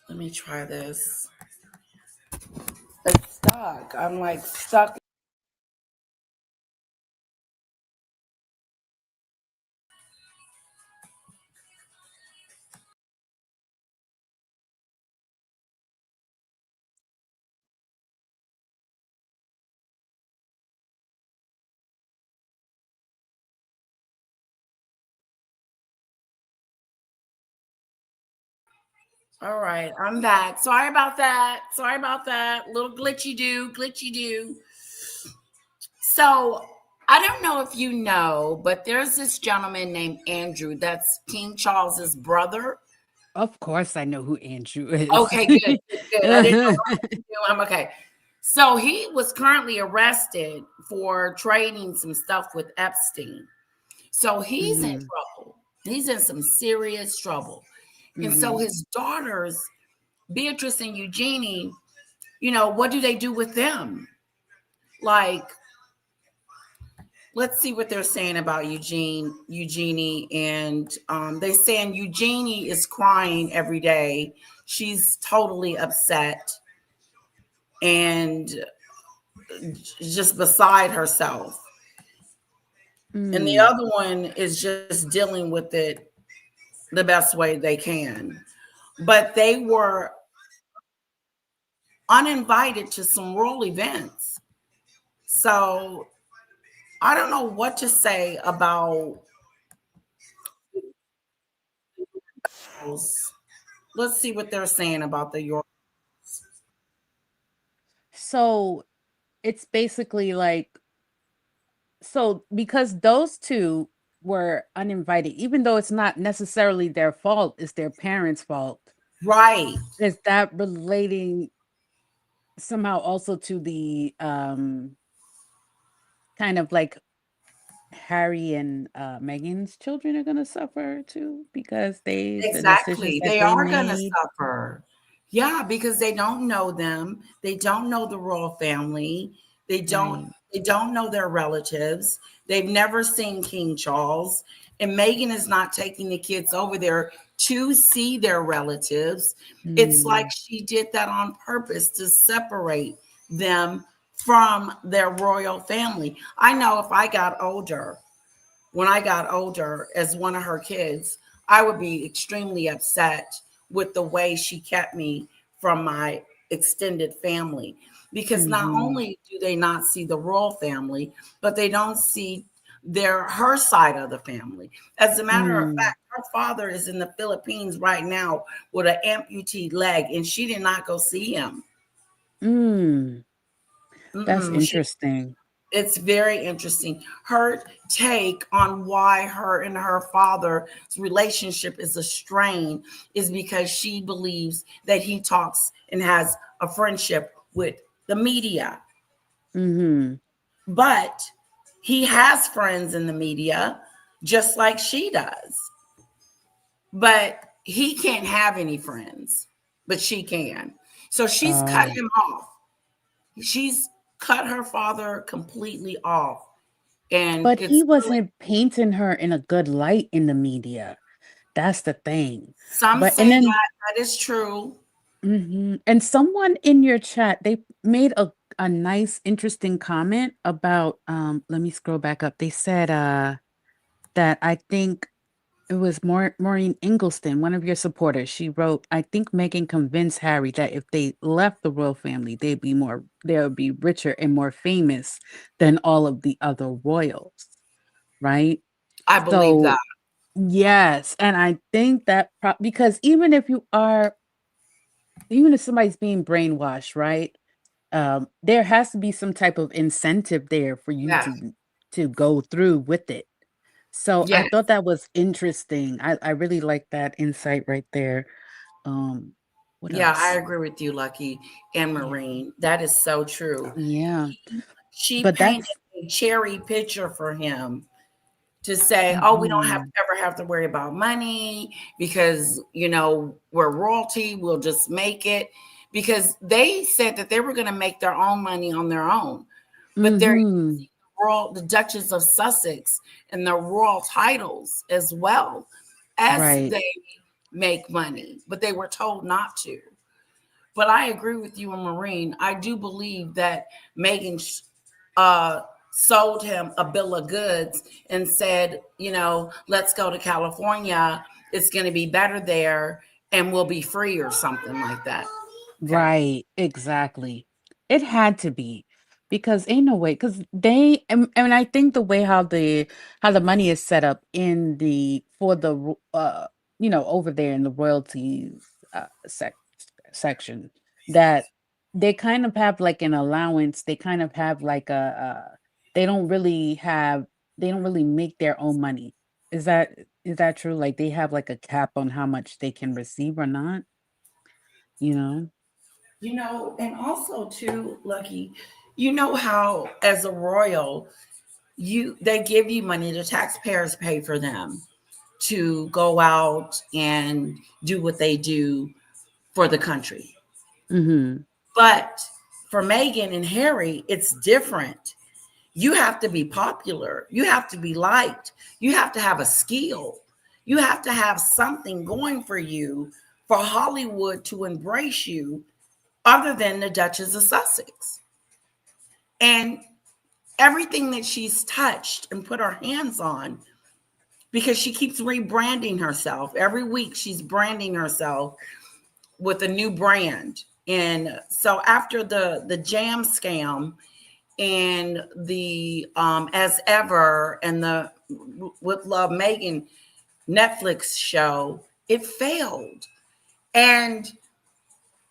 let me try this. It's stuck. I'm like stuck. All right, I'm back. Sorry about that. Little glitchy do. So I don't know if you know, but there's this gentleman named Andrew. That's King Charles's brother. Of course, I know who Andrew is. Okay, good. I didn't know what to do. I'm okay. So he was currently arrested for trading some stuff with Epstein. So he's in trouble. He's in some serious trouble. And so his daughters, Beatrice and Eugenie, what do they do with them? Like, let's see what they're saying about Eugenie. And they're saying Eugenie is crying every day. She's totally upset and just beside herself. And the other one is just dealing with it the best way they can. But they were uninvited to some royal events. So I don't know what to say about. Let's see what they're saying about the York. So it's basically like, so because those two were uninvited, even though it's not necessarily their fault, it's their parents' fault. Right. Is that relating somehow also to the kind of like Harry and Meghan's children are gonna suffer too because the decisions Exactly. that They they are going to made? suffer. Yeah, because they don't know them. They don't know the royal family. They don't Right. they don't know their relatives. They've never seen King Charles. And Meghan is not taking the kids over there to see their relatives. It's like she did that on purpose to separate them from their royal family. I know if I got older, when I got older as one of her kids, I would be extremely upset with the way she kept me from my extended family. Because not only do they not see the royal family, but they don't see her side of the family. As a matter of fact, her father is in the Philippines right now with an amputee leg, and she did not go see him. That's Mm-mm. interesting. It's very interesting. Her take on why her and her father's relationship is a strain is because she believes that he talks and has a friendship with the media. But he has friends in the media, just like she does. But he can't have any friends, but she can. So she's cut him off. She's cut her father completely off. And But he it's really, wasn't painting her in a good light in the media. That's the thing. some But and say then that is true. and someone in your chat, they made a nice, interesting comment about let me scroll back up. They said that I think it was Maureen Ingleston, one of your supporters. She wrote, I think Meghan convinced Harry that if they left the royal family, they would be richer and more famous than all of the other royals, right? I believe So that. yes, and I think that because even if somebody's being brainwashed, right? There has to be some type of incentive there for you Yes. to go through with it. So I Yes. thought that was interesting. I really like that insight right there. What Yeah, I else? agree with you, Lucky and Maureen. That is so true. Yeah, She but painted that's a cherry picture for him to say, oh, we don't ever have to worry about money because, we're royalty. We'll just make it. Because they said that they were going to make their own money on their own. But they're using the Duchess of Sussex and the royal titles as well as right. they make money. But they were told not to. But I agree with you and Maureen. I do believe that Meghan sold him a bill of goods and said, let's go to California. It's going to be better there and we'll be free or something like that. Okay. Right, exactly. It had to be because ain't no way because they and I think the way how the money is set up in the for the over there in the royalty section that they kind of have like an allowance. They kind of have like they don't really have they don't really make their own money. Is that true? Like they have like a cap on how much they can receive or not, you know? And also too, Lucky, how as a royal, they give you money, the taxpayers pay for them to go out and do what they do for the country. But for Meghan and Harry, it's different. You have to be popular. You have to be liked. You have to have a skill. You have to have something going for you for Hollywood to embrace you other than the Duchess of Sussex. And everything that she's touched and put her hands on, because she keeps rebranding herself. Every week she's branding herself with a new brand. And so after the jam scam and the As Ever and the With Love Meghan Netflix show, it failed. And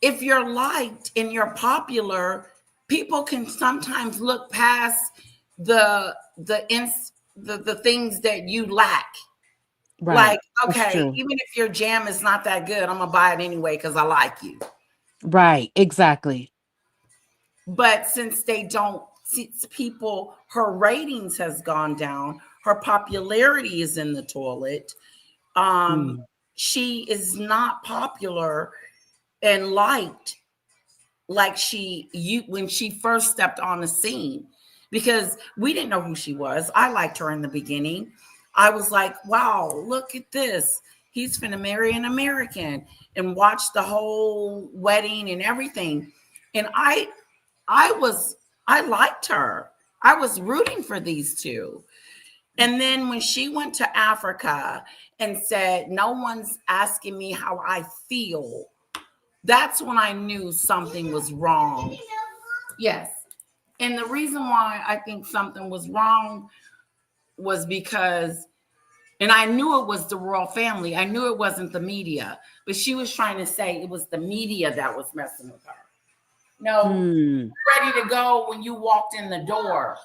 if you're liked and you're popular, people can sometimes look past the things that you lack. Right. Like, That's okay, true. even if your jam is not that good, I'm gonna buy it anyway because I like you. Right. Exactly. But since they don't see people, her ratings has gone down, her popularity is in the toilet. Mm. She is not popular and liked like when she first stepped on the scene, because we didn't know who she was. I liked her in the beginning. I was like, wow, look at this. He's finna marry an American, and watch the whole wedding and everything. And I liked her. I was rooting for these two. And then when she went to Africa and said, no one's asking me how I feel, that's when I knew something was wrong. Yes. And the reason why I think something was wrong was because, and I knew it was the royal family. I knew it wasn't the media, but she was trying to say it was the media that was messing with her. No, ready to go when you walked in the door.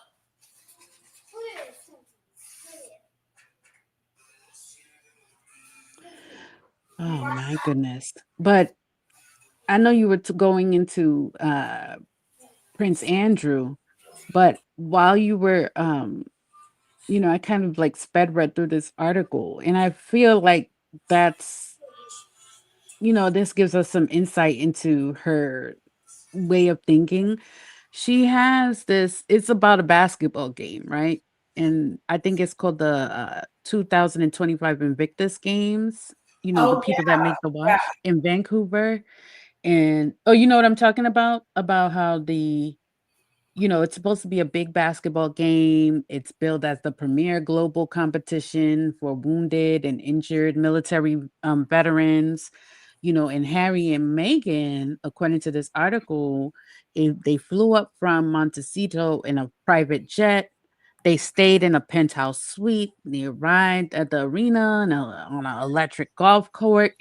Oh my goodness. But I know you were going into Prince Andrew, but while you were I kind of like sped read through this article, and I feel like that's this gives us some insight into her way of thinking. She has this, it's about a basketball game, right? And I think it's called the 2025 Invictus Games, the Oh people that make the yeah. watch in Vancouver. And you know what I'm talking about? About how it's supposed to be a big basketball game. It's billed as the premier global competition for wounded and injured military veterans. And Harry and Meghan, according to this article, they flew up from Montecito in a private jet. They stayed in a penthouse suite. They arrived at the arena on an electric golf cart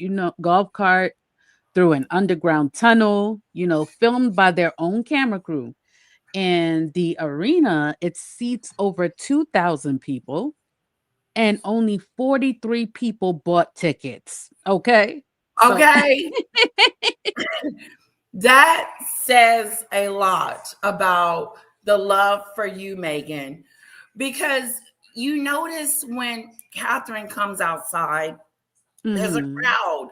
through an underground tunnel, filmed by their own camera crew. And the arena, it seats over 2,000 people, and only 43 people bought tickets. Okay. So Okay. That says a lot about the love for you, Meghan, because you notice when Catherine comes outside, there's a crowd.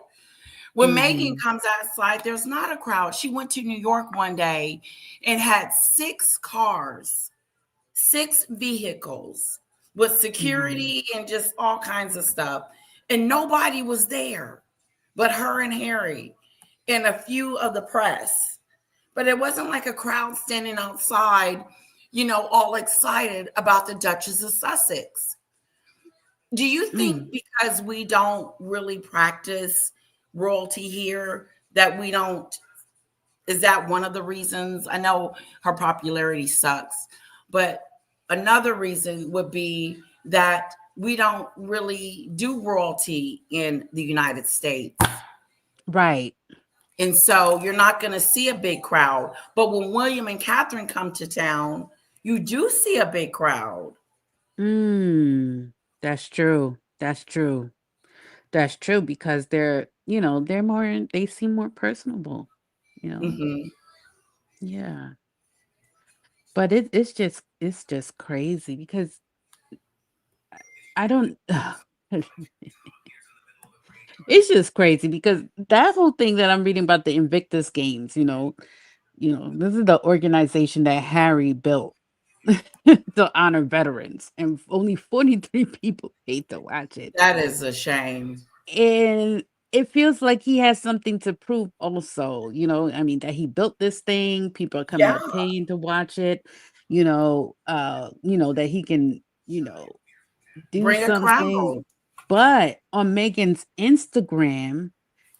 When Meghan comes outside, there's not a crowd. She went to New York one day and had 6 cars, 6 vehicles with security and just all kinds of stuff. And nobody was there but her and Harry and a few of the press. But it wasn't like a crowd standing outside, all excited about the Duchess of Sussex. Do you think because we don't really practice royalty here that we don't, is that one of the reasons? I know her popularity sucks, but another reason would be that we don't really do royalty in the United States. Right. And so you're not going to see a big crowd. But when William and Catherine come to town, you do see a big crowd. That's true. That's true. That's true, because they seem more personable, Yeah. But it's just crazy because I don't it's just crazy because that whole thing that I'm reading about the Invictus Games, this is the organization that Harry built to honor veterans, and only 43 people paid to watch it. That is a shame. And it feels like he has something to prove also, that he built this thing, people are coming Yeah. to paying to watch it, that he can, do Bring a crowd. something. But on Meghan's Instagram,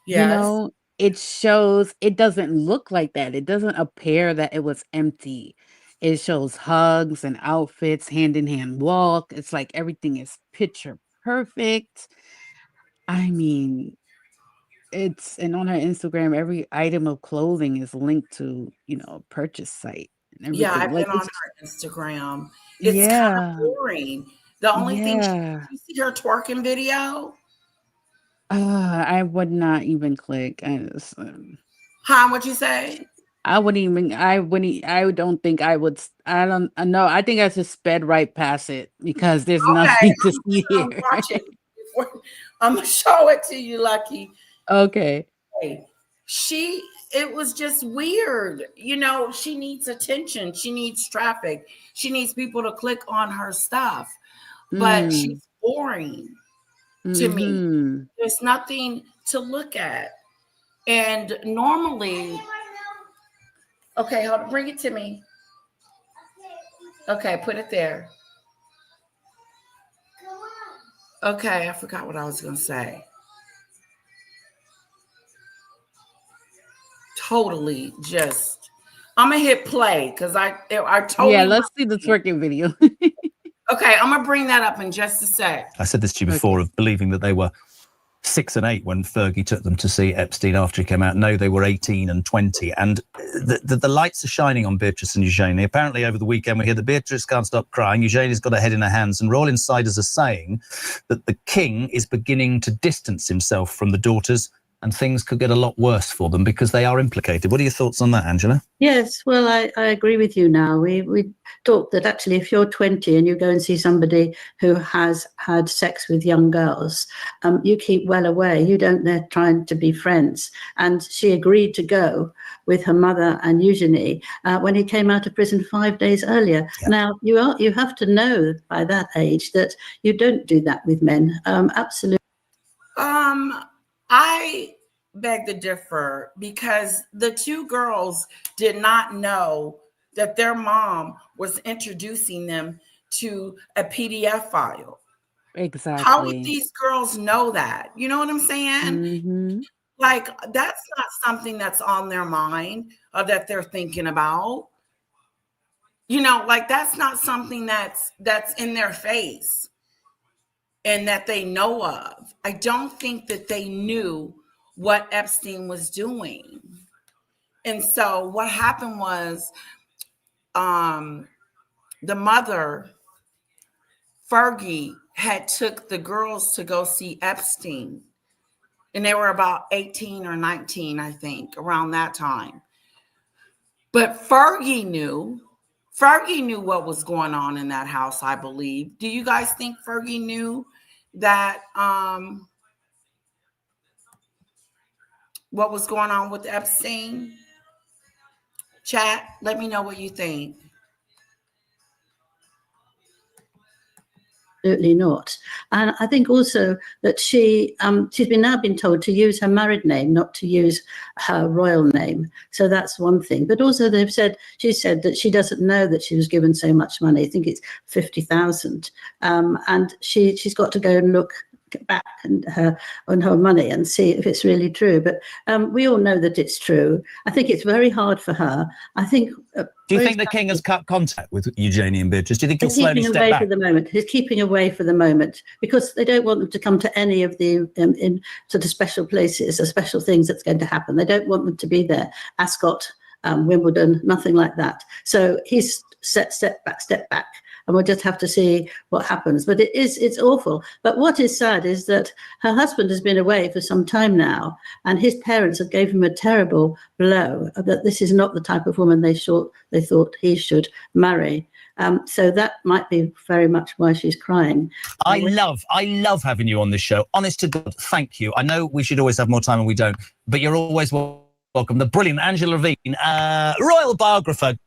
Yes. it shows it doesn't look like that. It doesn't appear that it was empty. It shows hugs and outfits, hand in hand walk. It's like everything is picture perfect. I mean, and on her Instagram, every item of clothing is linked to, a purchase site and Yeah, everything. I've Like been on it's her Instagram. It's kind of yeah. boring. The only thing Yeah. you see her twerking video. I would not even click. Huh? What'd you say? I don't think I would. I don't know. I think I just sped right past it because there's Okay, nothing to I'm see gonna here. watch it. I'm gonna show it to you, Lucky. Okay. Hey, it was just weird. She needs attention. She needs traffic. She needs people to click on her stuff. But Mm. she's boring to me. Mhm. There's nothing to look at. And normally, okay, hold on, bring it to me. Okay, put it there. Okay, I forgot what I was going to say. Totally just, I'm going to hit play because I totally. Yeah, let's see the twerking video. Okay, I'm going to bring that up in just a sec. I said this to you before of believing that they were 6 and 8 when Fergie took them to see Epstein after he came out. No, they were 18 and 20. And the lights are shining on Beatrice and Eugenie. Apparently over the weekend we hear that Beatrice can't stop crying. Eugenia's got her head in her hands, and Royal insiders are saying that the king is beginning to distance himself from the daughters, and things could get a lot worse for them because they are implicated. What are your thoughts on that, Angela? Yes, well, I agree with you now. We talked that actually if you're 20 and you go and see somebody who has had sex with young girls, you keep well away. You don't they're trying to be friends. And she agreed to go with her mother and Eugenie when he came out of prison 5 days earlier. Yeah. Now, you have to know by that age that you don't do that with men. Absolutely. I beg to differ because the two girls did not know that their mom was introducing them to a PDF file. Exactly. How would these girls know that? You know what I'm saying? Mm-hmm. Like, that's not something that's on their mind or that they're thinking about. Like that's not something that's in their face and that they know of. I don't think that they knew what Epstein was doing. And so what happened was the mother, Fergie, had took the girls to go see Epstein. And they were about 18 or 19, I think, around that time. But Fergie knew what was going on in that house, I believe. Do you guys think Fergie knew that what was going on with Epstein? Chat, let me know what you think. Absolutely not. And I think also that she's now been told to use her married name, not to use her royal name. So that's one thing. But also she said that she doesn't know that she was given so much money. I think it's 50,000. And she's got to go and look back on her money and see if it's really true. But we all know that it's true. I think it's very hard for her. I think. Do you think the king has cut contact with Eugenie and Beatrice? Do you think he'll slowly step back? For the moment. He's keeping away for the moment because they don't want them to come to any of the in sort of special places or special things that's going to happen. They don't want them to be there. Ascot, Wimbledon, nothing like that. So he's step back. And we'll just have to see what happens. But it's awful. But what is sad is that her husband has been away for some time now, and his parents have gave him a terrible blow that this is not the type of woman they thought he should marry. So that might be very much why she's crying. I love having you on this show. Honest to God, thank you. I know we should always have more time and we don't, but you're always welcome. The brilliant Angela Levine, royal biographer.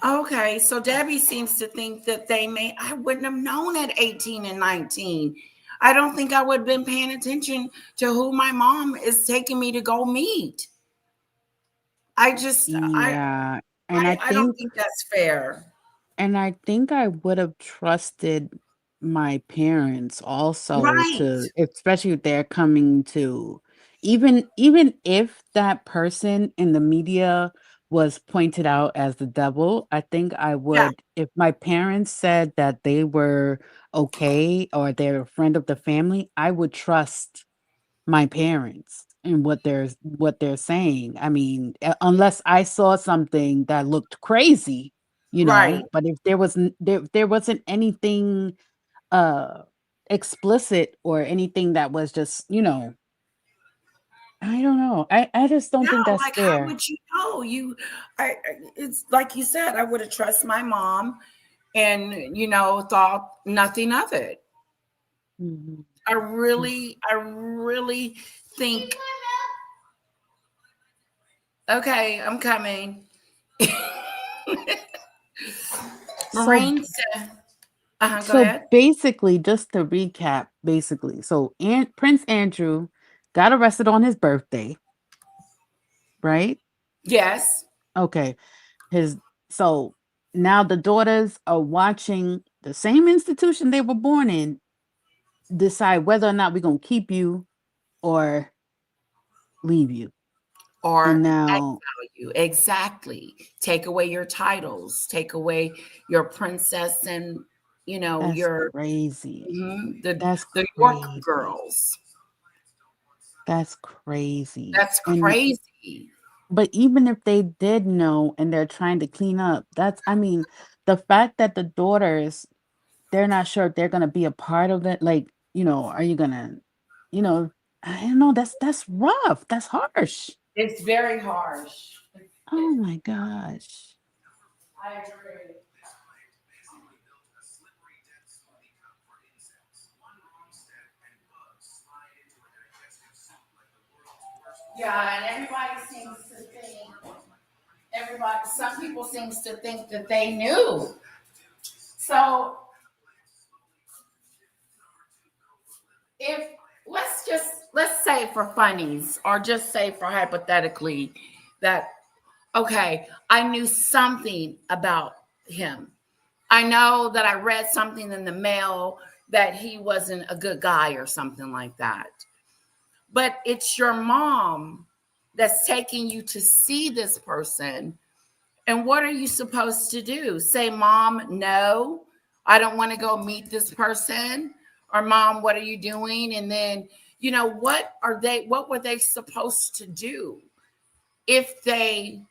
Okay, so Debbie seems to think that I wouldn't have known at 18 and 19. I don't think I would have been paying attention to who my mom is taking me to go meet. I don't think that's fair. And I think I would have trusted my parents also Right. especially if they're coming to even if that person in the media was pointed out as the devil, I think I would, if my parents said that they were okay or they're a friend of the family, I would trust my parents and what they're saying. I mean, unless I saw something that looked crazy, Right. but if there wasn't anything explicit or anything that was just, I don't know. I just don't think No, that's like, how fair. would you know? It's like you said, I would have trusted my mom and, thought nothing of it. Mhm. I really think, okay, I'm coming. So Marine said, go so ahead. basically, just to recap, so Prince Andrew got arrested on his birthday, right? Yes. Okay. His so now the daughters are watching the same institution they were born in decide whether or not we're gonna keep you or leave you. Or And now exile you. Exactly. Take away your titles, take away your princess and, that's your crazy. the That's York crazy. girls. That's crazy. That's crazy. But even if they did know and they're trying to clean up, the fact that the daughters, they're not sure if they're gonna be a part of it. Like, are you gonna, you know, I don't know. That's rough. That's harsh. It's very harsh. Oh my gosh. I agree. Yeah, and some people seems to think that they knew. So if let's say for funnies or just say for hypothetically that, okay, I knew something about him. I know that I read something in the mail that he wasn't a good guy or something like that. But it's your mom that's taking you to see this person. And what are you supposed to do? Say, Mom, no, I don't want to go meet this person. Or Mom, what are you doing? And then, what were they supposed to do if they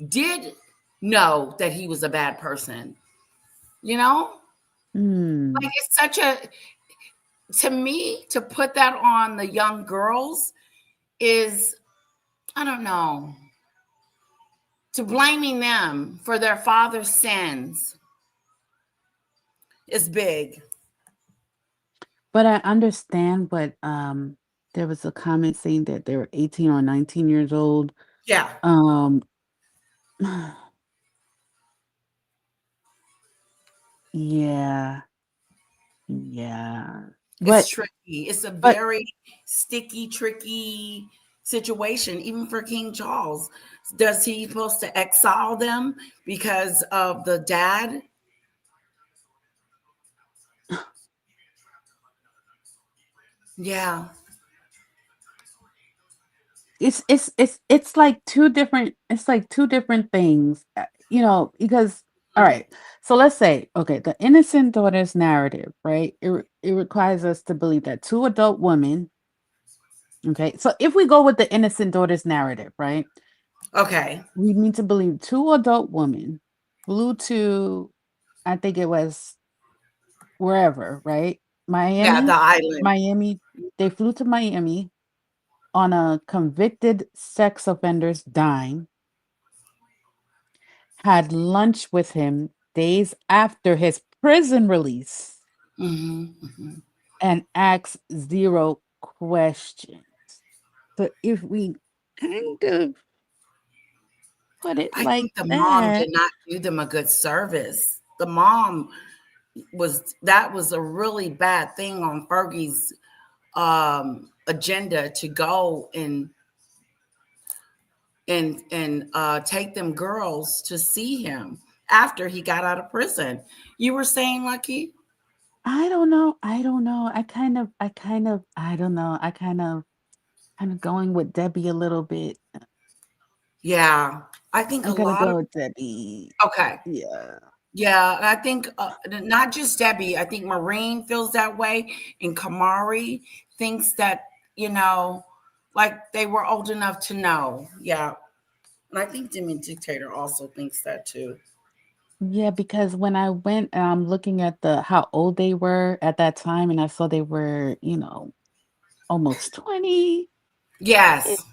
did know that he was a bad person? Like, it's to me, to put that on the young girls is, I don't know, to blaming them for their father's sins is big. But I understand, but there was a comment saying that they were 18 or 19 years old. Yeah. Yeah. Yeah. It's But tricky. It's a but very sticky, tricky situation, even for King Charles. Does he supposed to exile them because of the dad? Yeah. it's like two different things, because all right, so let's say, okay, the innocent daughter's narrative, right? It requires us to believe that two adult women, okay, so if we go with the innocent daughter's narrative, right, Okay. we need to believe two adult women flew to, I think it was wherever, right? Yeah, the island. Miami. They flew to Miami on a convicted sex offender's dime, had lunch with him days after his prison release, and asked zero questions. So if we kind of put it I like think the mom that, did not do them a good service. The mom that was a really bad thing on Fergie's agenda to go and take them girls to see him after he got out of prison. You were saying, Lucky? I don't know. I don't know. I don't know. kind of going with Debbie a little bit. Yeah, I think I'm a gonna lot go of with Debbie. okay. Yeah. Yeah, and I think not just Debbie. I think Maureen feels that way, and Kamari thinks that like they were old enough to know. Yeah, and I think Demi Dictator also thinks that too. Yeah, because when I went looking at how old they were at that time, and I saw they were, almost 20. Yes,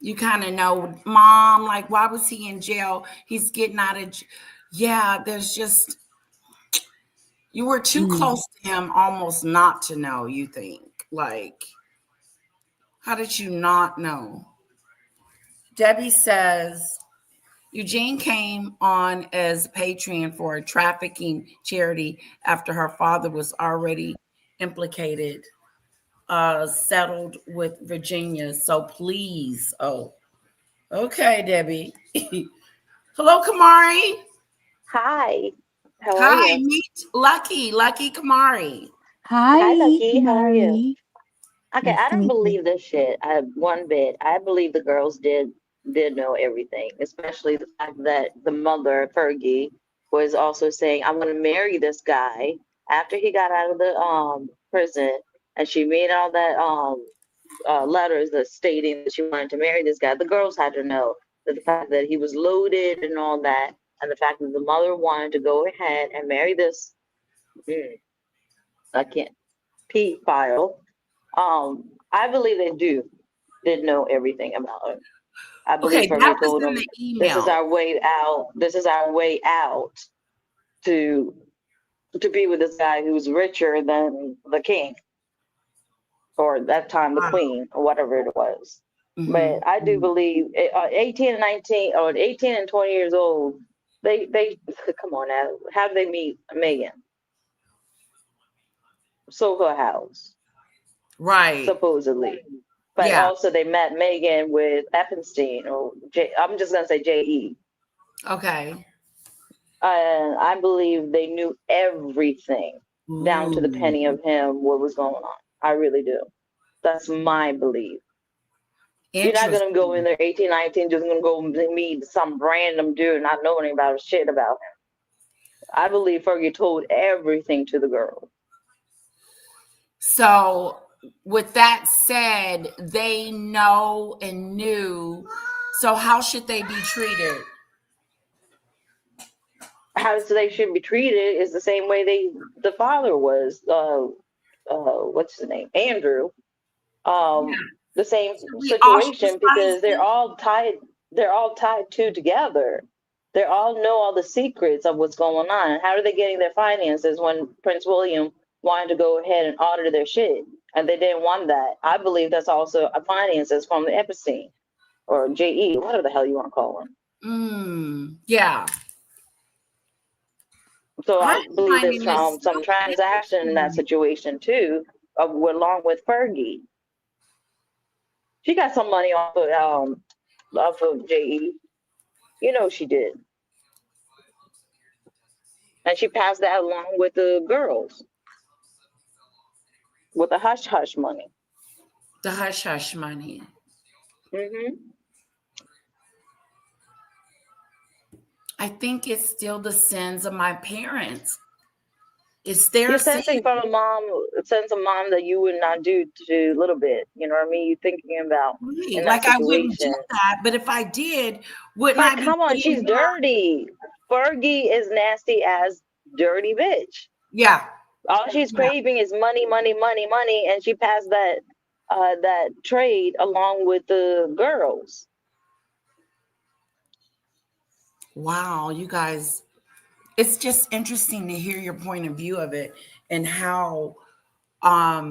you kind of know, Mom. Like, why was he in jail? He's getting out of. Yeah, there's just you were too close to him, almost not to know. You think like, how did you not know? Debbie says Eugene came on as Patreon for a trafficking charity after her father was already implicated, settled with Virginia. So please, okay, Debbie. Hello, Kamari. Hi, how are Hi, you? meet Lucky Kamari. Hi, Hi, Lucky. How are you? Kamari. Okay, Nice I to don't meet you. believe this shit. One bit. I believe the girls did know everything, especially the fact that the mother, Fergie, was also saying, "I want to marry this guy" after he got out of the prison, and she made all that letters that stating that she wanted to marry this guy. The girls had to know that the fact that he was loaded and all that, and the fact that the mother wanted to go ahead and marry this. I can't. Pedophile. I believe they did know everything about him. I Okay, believe that Fergie was told in him, the "This is email. our way out. This is our way out to be with this guy who's richer than the king, or at that time the Wow. queen, or whatever it was." Mhm. But I do believe 18 and 19, or 18 and 20 years old, they come on now. How did they meet Meghan? Soho House, Right. supposedly. But Yeah. also they met Meghan with Epstein, or I'm just gonna say J.E. Okay. And I believe they knew everything down to the penny Ooh. of him, what was going on. I really do. That's my belief. You're not gonna go in Interesting. there 18, 19, just gonna go meet some random dude not knowing about shit about him. I believe Fergie told everything to the girl. So, with that said, they know and knew. So, how should they be treated? How they should be treated is the same way the father was. What's his name? Andrew. Yeah. The same We situation, ostracize because they're them? all tied together. They all know all the secrets of what's going on. And how are they getting their finances when Prince William wanted to go ahead and audit their shit and they didn't want that? I believe that's also a finances from the Epstein or JE, whatever the hell you want to call him. Yeah. So I I'm believe there's finding this some so transaction in that interesting. situation too, along with Fergie. She got some money off of JE. You know she did. And she passed that along with the girls with the hush hush money. The hush hush money. I think it's still the sins of my parents. It's their You're sin. sensing from a sense of mom that you would not do to a little bit. You know what I mean? You're thinking about in that Like I wouldn't do situation. that, but if I did, wouldn't I But be come on, putting she's more? dirty. Fergie is nasty as dirty bitch. Yeah. All she's craving is money, money, money, money, and she passed that trade along with the girls. Wow, you guys, it's just interesting to hear your point of view of it and how I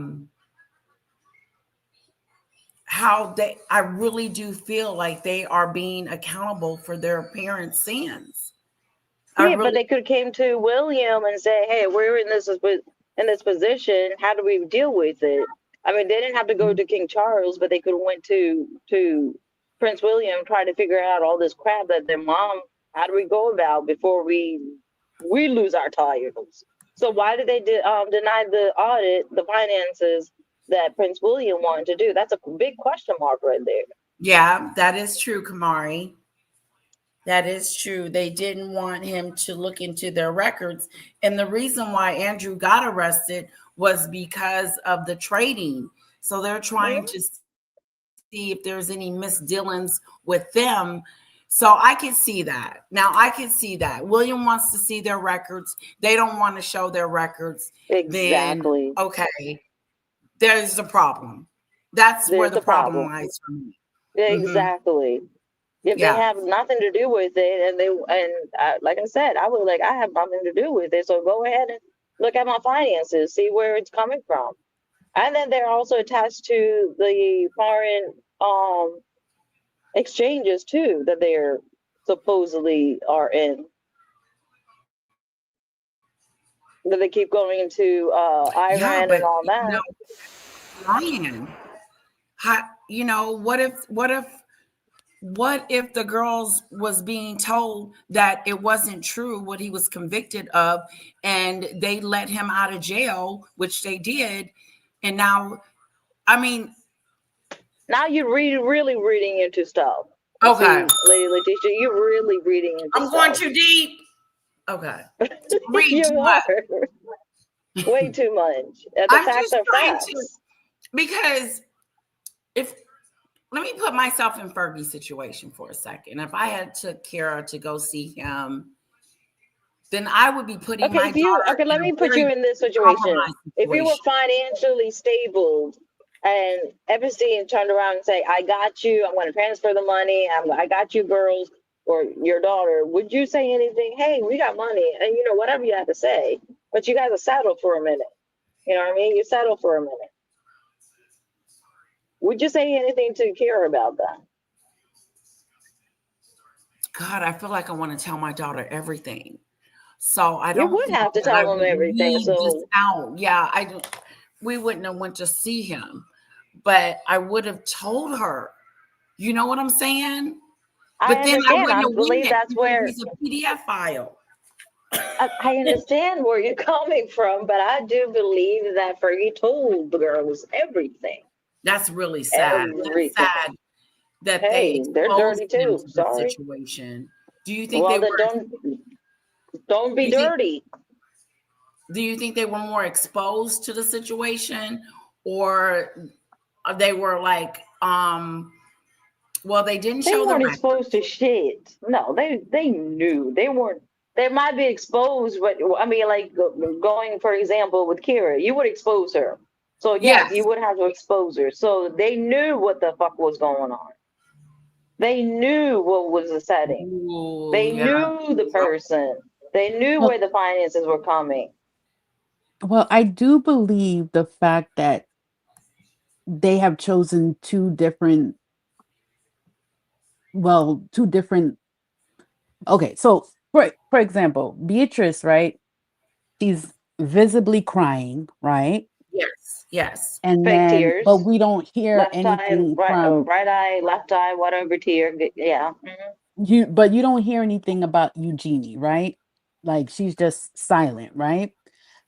really do feel like they are being accountable for their parents' sins. Yeah, but they could have came to William and said, "Hey, we're in this position. How do we deal with it?" I mean, they didn't have to go to King Charles, but they could have went to Prince William, trying to figure out all this crap that their mom. How do we go about before we lose our titles? So why did they deny the audit, the finances that Prince William wanted to do. That's a big question mark right there. Yeah, that is true, Kamari. That is true. They didn't want him to look into their records. And the reason why Andrew got arrested was because of the trading. So they're trying to see if there's any misdealings with them. So I can see that. Now I can see that. William wants to see their records. They don't want to show their records. Exactly. Then, okay, there's a problem. That's where the problem lies for me. Exactly. If they have nothing to do with it, like I said, I was like, I have nothing to do with it. So go ahead and look at my finances, see where it's coming from. And then they're also attached to the foreign exchanges too that they're supposedly are in. That they keep going into Iran and all that. Ryan, what if the girls was being told that it wasn't true what he was convicted of, and they let him out of jail, which they did, and now, I mean, now you're really reading into stuff. Okay, see, Lady Letitia, you're really reading into I'm going too deep. Okay, read you too are much. way too much. The I'm facts just are trying facts. to, because let me put myself in Fergie's situation for a second. If I had took Kara to go see him, then I would be putting my daughter let me put you in this situation. If you were financially stable and Epstein turned around and say, I got you, I'm going to transfer the money, I got you girls, or your daughter, would you say anything? Hey, we got money, and whatever you have to say, but you guys are settled for a minute. You know what I mean? You settle for a minute. Would you say anything to Kara about that? God, I feel like I want to tell my daughter everything. So I don't. You would have to tell them everything. So out. Yeah, I don't. We wouldn't have went to see him, but I would have told her. You know what I'm saying? But then I wouldn't have believe that's where it's a PDF file. I understand where you're coming from, but I do believe that Fergie told the girls everything. That's really sad. That's sad that they're dirty too. Sorry. Situation. Do you think they were? Don't be dirty. Do you think they were more exposed to the situation, or they were like, well, they didn't show weren't the exposed to shit. No, they knew they weren't. They might be exposed, but I mean, like going for example with Kira, you would expose her. So yes, you would have to expose her. So they knew what the fuck was going on. They knew what was the setting. They knew the person. They knew where the finances were coming. Well, I do believe the fact that they have chosen two different. Okay, so for example, Beatrice, right? She's visibly crying, right? Yes. And fake then, tears. but we don't hear left anything eye, from right eye, left eye, whatever tear. Yeah. you. But you don't hear anything about Eugenie, right? Like she's just silent, right?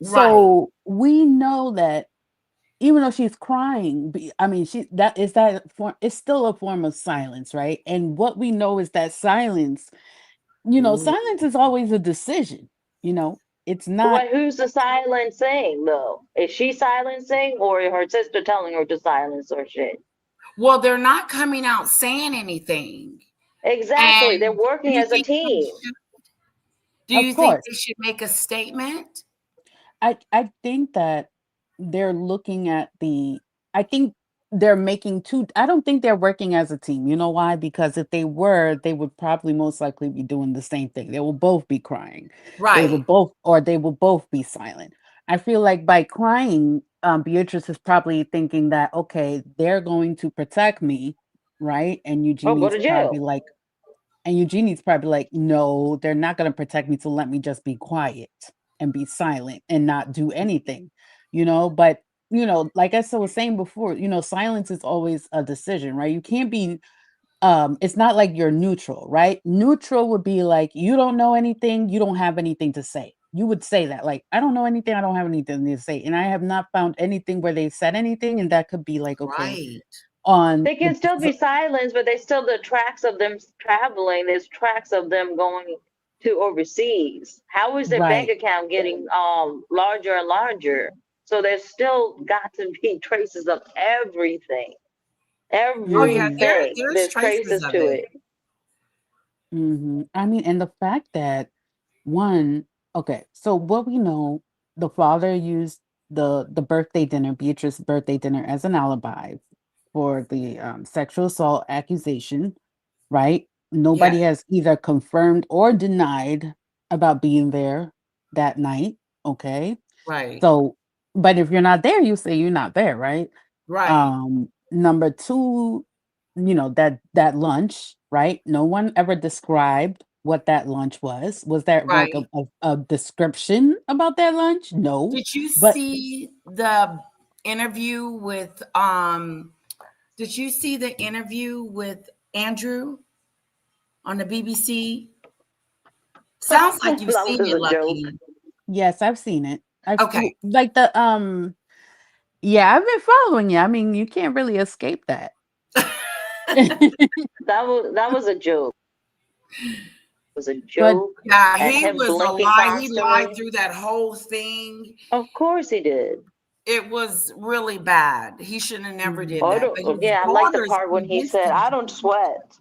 So we know that even though she's crying, I mean, it's still a form of silence, right? And what we know is that silence, silence is always a decision. It's not. But who's the silencing though? Is she silencing or her sister telling her to silence or shit? Well, they're not coming out saying anything. Exactly. And they're working as a team. Do you think they should make a statement? I think that they're looking at I think they're making I don't think they're working as a team. You know why? Because if they were, they would probably most likely be doing the same thing. They will both be crying. They will both be silent. I feel like by crying, Beatrice is probably thinking that, okay, they're going to protect me, right? And Eugenie's probably like, no, they're not going to protect me, so let me just be quiet and be silent and not do anything, but like I was saying before, silence is always a decision, right? You can't be it's not like you're neutral, right? Neutral would be like, you don't know anything, you don't have anything to say. you would say that, like, I don't know anything, I don't have anything to say. And I have not found anything where they said anything, and that could be like, okay, Right. on They can still be silenced, but they still the tracks of them traveling. There's tracks of them going to overseas. How is their bank right. account getting larger and larger? So there's still got to be traces of everything. Oh yeah, Everything. there's There's traces traces of to it. it. I mean, and the fact that one, okay, so what we know, the father used the birthday dinner, Beatrice's birthday dinner, as an alibi for the sexual assault accusation, right? Nobody Yes. has either confirmed or denied about being there that night. Okay. Right. So, but if you're not there, you say you're not there, right? Right. Number two, that lunch, right? No one ever described what that lunch was. Was there like Right. a description about that lunch? No. Did you But see the interview with did you see the interview with Andrew on the BBC? Sounds like you've That seen was it, a joke. Lucky. yes, I've seen it. Okay. Like yeah, I've been following you. I mean, you can't really escape that. That was a joke. It was a But joke. Yeah, And he him was a blinking lie. He lied constantly. through that whole thing. Of course he did. It was really bad. He shouldn't have never did I that. But don't, his yeah, I like the daughters part when he convinced said, him. I don't sweat.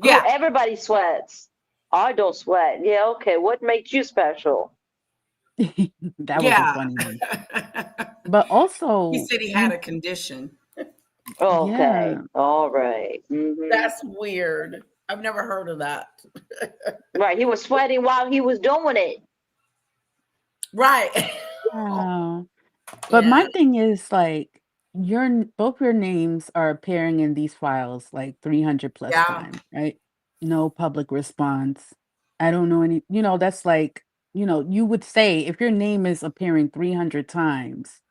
Yeah. Everybody sweats. I don't sweat. Yeah, okay. What makes you special? that was a Yeah. funny one. But He also, said he had a condition. Okay. yeah. All right. Mhm. That's weird. I've never heard of that. Right. He was sweating while he was doing it. Right. Oh. But my Yeah. thing is like both your names are appearing in these files like 300 plus Yeah. times, right? No public response. I don't know any, that's like, you would say if your name is appearing 300 times,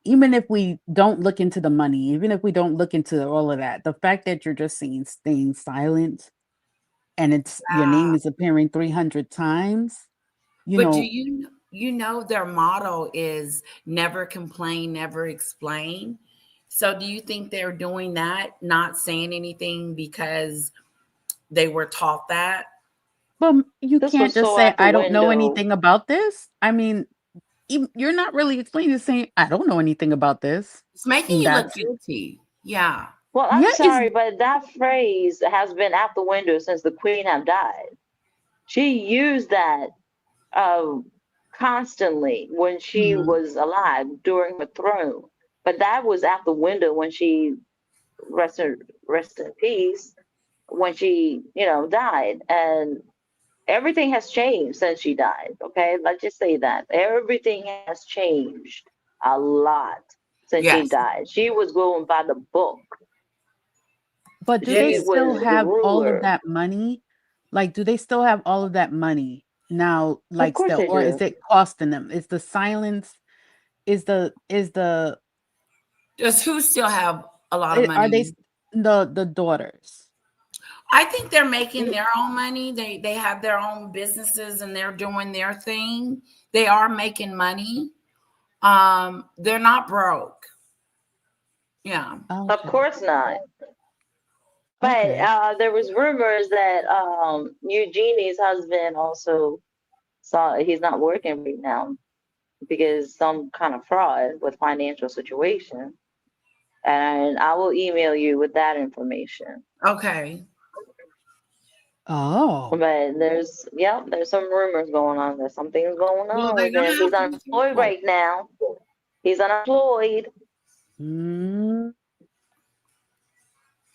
even if we don't look into the money, even if we don't look into all of that, the fact that you're just staying silent and your name Yeah. is appearing 300 times, But do you know their motto is never complain, never explain? So do you think they're doing that, not saying anything because they were taught that? but you This can't was just so say, out the I don't know window. anything about this. I mean, you're not really explaining, saying, I don't know anything about this. It's making you look That's, guilty. Yeah. Well, I'm yeah, sorry, but that phrase has been out the window since the queen have died. She used that constantly when she was alive during her throne. But that was out the window when she rest in peace, when she, died. And everything has changed since she died. Okay, let's just say that. Everything has changed a lot since she Yes. died. She was going by the book. but do It they She is still was true. the have all of ruler. that money? Like, do they still have all of that money now? Of Like, course still, they or is do. it costing them? Is the silence, is the, Does who still have a lot of are they money? the daughters? I think they're making their own money. They have their own businesses and they're doing their thing. They are making money. They're not broke. Yeah. Of Okay. course not. But Okay. there was rumors that Eugenie's husband also saw he's not working right now because some kind of fraud with financial situation. And I will email you with that information. Okay. Oh. But there's some rumors going on. There's some things going Well, on they're with gonna him. He's have to be unemployed careful. right now. He's unemployed. Mm.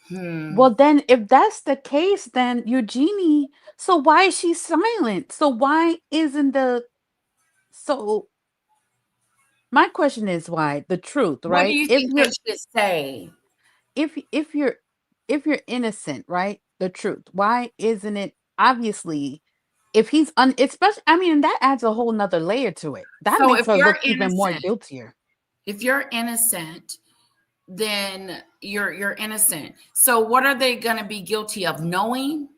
Hmm. Well, then, if that's the case, then Eugenie, so why is she silent? So why isn't so my question is why the truth, What do right? you If think they you're should say? if you're if you're innocent, right? The truth. Why isn't it obviously if he's especially I mean that adds a whole nother layer to it. That So makes her look even more guiltier. if you're innocent, then you're innocent. So what are they gonna be guilty of? Knowing?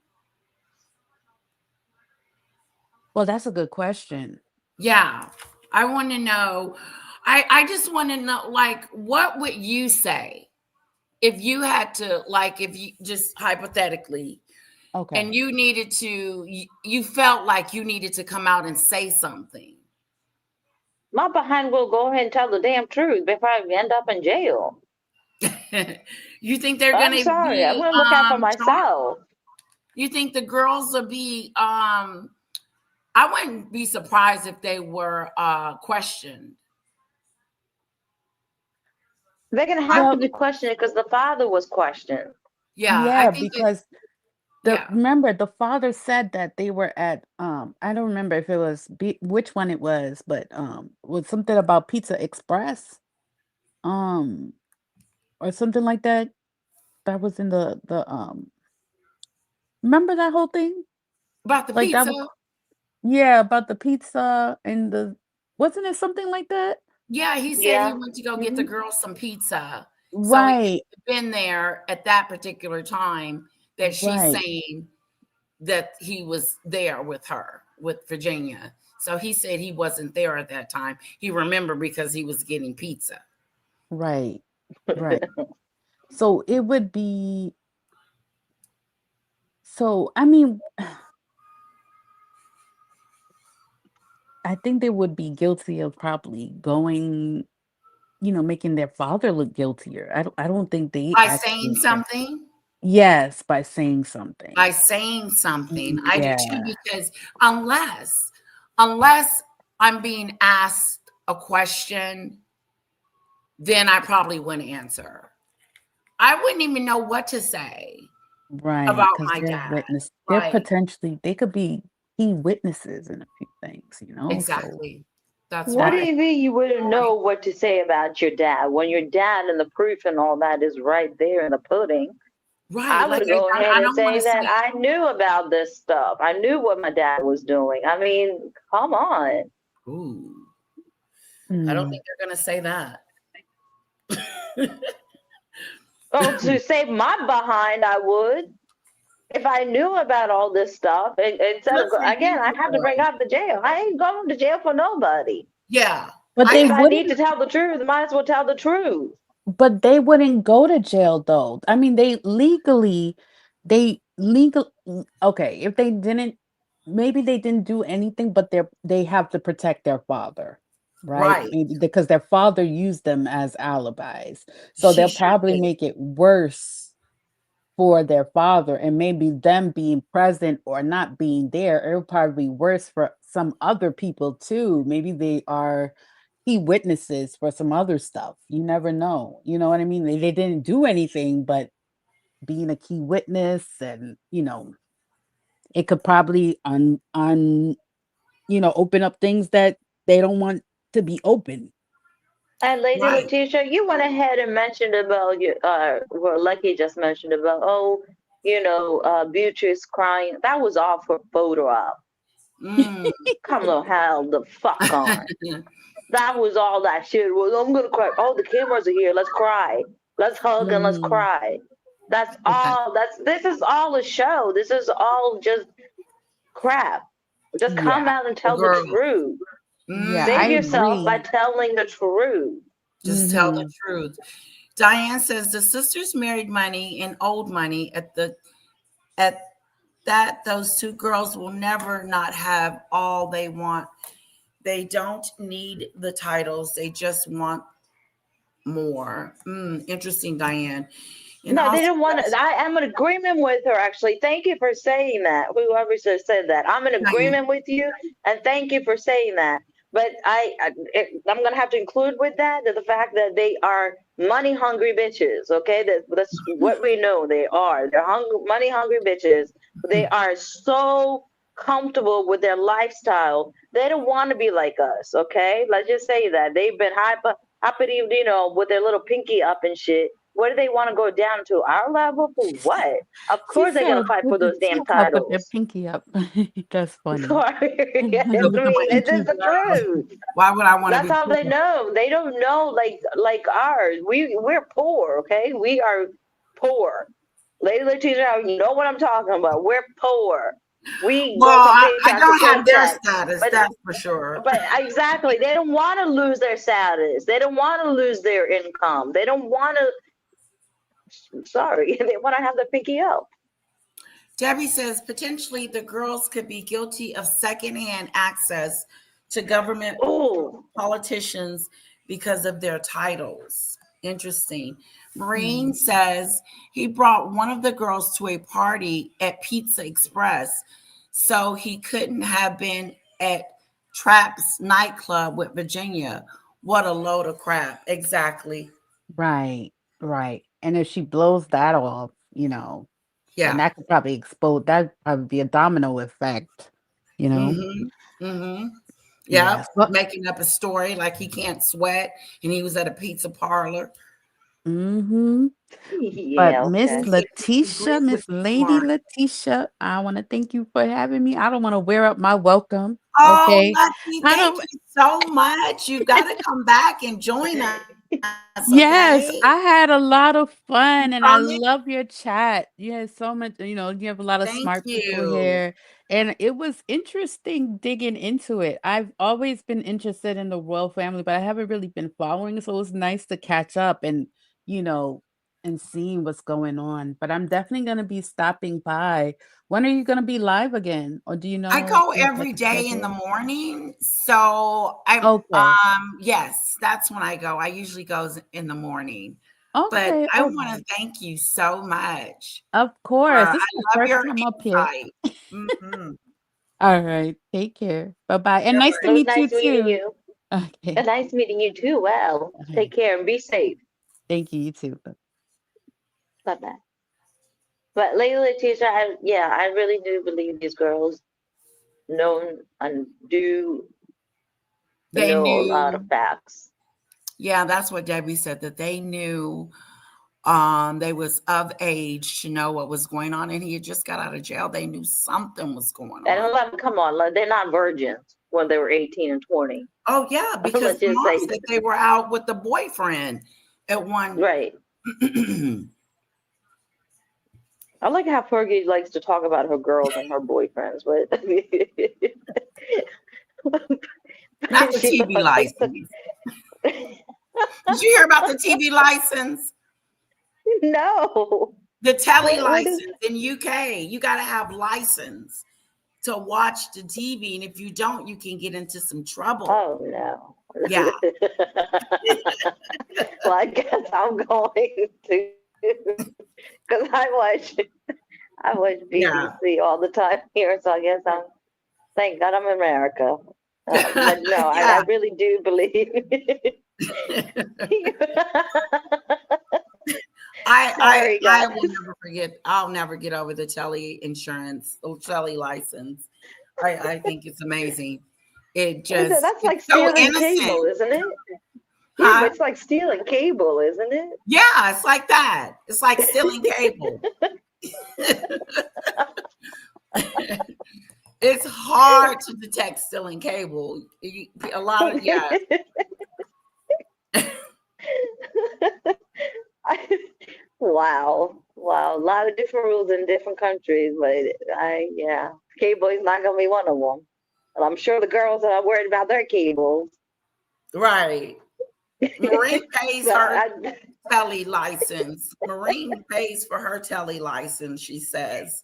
Well, that's a good question. Yeah, I want to know. I just want to know, like, what would you say if you had to, like, if you just hypothetically, Okay. and you needed to, you felt like you needed to come out and say something. My behind will go ahead and tell the damn truth before I end up in jail. You think they're I'm gonna sorry. I'm be gonna look out for charged? myself. You think the girls will be I wouldn't be surprised if they were questioned. They're gonna have to be questioned because the father was questioned. Yeah, I Yeah, think that, because yeah. remember the father said that they were at I don't remember if it was which one it was, but was something about Pizza Express um or something like that. That was in the remember that whole thing? About the Like that pizza? was yeah, about the pizza and the wasn't it something like that? Yeah, he said he went to go get the girls some pizza. So he Right. had been there at that particular time that she's Right. saying that he was there with her, with Virginia. So he said he wasn't there at that time. He remembered because he was getting pizza. Right. Right. So it would be so I mean I think they would be guilty of probably going, making their father look guiltier. I don't think they By saying actually can. something? Yes, by saying something. By saying something. I do Yeah. too, because unless I'm being asked a question, then I probably wouldn't answer. I wouldn't even know what to say Right, about because my dad. they're Like, potentially they could be key witnesses in a few things, so exactly. That's What do why. you mean you wouldn't know what to say about your dad when your dad and the proof and all that is right there in the pudding? Right. I Like, would go ahead I and don't want say to that say, I knew about this stuff. I knew what my dad was doing. I mean, come on. ooh, I don't Mm. think they're going to say that. Oh, to save my behind, I would. If I knew about all this stuff, instead Good of, for again, you, I have to girl. bring up the jail. I ain't going to jail for nobody. Yeah. But they If I need to wouldn't tell the truth, might as well tell the truth. but they wouldn't go to jail though. I mean, okay, if they didn't maybe they didn't do anything, but they have to protect their father, right? Right. Maybe because their father used them as alibis. So She they'll sure probably did. make it worse for their father, and maybe them being present or not being there, it'll probably be worse for some other people too. Maybe they are key witnesses for some other stuff. You never know. You know what I mean? They didn't do anything, but being a key witness and, it could probably open up things that they don't want to be open. And Lady Right. Letitia, you went ahead and mentioned about you, well, Lucky just mentioned about, Beatrice crying. That was all for photo op. Mm. Come the hell the fuck on. That was all that shit was. I'm gonna cry. Oh, the cameras are here. Let's cry. Let's hug and let's Mhm. cry. That's Okay. all. This is all a show. This is all just crap. Just come Yeah. out and Oh, tell the girl. truth. Yeah, Save I Mm. yourself by agree. telling the truth. Just tell the Mhm. truth. Diane says the sisters married money and owed money at that those two girls will never not have all they want. They don't need the titles. They just want more. Interesting, Diane. And No, they also, didn't want to. I'm in agreement with her, actually. Thank you for saying that. Whoever said that. I'm in Diane, agreement with you, and thank you for saying that. But I'm going to have to include with that the fact that they are money hungry bitches. Okay, that's what we know they are. They're money hungry bitches. They are so comfortable with their lifestyle. They don't want to be like us. Okay, let's just say that they've been happy, with their little pinky up and shit. What do they want to go down to our level for what? Of She course they're gonna said fight for those she damn said put their titles. pinky up. That's funny. Sorry. Yeah, I put the mean, it is pinky the up. truth. Why would I want to That's be all they poor? know. They don't know like ours. We're poor, okay? We are poor. Lady Letitia, you know what I'm talking about. We're poor. We Well, go from I paycheck don't to have their paycheck. status, But that's for sure. But exactly, they don't want to lose their status. They don't want to lose their income. They don't want to. Sorry, they want to have their pinky up. Debbie says potentially the girls could be guilty of secondhand access to government politicians because of their titles. Interesting. Maureen says he brought one of the girls to a party at Pizza Express, so he couldn't have been at Trapp's nightclub with Virginia. What a load of crap. Exactly. Right, right. And if she blows that off, you know, Yeah. then that could probably explode. That'd probably be a domino effect, you know? Mm-hmm. Mm-hmm. Yes. Yep. Making up a story like he can't sweat and he was at a pizza parlor. Mm-hmm. Yeah, But Miss okay. Letitia, Miss Lady Letitia, I want to thank you for having me. I don't want to wear up my welcome. Oh, Okay. Lucky, I thank don't. you so much. You've got to come back and join us. Yes, Okay? I had a lot of fun and I Promise? love your chat. You had so much, you know, you have a lot of Thank smart people you. here. And it was interesting digging into it. I've always been interested in the royal family, but I haven't really been following. So it was nice to catch up and, you know, and seeing what's going on. But I'm definitely going to be stopping by. When are you going to be live again? Or do you know? I go do you have, like, every a day in the schedule? morning. So Okay. yes, that's when I go. I usually go in the morning. But Okay. I Okay. want to thank you so much. Of course. I This is the love first your time up here. insight. Mm-hmm. All right. Take care. Bye-bye. And All nice right. to It was meet you nice meeting too. you. Okay. Nice meeting you too. Well, take care and be safe. Thank you. You too. Bye bye. But Lady Letitia, I really do believe these girls know and do They know a lot knew. of facts. Yeah, that's what Debbie said, that they knew they was of age to know what was going on, and he had just got out of jail. They knew something was going And on. let them come on, like, they're not virgins when they were 18 and 20. Oh yeah, because Let's the just mom say said they were out with the boyfriend at one. right. I like how Fergie likes to talk about her girls and her boyfriends, but Not the she TV likes license. Did you hear about the TV license? No. The telly What is- license in UK. You got to have license to watch the TV, and if you don't, you can get into some trouble. Oh no. Yeah. Well, I guess I'm going to, because I watch BBC all the time here, so I guess thank God I'm in America. But no, I really do believe. I guys. will never forget. I'll never get over the telly insurance, the telly license. I think it's amazing. It just That's like it's so stealing innocent. cable, isn't it? Huh? Yeah, but it's like stealing cable, isn't it? Yeah, it's like that. It's like stealing cable. It's hard to detect stealing cable. A lot of Wow, a lot of different rules in different countries, but cable is not gonna be one of them. And I'm sure the girls are worried about their cables. Right. Maureen pays her telly license. Maureen pays for her telly license, she says.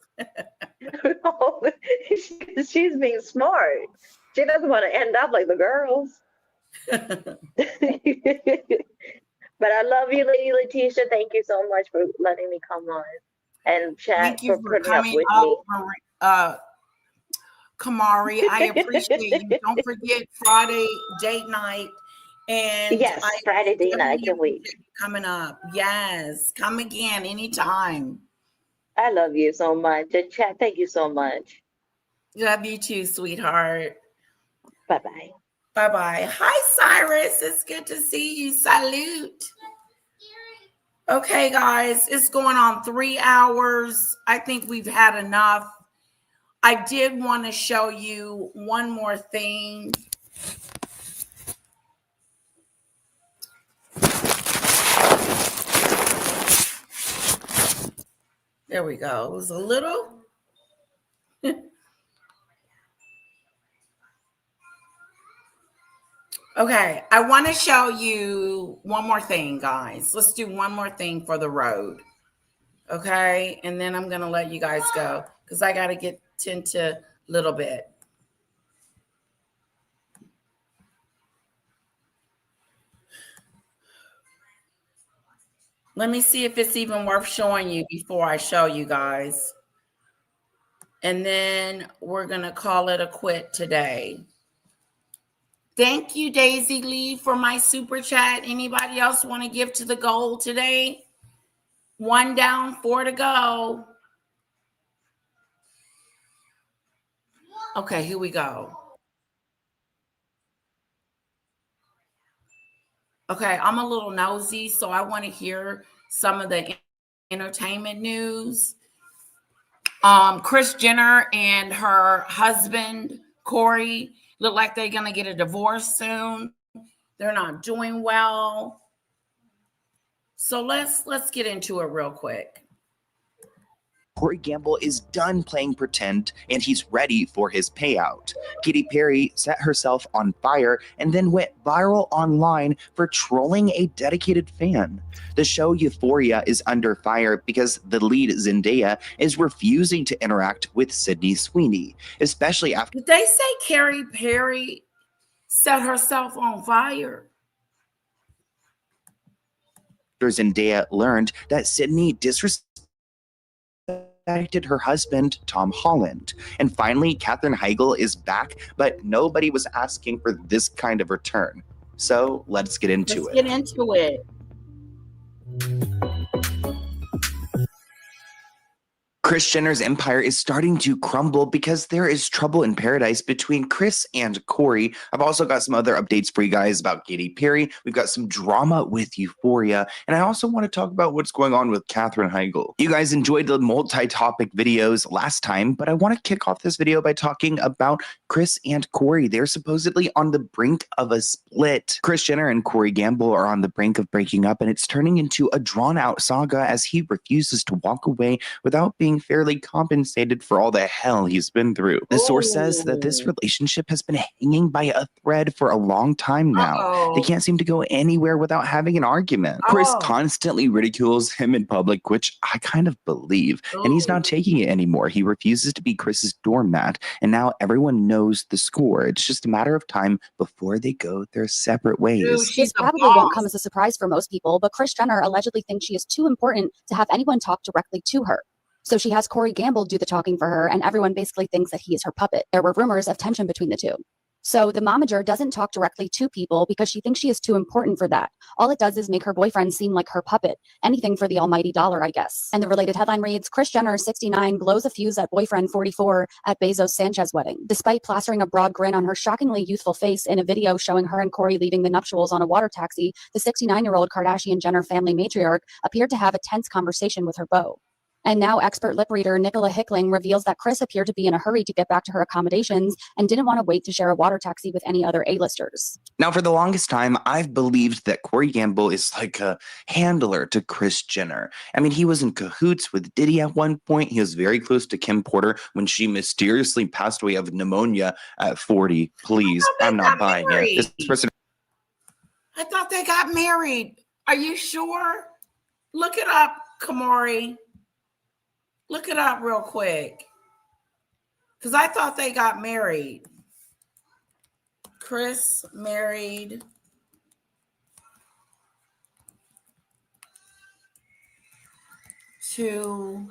She's being smart. She doesn't want to end up like the girls. But I love you, Lady Letitia. Thank you so much for letting me come on and chat. Thank you for putting up coming with up, me. Kamari. I appreciate you. Don't forget Friday date night. And yes, Friday date night. I can't wait. Coming up. Yes. Come again anytime. I love you so much. And chat, thank you so much. Love you too, sweetheart. Bye-bye. Bye-bye. Hi, Cyrus. It's good to see you. Salute. Okay, guys. It's going on 3 hours. I think we've had enough. I did want to show you one more thing. There we go. It was a little. Okay, I want to show you one more thing, guys. Let's do one more thing for the road. Okay, and then I'm going to let you guys go because I got to get into a little bit. Let me see if it's even worth showing you before I show you guys. And then we're going to call it a quit today. Thank you, Daisy Lee, for my super chat. Anybody else want to give to the goal today? 1 down, 4 to go. Okay, here we go. Okay, I'm a little nosy, so I want to hear some of the entertainment news. Kris Jenner and her husband, Corey, look like they're going to get a divorce soon. They're not doing well. So let's get into it real quick. Corey Gamble is done playing pretend and he's ready for his payout. Katy Perry set herself on fire and then went viral online for trolling a dedicated fan. The show Euphoria is under fire because the lead Zendaya is refusing to interact with Sydney Sweeney, especially after— Did they say Katy Perry set herself on fire? Zendaya learned that Sydney disrespected her husband, Tom Holland. And finally, Katherine Heigl is back, but nobody was asking for this kind of return. So let's get into it. Let's get into it. Kris Jenner's empire is starting to crumble because there is trouble in paradise between Kris and Corey. I've also got some other updates for you guys about Katy Perry. We've got some drama with Euphoria. And I also want to talk about what's going on with Katherine Heigl. You guys enjoyed the multi-topic videos last time, but I want to kick off this video by talking about Kris and Corey. They're supposedly on the brink of a split. Kris Jenner and Corey Gamble are on the brink of breaking up, and it's turning into a drawn-out saga as he refuses to walk away without being fairly compensated for all the hell he's been through. The source says that this relationship has been hanging by a thread for a long time now. They can't seem to go anywhere without having an argument. Kris constantly ridicules him in public, which I kind of believe, and he's not taking it anymore. He refuses to be Kris's doormat, and now everyone knows the score. It's just a matter of time before they go their separate ways. This probably won't come as a surprise for most people, but Kris Jenner allegedly thinks she is too important to have anyone talk directly to her. So she has Corey Gamble do the talking for her, and everyone basically thinks that he is her puppet. There were rumors of tension between the two. So the momager doesn't talk directly to people because she thinks she is too important for that. All it does is make her boyfriend seem like her puppet. Anything for the almighty dollar, I guess. And the related headline reads, Kris Jenner, 69, blows a fuse at boyfriend 44 at Bezos Sanchez wedding. Despite plastering a broad grin on her shockingly youthful face in a video showing her and Corey leaving the nuptials on a water taxi, the 69-year-old Kardashian-Jenner family matriarch appeared to have a tense conversation with her beau. And now expert lip reader Nicola Hickling reveals that Kris appeared to be in a hurry to get back to her accommodations and didn't want to wait to share a water taxi with any other A-listers. Now, for the longest time, I've believed that Corey Gamble is like a handler to Kris Jenner. I mean, he was in cahoots with Diddy at one point. He was very close to Kim Porter when she mysteriously passed away of pneumonia at 40. Please, I'm not buying it. This person— I thought they got married. Are you sure? Look it up, Kamori. Look it up real quick. Because I thought they got married. Kris married to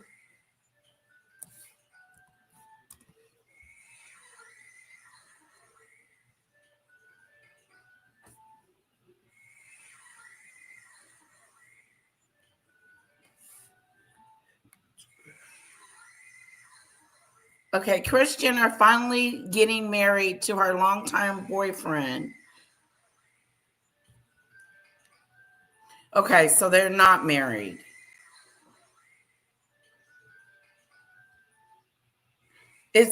Kris Jenner finally getting married to her longtime boyfriend. Okay, so they're not married. They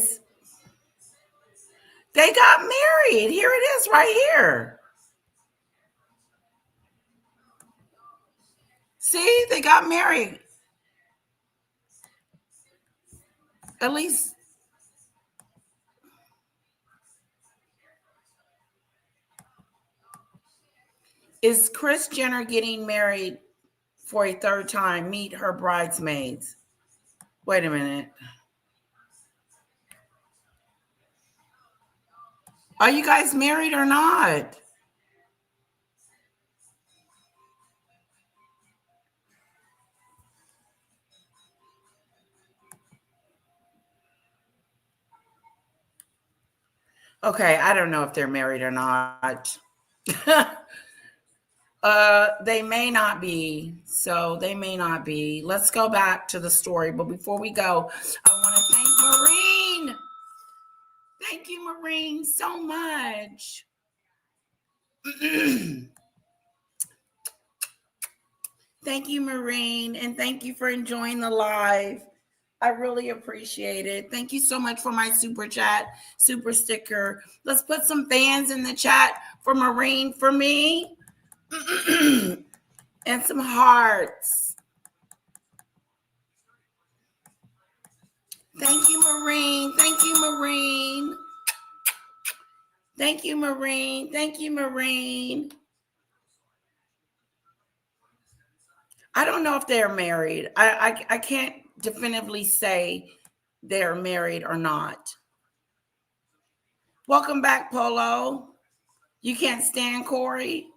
got married. Here it is right here. See, they got married. At least Is Kris Jenner getting married for a third time? Meet her bridesmaids. Wait a minute. Are you guys married or not? Okay, I don't know if they're married or not. They may not be. So they may not be. Let's go back to the story. But before we go, I want to thank Maureen. Thank you, Maureen, so much. Thank you, Maureen, and thank you for enjoying the live. I really appreciate it. Thank you so much for my super chat, super sticker. Let's put some fans in the chat for Maureen, for me, and some hearts. Thank you, Maureen. Thank you, Maureen. Thank you, Maureen. Thank you, Maureen. I don't know if they're married. I can't definitively say they're married or not. Welcome back, Polo. You can't stand Corey.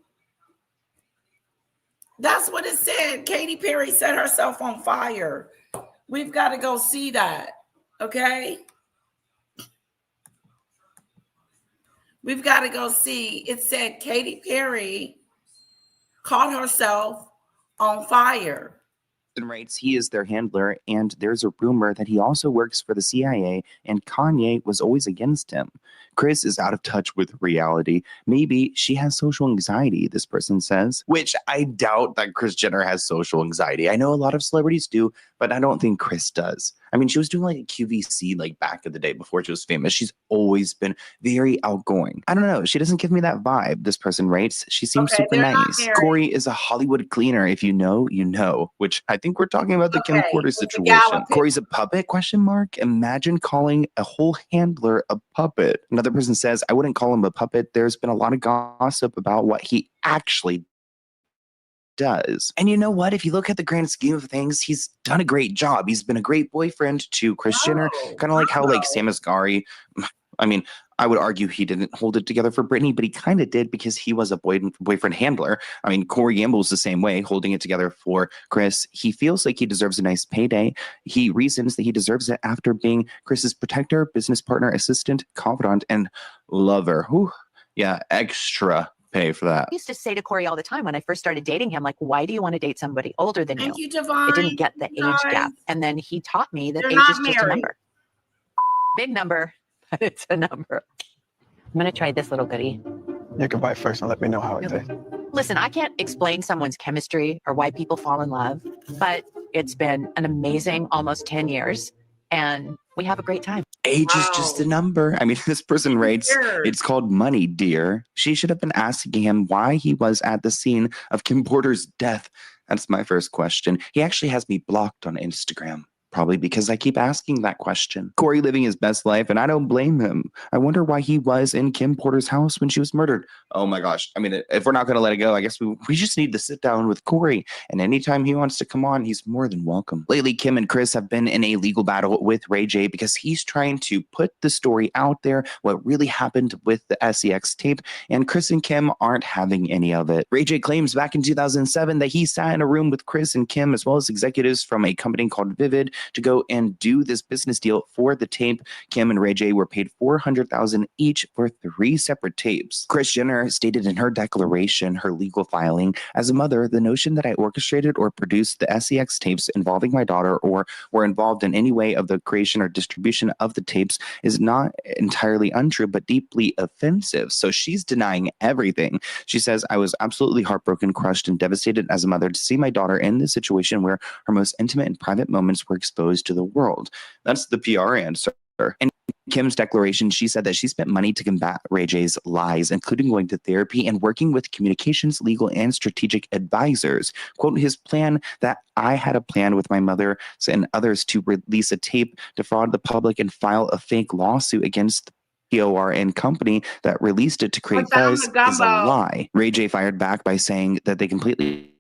That's what it said. Katy Perry set herself on fire. We've got to go see that. Okay? We've got to go see. It said Katy Perry caught herself on fire. Writes he is their handler, and there's a rumor that he also works for the CIA, and Kanye was always against him. Kris is out of touch with reality. Maybe she has social anxiety, this person says, which I doubt that Kris Jenner has social anxiety. I know a lot of celebrities do, but I don't think Kris does. I mean, she was doing like a QVC like back in the day before she was famous. She's always been very outgoing. I don't know. She doesn't give me that vibe, this person writes. She seems super nice. Corey is a Hollywood cleaner. If you know, you know, which I think we're talking about the Kim Porter situation. Corey's a puppet, question mark. Imagine calling a whole handler a puppet. Another person says, I wouldn't call him a puppet. There's been a lot of gossip about what he actually does. And you know what? If you look at the grand scheme of things, he's done a great job. He's been a great boyfriend to Kris Jenner, kind of like how like Sam Asghari, I mean, I would argue he didn't hold it together for Britney, but he kind of did because he was a boyfriend handler. I mean, Corey Gamble's the same way, holding it together for Kris. He feels like he deserves a nice payday. He reasons that he deserves it after being Kris's protector, business partner, assistant, confidant, and lover. Whew. Yeah, extra pay for that. I used to say to Corey all the time when I first started dating him, like, why do you want to date somebody older than Thank you? you, Devon. It didn't get the age gap. And then he taught me that They're age not is just a married. number. Big number, but it's a number. I'm going to try this little goodie. You can bite first and let me know how it tastes. Listen, I can't explain someone's chemistry or why people fall in love, but it's been an amazing almost 10 years and we have a great time. Age is just a number. I mean, this person writes, it's called money, dear. She should have been asking him why he was at the scene of Kim Porter's death. That's my first question. He actually has me blocked on Instagram. Probably because I keep asking that question. Corey living his best life, and I don't blame him. I wonder why he was in Kim Porter's house when she was murdered. Oh my gosh. I mean, if we're not going to let it go, I guess we just need to sit down with Corey. And anytime he wants to come on, he's more than welcome. Lately, Kim and Kris have been in a legal battle with Ray J because he's trying to put the story out there, what really happened with the SEX tape, and Kris and Kim aren't having any of it. Ray J claims back in 2007 that he sat in a room with Kris and Kim, as well as executives from a company called Vivid, to go and do this business deal for the tape. Kim and Ray J were paid $400,000 each for 3 separate tapes. Kris Jenner stated in her declaration, her legal filing, as a mother, the notion that I orchestrated or produced the SEX tapes involving my daughter or were involved in any way of the creation or distribution of the tapes is not entirely untrue, but deeply offensive. So she's denying everything. She says, I was absolutely heartbroken, crushed, and devastated as a mother to see my daughter in this situation where her most intimate and private moments were exposed to the world. That's the PR answer. And Kim's declaration, she said that she spent money to combat Ray J's lies, including going to therapy and working with communications, legal, and strategic advisors. Quote, his plan that I had a plan with my mother and others to release a tape, defraud the public, and file a fake lawsuit against POR and company that released it to create buzz is a lie. Ray J fired back by saying that they completely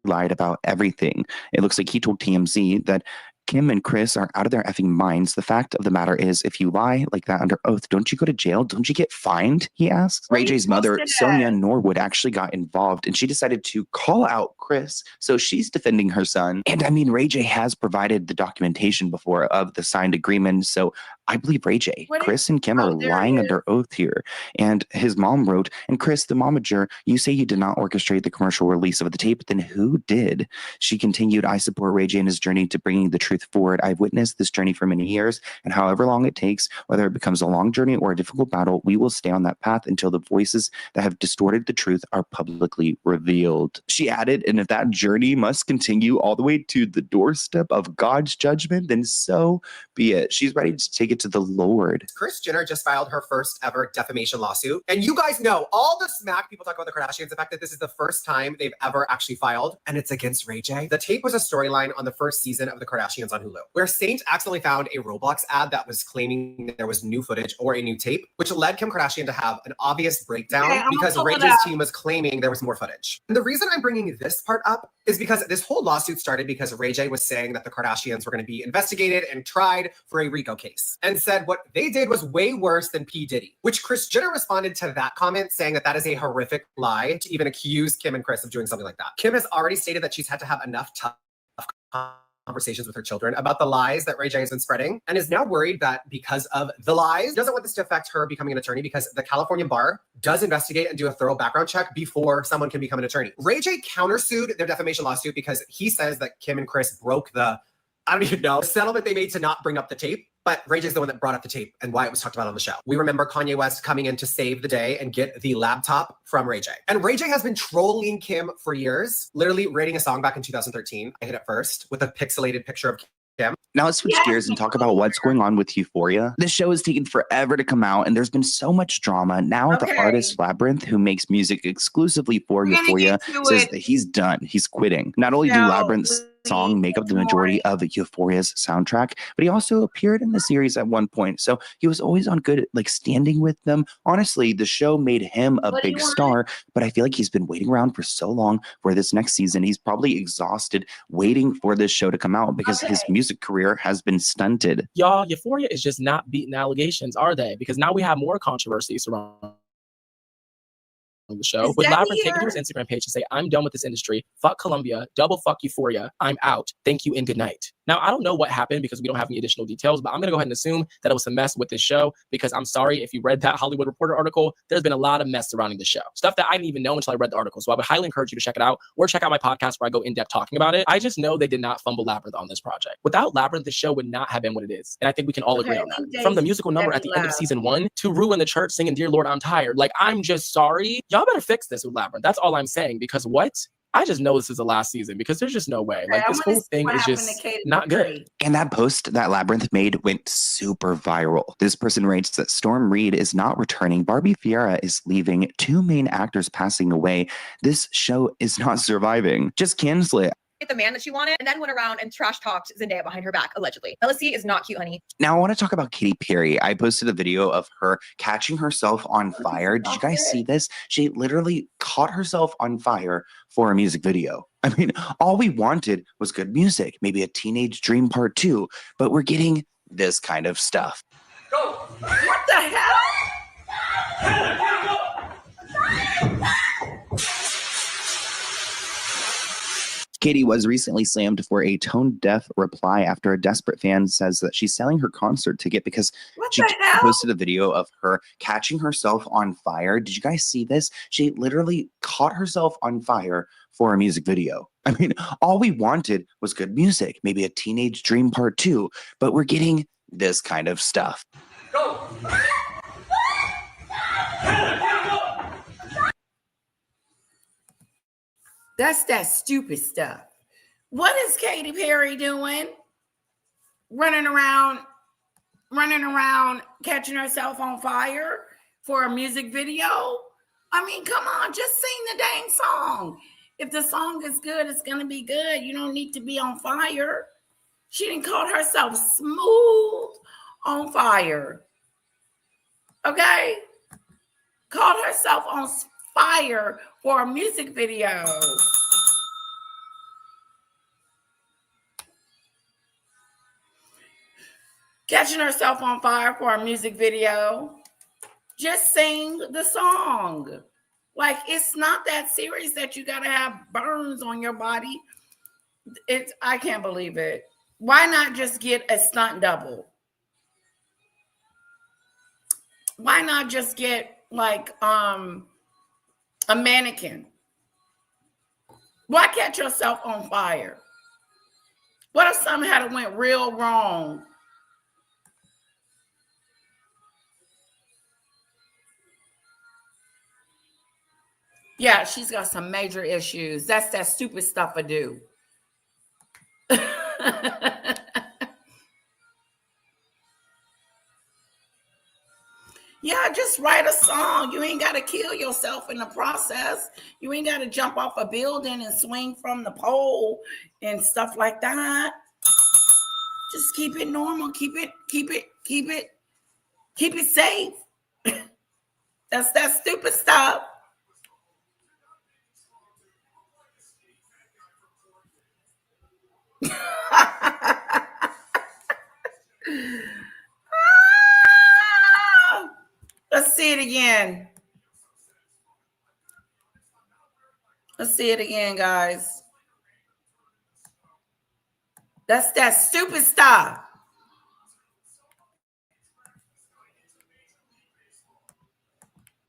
lied about everything. It looks like he told TMZ that Kim and Chris are out of their effing minds. The fact of the matter is, if you lie like that under oath, don't you go to jail? Don't you get fined? He asks. Ray J's mother, Sonia Norwood, actually got involved and she decided to call out Chris. So she's defending her son. And I mean, Ray J has provided the documentation before of the signed agreement. So I believe Ray J. Chris and Kim are lying under oath here. And his mom wrote, and Chris, the momager, you say you did not orchestrate the commercial release of the tape, then who did? She continued, I support Ray J in his journey to bringing the truth forward. I've witnessed this journey for many years, and however long it takes, whether it becomes a long journey or a difficult battle, we will stay on that path until the voices that have distorted the truth are publicly revealed. She added, and if that journey must continue all the way to the doorstep of God's judgment, then so be it. She's ready to take it to the Lord. Kris Jenner just filed her first ever defamation lawsuit. And you guys know all the smack people talk about the Kardashians, the fact that this is the first time they've ever actually filed, and it's against Ray J. The tape was a storyline on the first season of the Kardashians on Hulu, where Saint accidentally found a Roblox ad that was claiming there was new footage or a new tape, which led Kim Kardashian to have an obvious breakdown because Ray J's team was claiming there was more footage. And the reason I'm bringing this part up is because this whole lawsuit started because Ray J was saying that the Kardashians were going to be investigated and tried for a RICO case, and said what they did was way worse than P. Diddy, which Kris Jenner responded to that comment saying that that is a horrific lie to even accuse Kim and Chris of doing something like that. Kim has already stated that she's had to have enough tough conversations with her children about the lies that Ray J has been spreading, and is now worried that because of the lies, doesn't want this to affect her becoming an attorney, because the California bar does investigate and do a thorough background check before someone can become an attorney. Ray J countersued their defamation lawsuit because he says that Kim and Chris broke the, I don't even know, settlement they made to not bring up the tape. But Ray J's the one that brought up the tape and why it was talked about on the show. We remember Kanye West coming in to save the day and get the laptop from Ray J. And Ray J has been trolling Kim for years, literally writing a song back in 2013. I hit it first with a pixelated picture of Kim. Now let's switch gears and talk about what's going on with Euphoria. This show has taken forever to come out, and there's been so much drama. Now the artist Labyrinth, who makes music exclusively for Euphoria, says that he's done. He's quitting. Not only do Labyrinth's song make up the majority of Euphoria's soundtrack, but he also appeared in the series at one point. So he was always on good, like, standing with them. Honestly, the show made him a big star, but I feel like he's been waiting around for so long for this next season. He's probably exhausted waiting for this show to come out because his music career has been stunted. Y'all, Euphoria is just not beating allegations, are they? Because now we have more controversy surrounding the show, with Labyrinth taking to his Instagram page to say, I'm done with this industry. Fuck Columbia. Double fuck Euphoria. I'm out. Thank you and good night. Now, I don't know what happened because we don't have any additional details, but I'm going to go ahead and assume that it was a mess with this show, because I'm sorry if you read that Hollywood Reporter article, there's been a lot of mess surrounding the show. Stuff that I didn't even know until I read the article. So I would highly encourage you to check it out, or check out my podcast where I go in depth talking about it. I just know they did not fumble Labyrinth on this project. Without Labyrinth, the show would not have been what it is. And I think we can all agree on that. From the musical number at the end of season 1 to Rue in the church singing, Dear Lord, I'm tired. Like, I'm just sorry. Y'all better fix this with Labyrinth. That's all I'm saying, because what? I just know this is the last season, because there's just no way. Like, this whole thing is just not good. And that post that Labyrinth made went super viral. This person writes that Storm Reed is not returning. Barbie Fiera is leaving. 2 main actors passing away. This show is not surviving. Just cancel it. The man that she wanted, and then went around and trash talked Zendaya behind her back, allegedly. LSC is not cute, honey. Now I want to talk about Katy Perry. I posted a video of her catching herself on fire. Did you guys see this? She literally caught herself on fire for a music video. I mean, all we wanted was good music, maybe a Teenage Dream Part 2, but we're getting this kind of stuff. What the hell? Katy was recently slammed for a tone-deaf reply after a desperate fan says that she's selling her concert ticket because she posted a video of her catching herself on fire. Did you guys see this? She literally caught herself on fire for a music video. I mean, all we wanted was good music, maybe a Teenage Dream Part 2, but we're getting this kind of stuff. That's that stupid stuff. What is Katy Perry doing? Running around, catching herself on fire for a music video? I mean, come on, just sing the dang song. If the song is good, it's going to be good. You don't need to be on fire. She didn't call herself smooth on fire. Okay? Called herself on fire for a music video. Catching herself on fire for a music video. Just sing the song. Like, it's not that serious that you gotta have burns on your body. I can't believe it. Why not just get a stunt double? Why not just get like a mannequin? Why catch yourself on fire? What if something had went real wrong? Yeah, she's got some major issues. That's that stupid stuff I do. Yeah, just write a song. You ain't got to kill yourself in the process. You ain't got to jump off a building and swing from the pole and stuff like that. Just keep it normal. Keep it safe. That's that stupid stuff. Let's see it again. Let's see it again, guys. That's that stupid stuff.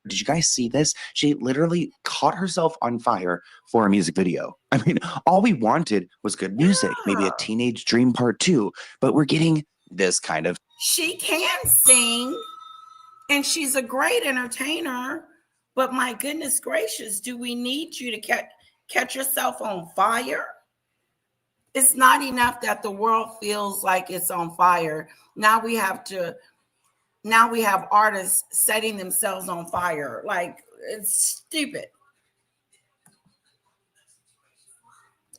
Did you guys see this? She literally caught herself on fire for a music video. I mean, all we wanted was good music, maybe a Teenage Dream Part 2, but we're getting this kind of. She can sing, and she's a great entertainer, but my goodness gracious, do we need you to catch yourself on fire? It's not enough that the world feels like it's on fire. Now we have artists setting themselves on fire. Like, it's stupid.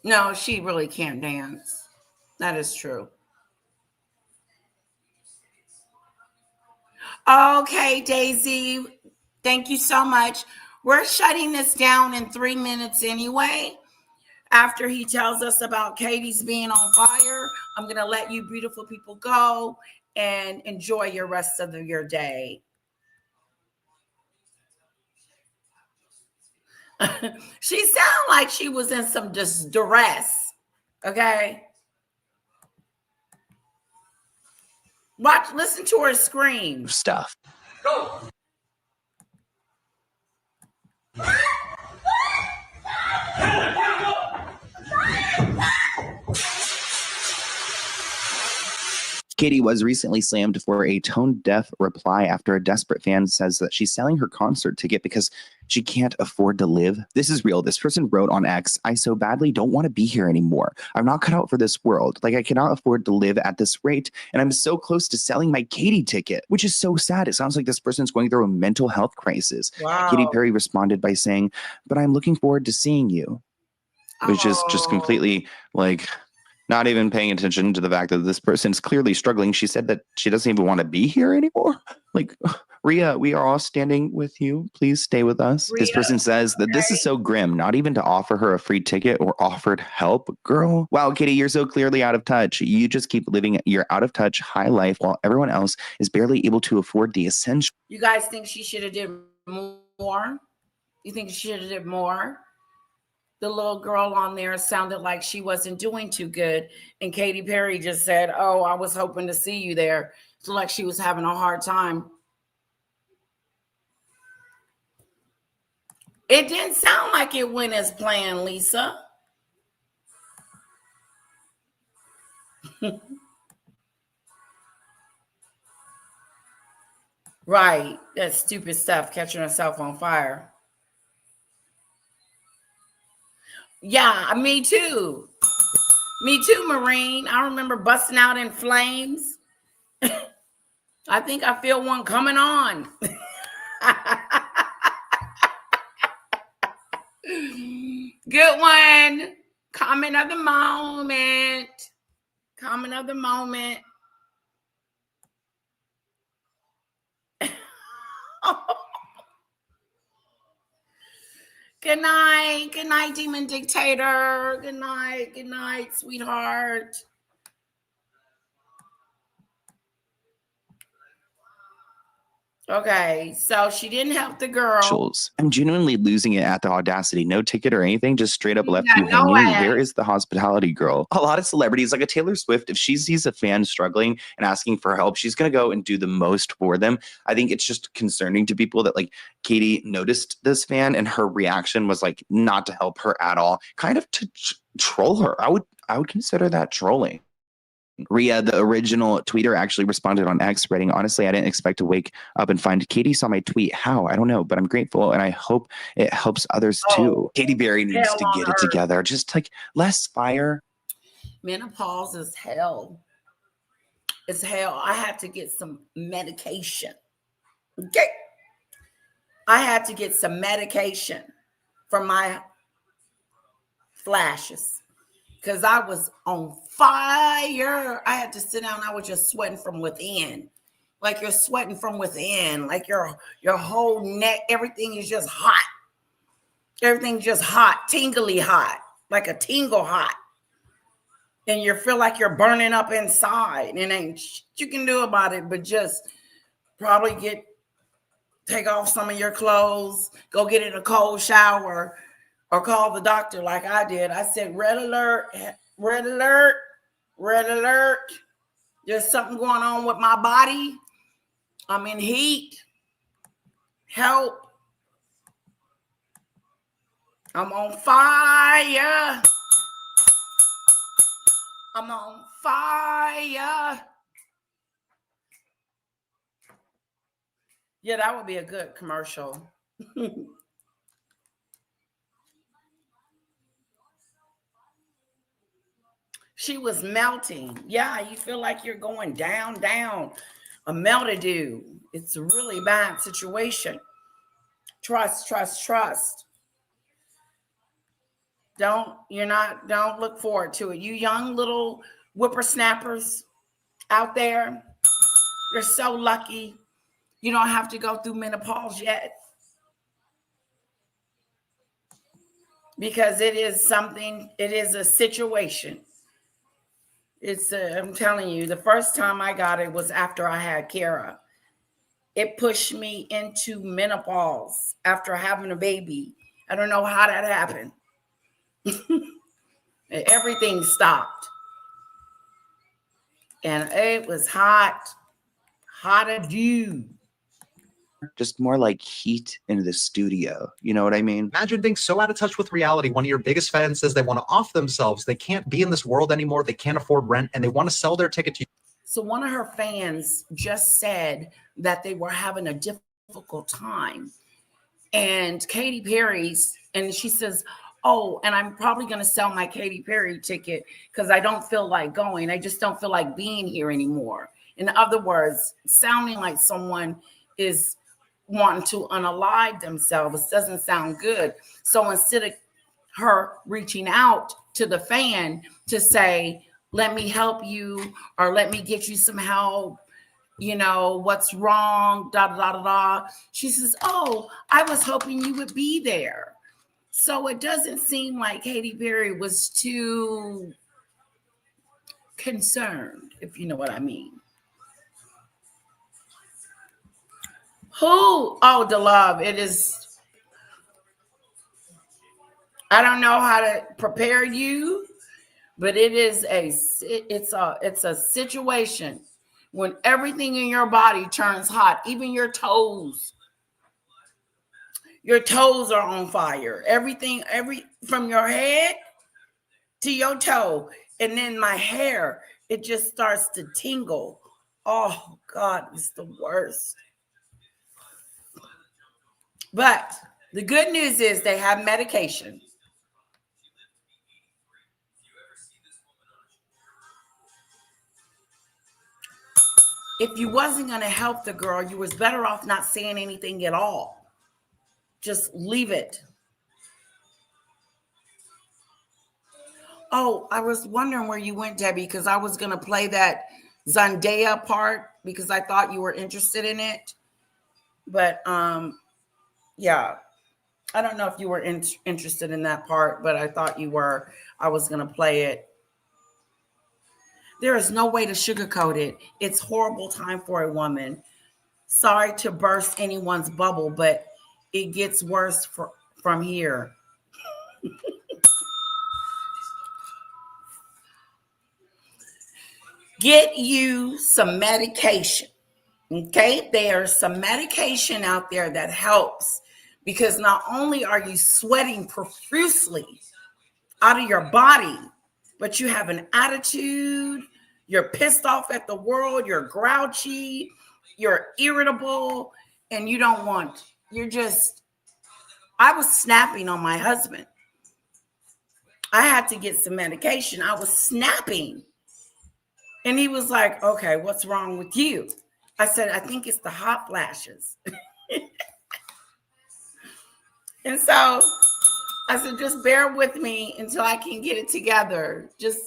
No, she really can't dance. That is true. Okay, Daisy, thank you so much. We're shutting this down in 3 minutes anyway. After he tells us about Katie's being on fire, I'm going to let you beautiful people go and enjoy your rest of your day. She sounded like she was in some distress. Okay. Listen to her scream. Stuff. Go. Katie was recently slammed for a tone-deaf reply after a desperate fan says that she's selling her concert ticket because she can't afford to live. This is real. This person wrote on X, "I so badly don't want to be here anymore. I'm not cut out for this world. Like, I cannot afford to live at this rate. And I'm so close to selling my Katie ticket," which is so sad. It sounds like this person's going through a mental health crisis. Wow. Katy Perry responded by saying, "But I'm looking forward to seeing you," which is just completely like not even paying attention to the fact that this person's clearly struggling. She said that she doesn't even want to be here anymore. Like, Rhea, we are all standing with you. Please stay with us. This person says that this is so grim, not even to offer her a free ticket or offered help. Girl, wow, Katie, you're so clearly out of touch. You just keep living your out of touch high life while everyone else is barely able to afford the essential. You guys think she should have did more? You think she should have did more? The little girl on there sounded like she wasn't doing too good. And Katy Perry just said, "Oh, I was hoping to see you there." So like she was having a hard time. It didn't sound like it went as planned, Lisa. Right. That stupid stuff, catching herself on fire. Yeah, me too. Me too, Marine. I remember busting out in flames. I think I feel one coming on. Good one. Comment of the moment. Comment of the moment. Good night. Good night, demon dictator. Good night. Good night, sweetheart. Okay, so she didn't help the girl. I'm genuinely losing it at the audacity. No ticket or anything, just straight up left you got no hanging. ass. Where is the hospitality girl? A lot of celebrities, like a Taylor Swift, if she sees a fan struggling and asking for help, she's going to go and do the most for them. I think it's just concerning to people that like Katie noticed this fan and her reaction was like not to help her at all, kind of to troll her. I would consider that trolling. Rhea, the original tweeter, actually responded on X, writing, honestly, I didn't expect to wake up and find Katie saw my tweet. How? I don't know, but I'm grateful and I hope it helps others too. Katy Perry needs to get it together. Just like less fire. Menopause is hell. It's hell. I had to get some medication. Okay. I had to get some medication for my flashes because I was on fire. I had to sit down. I was just sweating from within. Like you're sweating from within. Like your whole neck, everything is just hot. Everything's just hot, tingly hot, like a tingle hot. And you feel like you're burning up inside. And ain't shit you can do about it, but just probably take off some of your clothes, go get in a cold shower, or call the doctor like I did. I said, red alert, red alert, red alert. There's something going on with my body. I'm in heat. Help. I'm on fire. I'm on fire. Yeah, that would be a good commercial. She was melting. Yeah, you feel like you're going down. A meltdown. It's a really bad situation. Trust. Don't look forward to it. You young little whippersnappers out there, you're so lucky. You don't have to go through menopause yet. Because it is a situation. I'm telling you, the first time I got it was after I had Kara. It pushed me into menopause after having a baby. I don't know how that happened. Everything stopped. And it was hot as you. Just more like heat in the studio. You know what I mean? Imagine being so out of touch with reality. One of your biggest fans says they want to off themselves. They can't be in this world anymore. They can't afford rent and they want to sell their ticket to you. So one of her fans just said that they were having a difficult time. And Katy Perry's, and she says, oh, and I'm probably going to sell my Katy Perry ticket because I don't feel like going. I just don't feel like being here anymore. In other words, sounding like someone is wanting to unalive themselves doesn't sound good. So instead of her reaching out to the fan to say, let me help you or let me get you some help, what's wrong, she says, oh, I was hoping you would be there. So it doesn't seem like Katy Perry was too concerned, if you know what I mean. The love. It is. I don't know how to prepare you, but it's a situation when everything in your body turns hot, even your toes. Your toes are on fire. Everything, from your head to your toe. And then my hair, it just starts to tingle. Oh God, it's the worst. But the good news is they have medication. If you wasn't going to help the girl, you was better off not saying anything at all. Just leave it. Oh, I was wondering where you went, Debbie, because I was going to play that Zendaya part because I thought you were interested in it. But yeah. I don't know if you were interested in that part, but I thought you were. I was going to play it. There is no way to sugarcoat it. It's horrible time for a woman. Sorry to burst anyone's bubble, but it gets worse from here. Get you some medication. Okay, there's some medication out there that helps, because not only are you sweating profusely out of your body, but you have an attitude, you're pissed off at the world, you're grouchy, you're irritable, and you don't want, I was snapping on my husband. I had to get some medication. I was snapping. And he was like, okay, what's wrong with you? I said, I think it's the hot flashes. And so I said, just bear with me until I can get it together. Just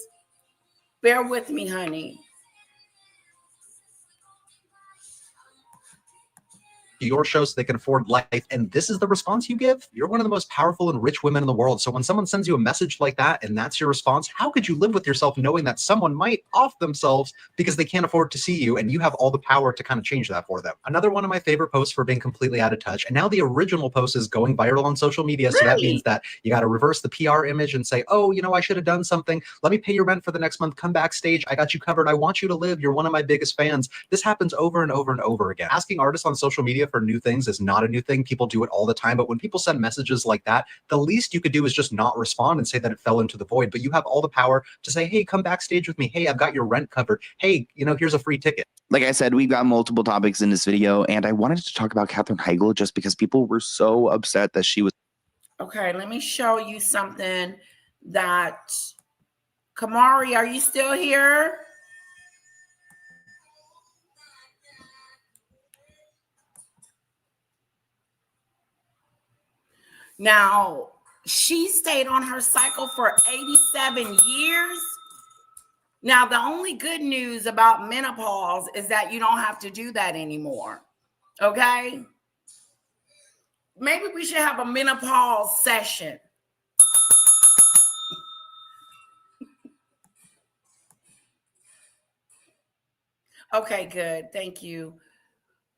bear with me, honey. Your show so they can afford life, and this is the response you give? You're one of the most powerful and rich women in the world. So when someone sends you a message like that and that's your response, how could you live with yourself knowing that someone might off themselves because they can't afford to see you, and you have all the power to kind of change that for them? Another one of my favorite posts for being completely out of touch, and now the original post is going viral on social media. So that means that you got to reverse the PR image and say, oh, you know, I should have done something. Let me pay your rent for the next month. Come backstage. I got you covered. I want you to live. You're one of my biggest fans. This happens over and over and over again. Asking artists on social media for new things is not a new thing. People do it all the time. But when people send messages like that, the least you could do is just not respond and say that it fell into the void. But you have all the power to say, hey, come backstage with me. Hey, I've got your rent covered. Hey, you know, here's a free ticket. Like I said, we've got multiple topics in this video, and I wanted to talk about Katherine Heigl just because people were so upset that she was. Okay, let me show you something that, Kamari, are you still here? Now, she stayed on her cycle for 87 years. Now, the only good news about menopause is that you don't have to do that anymore. Okay? Maybe we should have a menopause session. Okay, good. Thank you.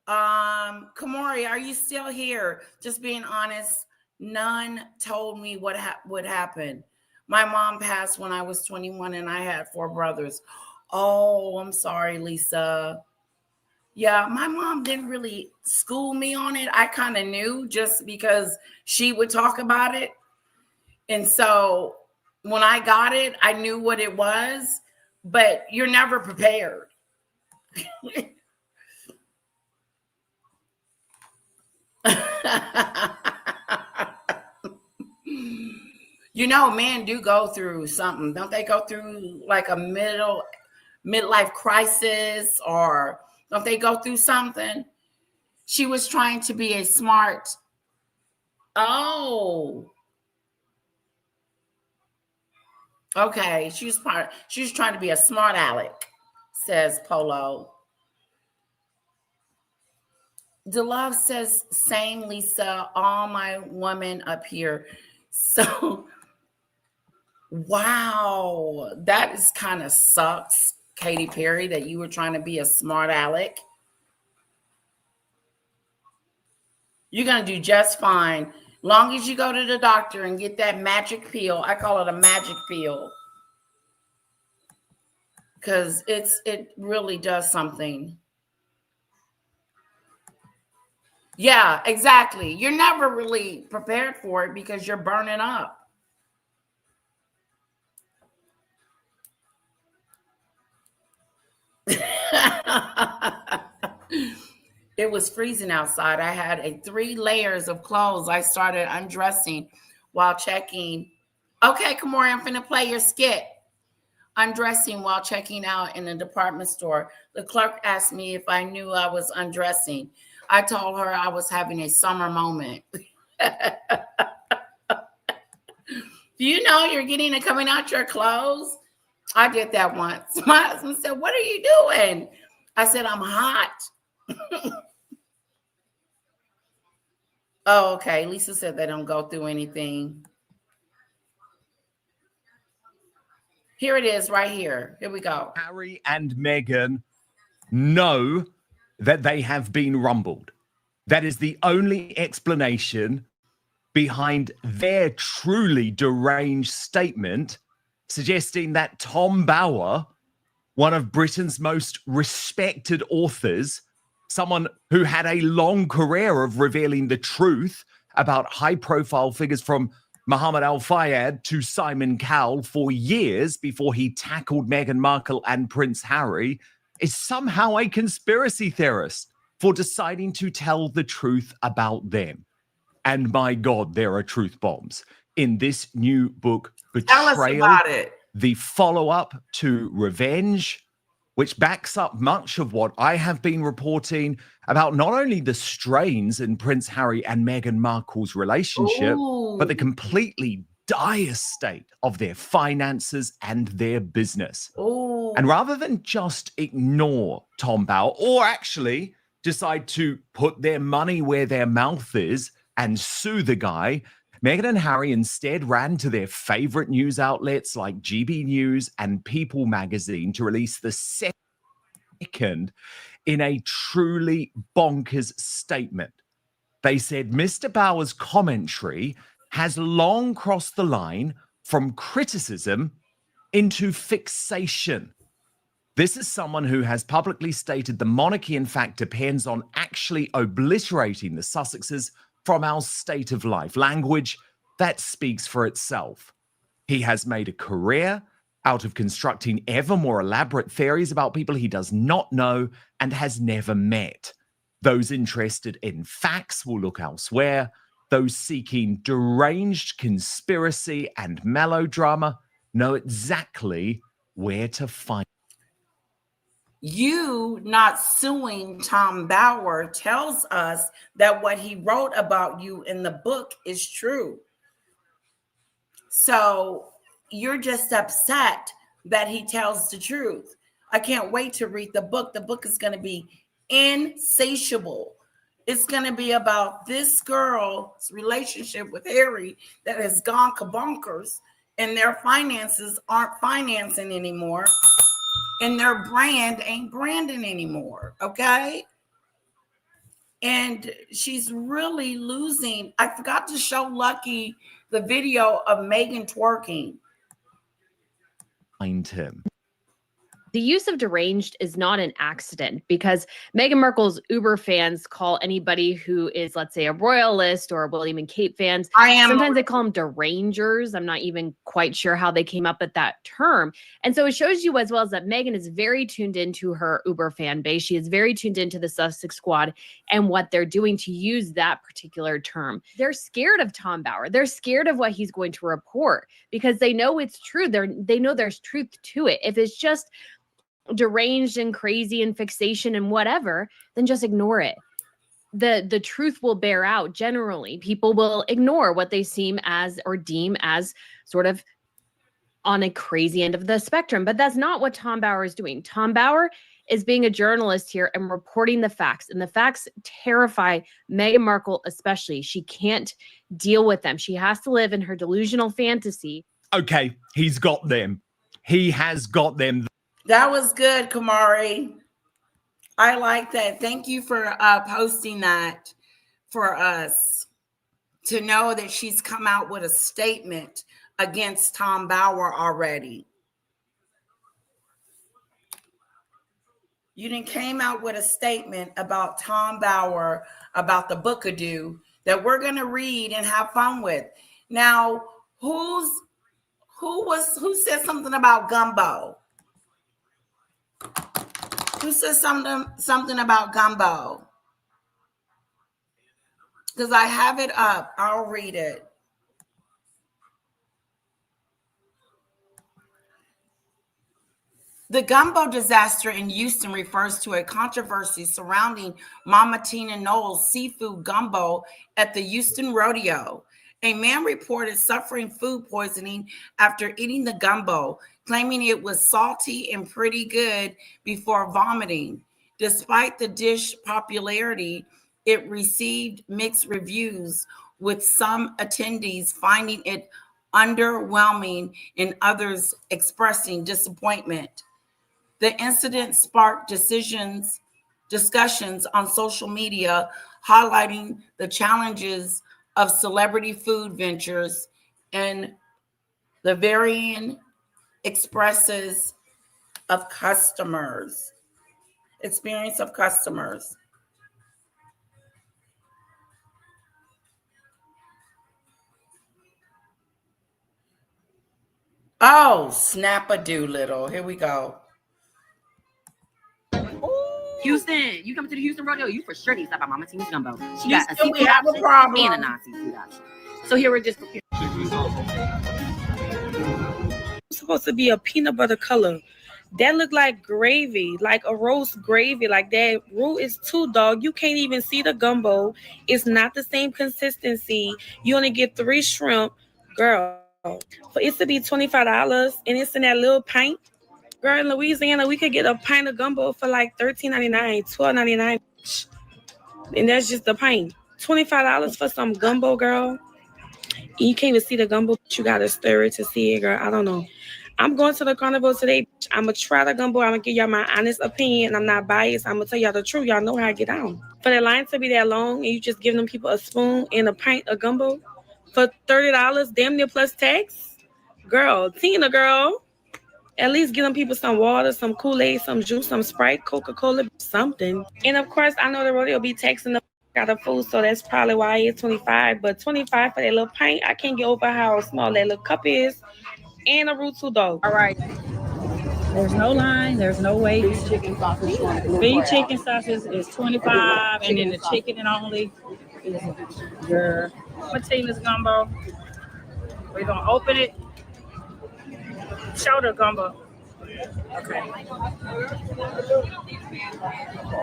Kamori, are you still here? Just being honest, none told me what happened. My mom passed when I was 21 and I had 4 brothers. Oh, I'm sorry, Lisa. Yeah, my mom didn't really school me on it. I kind of knew just because she would talk about it. And so when I got it, I knew what it was, but you're never prepared. You know, men do go through something. Don't they go through like a midlife crisis, or don't they go through something? She was trying to be a smart. Oh. Okay. She was trying to be a smart aleck, says Polo. DeLove says, same, Lisa, all my women up here. So, wow, that is kind of sucks, Katy Perry, that you were trying to be a smart aleck. You're going to do just fine. Long as you go to the doctor and get that magic pill. I call it a magic pill. Because it really does something. Yeah, exactly. You're never really prepared for it because you're burning up. It was freezing outside. I had 3 layers of clothes. I started undressing while checking. Okay, Kamori, I'm finna play your skit. Undressing while checking out in the department store. The clerk asked me if I knew I was undressing. I told her I was having a summer moment. Do you know you're getting and coming out your clothes? I did that once. My husband said, what are you doing? I said, I'm hot. Oh, okay. Lisa said they don't go through anything. Here it is right here. Here we go. Harry and Meghan know that they have been rumbled. That is the only explanation behind their truly deranged statement, suggesting that Tom Bower, one of Britain's most respected authors, someone who had a long career of revealing the truth about high-profile figures from Muhammad al-Fayed to Simon Cowell for years before he tackled Meghan Markle and Prince Harry, is somehow a conspiracy theorist for deciding to tell the truth about them. And my God, there are truth bombs in this new book, Tell us Betrayal, about it. the follow-up to Revenge, which backs up much of what I have been reporting about not only the strains in Prince Harry and Meghan Markle's relationship, but the completely dire state of their finances and their business. And rather than just ignore Tom Bower, or actually decide to put their money where their mouth is and sue the guy, Meghan and Harry instead ran to their favorite news outlets like GB News and People magazine to release the second in a truly bonkers statement. They said Mr. Bower's commentary has long crossed the line from criticism into fixation. This is someone who has publicly stated the monarchy, in fact, depends on actually obliterating the Sussexes from our state of life, language that speaks for itself. He has made a career out of constructing ever more elaborate theories about people he does not know and has never met. Those interested in facts will look elsewhere. Those seeking deranged conspiracy and melodrama know exactly where to find. You not suing Tom Bower tells us that what he wrote about you in the book is true. So you're just upset that he tells the truth. I can't wait to read the book. The book is going to be insatiable. It's going to be about this girl's relationship with Harry that has gone kabonkers, and their finances aren't financing anymore, and their brand ain't branding anymore, okay? And she's really losing. I forgot to show Lucky the video of Meghan twerking. Find him. The use of deranged is not an accident, because Meghan Markle's Uber fans call anybody who is, let's say, a royalist or a William and Kate fans. Sometimes they call them derangers. I'm not even quite sure how they came up with that term. And so it shows you as well as that Meghan is very tuned into her Uber fan base. She is very tuned into the Sussex squad and what they're doing to use that particular term. They're scared of Tom Bower. They're scared of what he's going to report because they know it's true. They know there's truth to it. If it's just deranged and crazy and fixation and whatever, then just ignore it. The truth will bear out. Generally, people will ignore what they seem as or deem as sort of on a crazy end of the spectrum. But that's not what Tom Bower is doing. Tom Bower is being a journalist here and reporting the facts. And the facts terrify Meghan Markle especially. She can't deal with them. She has to live in her delusional fantasy. Okay, he's got them. He has got them. That was good, Kamari. I like that. Thank you for posting that for us to know that she's come out with a statement against Tom Bower already. You didn't came out with a statement about Tom Bower, about the bookadoo that we're going to read and have fun with. Now, who said something about Gumbo? Who said something about Gumbo? Because I have it up. I'll read it. The Gumbo disaster in Houston refers to a controversy surrounding Mama Tina Knowles' seafood gumbo at the Houston rodeo. A man reported suffering food poisoning after eating the gumbo, claiming it was salty and pretty good before vomiting. Despite the dish popularity, it received mixed reviews, with some attendees finding it underwhelming and others expressing disappointment. The incident sparked discussions on social media, highlighting the challenges of celebrity food ventures and the varying experience of customers. Oh, snap-a-doodle. Here we go. Houston, you come to the Houston rodeo, you for sure need to stop by Mama Tina's Gumbo. She You got a still seafood have a option problem. and a non-seafood option. So here we're just preparing. It's supposed to be a peanut butter color. That look like gravy, like a roast gravy. Like that roux is too, dog. You can't even see the gumbo. It's not the same consistency. You only get 3 shrimp, girl. For it to be $25 and it's in that little pint. Girl, in Louisiana, we could get a pint of gumbo for like $13.99, $12.99. And that's just the pint. $25 for some gumbo, girl. You can't even see the gumbo, but you gotta stir it to see it, girl. I don't know. I'm going to the carnival today. I'm gonna try the gumbo. I'm gonna give y'all my honest opinion. I'm not biased. I'm gonna tell y'all the truth. Y'all know how I get down. For the line to be that long and you just giving them people a spoon and a pint of gumbo for $30, damn near plus tax, girl, Tina, girl. At least give them people some water, some Kool-Aid, some juice, some Sprite, Coca-Cola, something. And of course, I know the rodeo be taxing the out of food, so that's probably why it's 25. But 25 for that little pint, I can't get over how small that little cup is. And a root too, dog. All right. There's no line. There's no wait. Beef chicken sausage is 25, and then the chicken and only is your Martinez Gumbo. We're gonna open it. Show the gumbo. Okay.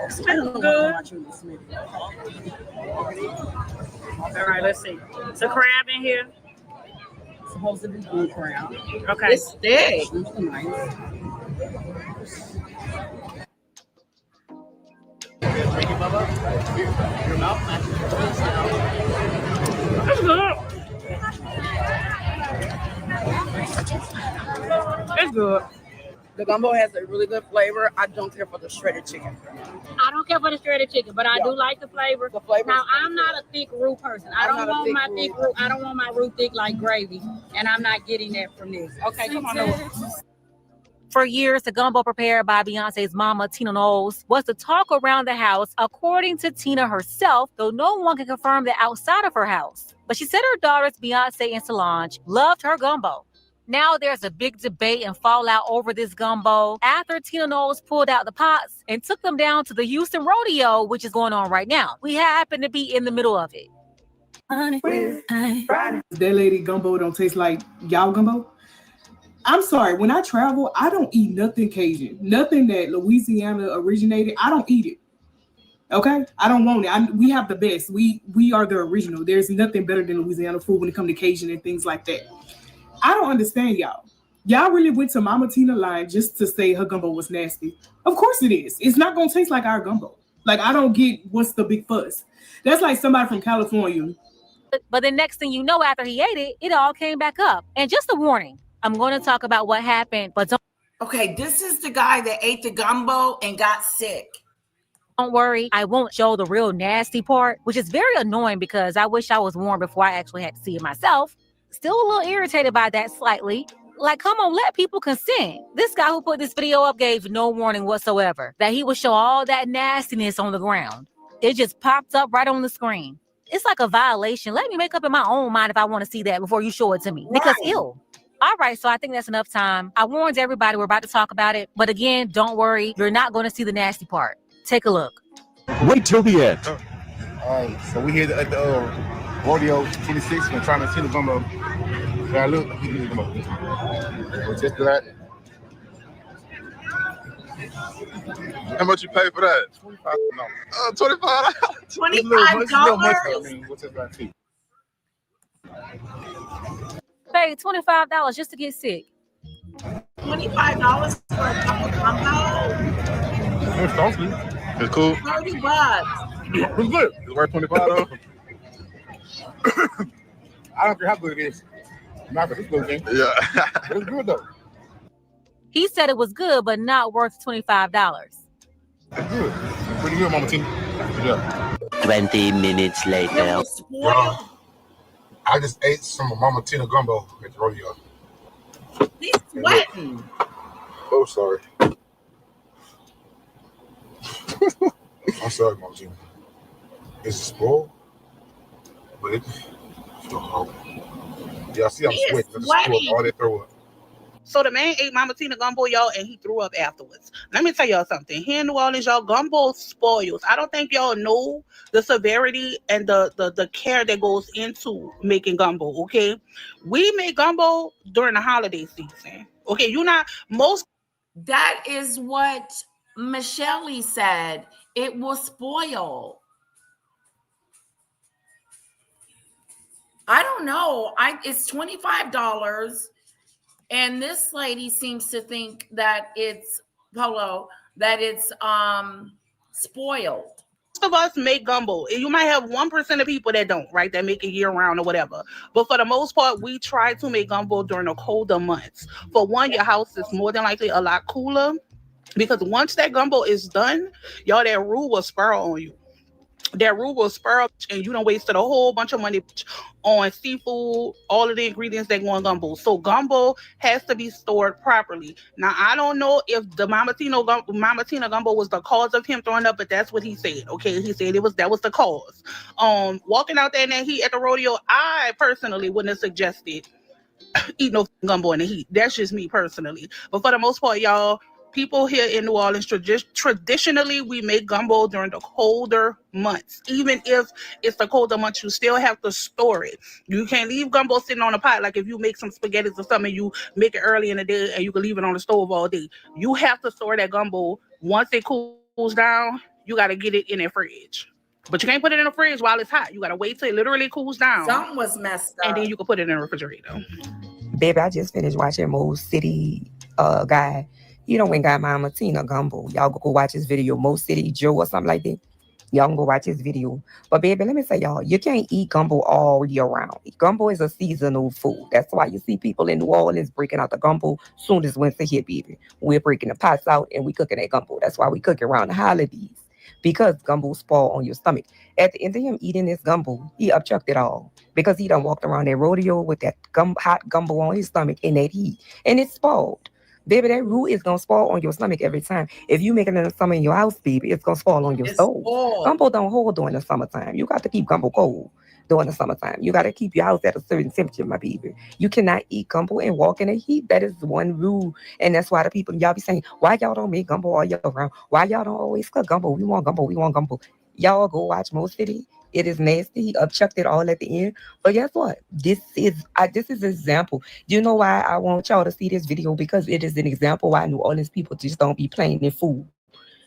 Smells good. All right, let's see. It's a crab in here. It's supposed to be good crab. Okay. It's thick. It's nice. It's good. It's good. The gumbo has a really good flavor. I don't care for the shredded chicken. I don't care for the shredded chicken, but I do like the flavor. Now, I'm not a thick roux person. I don't want my thick roux. I don't want my roux thick like gravy, and I'm not getting that from this. Okay, come on over. For years, the gumbo prepared by Beyonce's mama, Tina Knowles, was the talk around the house, according to Tina herself, though no one can confirm that outside of her house. But she said her daughters, Beyonce and Solange, loved her gumbo. Now there's a big debate and fallout over this gumbo after Tina Knowles pulled out the pots and took them down to the Houston rodeo, which is going on right now. We happen to be in the middle of it. That lady gumbo don't taste like y'all gumbo. I'm sorry, when I travel, I don't eat nothing Cajun. Nothing that Louisiana originated, I don't eat it. Okay? I don't want it. We have the best. We are the original. There's nothing better than Louisiana food when it comes to Cajun and things like that. I don't understand y'all. Y'all really went to Mama Tina line just to say her gumbo was nasty. Of course it is. It's not going to taste like our gumbo. Like, I don't get what's the big fuss. That's like somebody from California. But the next thing you know, after he ate it, it all came back up. And just a warning, I'm going to talk about what happened, but don't. Okay, this is the guy that ate the gumbo and got sick. Don't worry, I won't show the real nasty part, which is very annoying because I wish I was warned before I actually had to see it myself. Still a little irritated by that slightly. Like, come on, let people consent. This guy who put this video up gave no warning whatsoever that he would show all that nastiness on the ground. It just popped up right on the screen. It's like a violation. Let me make up in my own mind if I want to see that before you show it to me. Because ew. All right, so I think that's enough time. I warned everybody we're about to talk about it. But again, don't worry. You're not going to see the nasty part. Take a look. Wait till the end. All right, so we here at the rodeo 26. We're trying to see the gumbo. Yeah, look, just that. How much you pay for that? $25. $25? What's that fee? Pay $25 just to get sick. $25 for a cup of gumbo? It's cool. $30. It's good. It's worth $25 though. I don't care how good it is. Not for this little thing. Yeah. But it's good though. He said it was good, but not worth $25. It's good. It's pretty good, Mama Tina. Yeah. 20 minutes later. Y'all, I just ate some of Mama Tina gumbo at the rodeo. He's sweating. Oh, sorry. I'm sorry, Mama Tina. It's spoiled, but it feels horrible. Yeah, I see I'm sweating. I just threw up all that throw up. So the man ate Mama Tina gumbo, y'all, and he threw up afterwards. Let me tell y'all something. Here in New Orleans, y'all, gumbo spoils. I don't think y'all know the severity and the care that goes into making gumbo, okay? We make gumbo during the holiday season. Okay, you're not most. That is what Michelle said. It will spoil. I don't know. It's $25. And this lady seems to think that it's spoiled. Most of us make gumbo. You might have 1% of people that don't, right? That make it year round or whatever. But for the most part, we try to make gumbo during the colder months. For one, your house is more than likely a lot cooler because once that gumbo is done, y'all, that roux will spur on you. That roux will spur up, and you don't wasted a whole bunch of money on seafood, all of the ingredients that go in gumbo. So gumbo has to be stored properly. Now, I don't know if the Mama Tina gumbo was the cause of him throwing up, but that's what he said. Okay, he said that was the cause. Walking out there in that heat at the rodeo, I personally wouldn't have suggested eat no gumbo in the heat. That's just me personally. But for the most part, y'all, people here in New Orleans, traditionally, we make gumbo during the colder months. Even if it's the colder months, you still have to store it. You can't leave gumbo sitting on a pot. Like if you make some spaghetti or something, you make it early in the day and you can leave it on the stove all day. You have to store that gumbo. Once it cools down, you got to get it in a fridge. But you can't put it in the fridge while it's hot. You got to wait till it literally cools down. Something was messed up. And then you can put it in the refrigerator. Baby, I just finished watching Mo City guy. You know when got Mama Tina gumbo. Y'all go watch his video, Mo City Joe or something like that. Y'all can go watch his video. But baby, let me say y'all, you can't eat gumbo all year round. Gumbo is a seasonal food. That's why you see people in New Orleans breaking out the gumbo soon as winter hit, baby. We're breaking the pots out and we cooking that gumbo. That's why we cook it around the holidays. Because gumbo spoil on your stomach. At the end of him eating this gumbo, he upchucked it all. Because he done walked around that rodeo with that hot gumbo on his stomach in that heat. And it's spoiled. Baby, that roux is going to spoil on your stomach every time. If you make it in the summer in your house, baby, it's going to spoil on your stove. Gumbo don't hold during the summertime. You got to keep gumbo cold during the summertime. You got to keep your house at a certain temperature, my baby. You cannot eat gumbo and walk in the heat. That is one rule. And that's why the people, y'all be saying, why y'all don't make gumbo all year round? Why y'all don't always cook gumbo? We want gumbo. We want gumbo. Y'all go watch Mo City. It is nasty. He upchucked it all at the end. But guess what? This is an example. Do you know why I want y'all to see this video? Because it is an example why New Orleans people just don't be playing their food.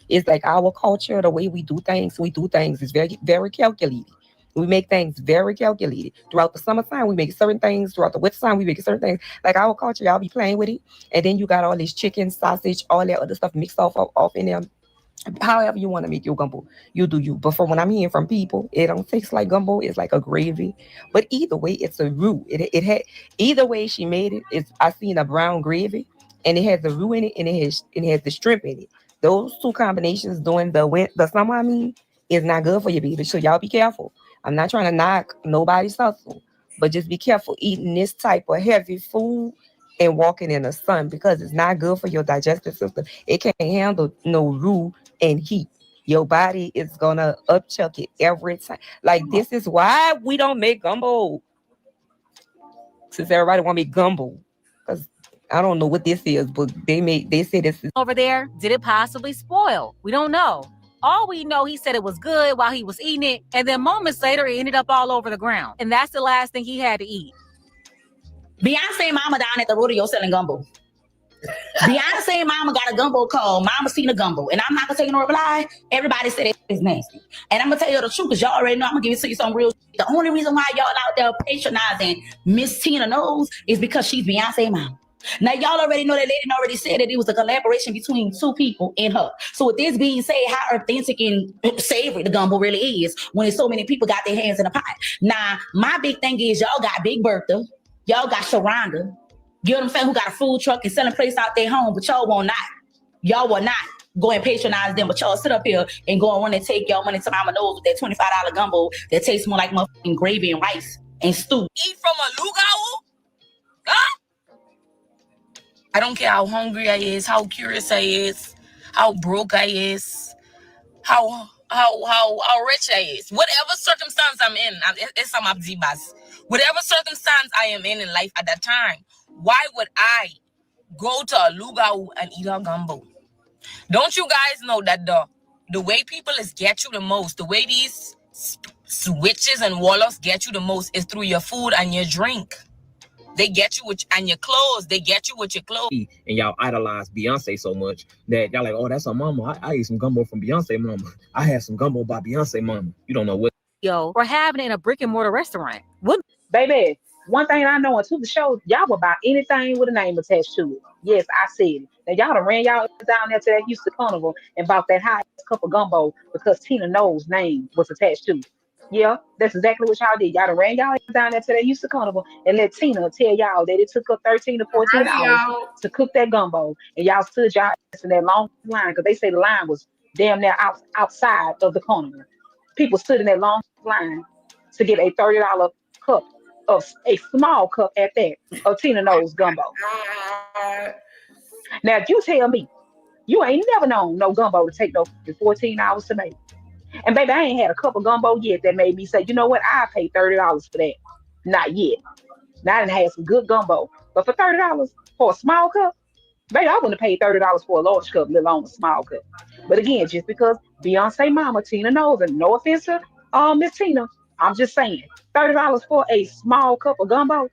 It's like our culture, the way we do things is very, very calculated. We make things very calculated. Throughout the summertime, we make certain things. Throughout the wintertime, we make certain things. Like our culture, y'all be playing with it. And then you got all this chicken, sausage, all that other stuff mixed off in there. However you want to make your gumbo, you do you. But from what I'm hearing from people, it don't taste like gumbo. It's like a gravy. But either way, it's a roux. It had either way she made it. I seen a brown gravy, and it has the roux in it, and it has the shrimp in it. Those two combinations during the summer, is not good for you, baby. So y'all be careful. I'm not trying to knock nobody's hustle, but just be careful eating this type of heavy food and walking in the sun because it's not good for your digestive system. It can't handle no roux and heat. Your body is gonna upchuck it every time. Like this is why we don't make gumbo. Since everybody want to make gumbo, because I don't know what this is, but they say this is over there. Did it possibly spoil? We don't know. All we know, he said it was good while he was eating it, and then moments later, it ended up all over the ground. And that's the last thing he had to eat. Beyonce mama down at the rodeo selling gumbo. Beyonce mama got a gumbo called Mama Tina Gumbo. And I'm not going to take no reply. Everybody said it's nasty. And I'm going to tell you the truth because y'all already know I'm going to give you some real shit. The only reason why y'all out there patronizing Miss Tina Knows is because she's Beyonce mama. Now, y'all already know that lady already said that it was a collaboration between two people and her. So with this being said, how authentic and savory the gumbo really is when so many people got their hands in the pot. Now, my big thing is y'all got Big Bertha, y'all got Sharonda, you know what I'm saying, who got a food truck and selling place out their home, but y'all will not. Y'all will not go and patronize them, but y'all sit up here and go and run and take y'all money to Mama Nose with that $25 gumbo that tastes more like motherfucking gravy and rice and stew. Eat from a lugau? Huh? I don't care how hungry I is, how curious I is, how broke I is, how rich I is. Whatever circumstance I'm in, it's some abzibas. Whatever circumstance I am in life at that time, why would I go to a lugau and eat a gumbo? Don't you guys know that the way people is get you the most, the way these witches and warlocks get you the most is through your food and your drink. They get you with and your clothes. They get you with your clothes. And y'all idolize Beyonce so much that y'all like, oh, that's her mama. I ate some gumbo from Beyonce mama. I had some gumbo by Beyonce mama. You don't know what. Yo, or having it in a brick and mortar restaurant. What? Baby, one thing I know into the show, y'all will buy anything with a name attached to it. Yes, I said it. Now y'all done ran y'all down there to that Houston Carnival and bought that high cup of gumbo because Tina Knowles' name was attached to it. Yeah, that's exactly what y'all did. Y'all done ran y'all down there to that Houston Carnival and let Tina tell y'all that it took her $13 to $14 to cook that gumbo, and y'all stood y'all ass in that long line because they say the line was damn near outside of the carnival. People stood in that long line to get a $30 cup of a small cup at that of Tina Knowles gumbo. Now, if you tell me you ain't never known no gumbo to take no 14 hours to make. And baby, I ain't had a cup of gumbo yet that made me say, you know what, I paid $30 for that. Not yet. Now I done had some good gumbo. But for $30 for a small cup, baby, I wouldn't have paid $30 for a large cup, let alone a small cup. But again, just because Beyonce mama, Tina Knowles, and no offense to Miss Tina, I'm just saying, $30 for a small cup of gumbo.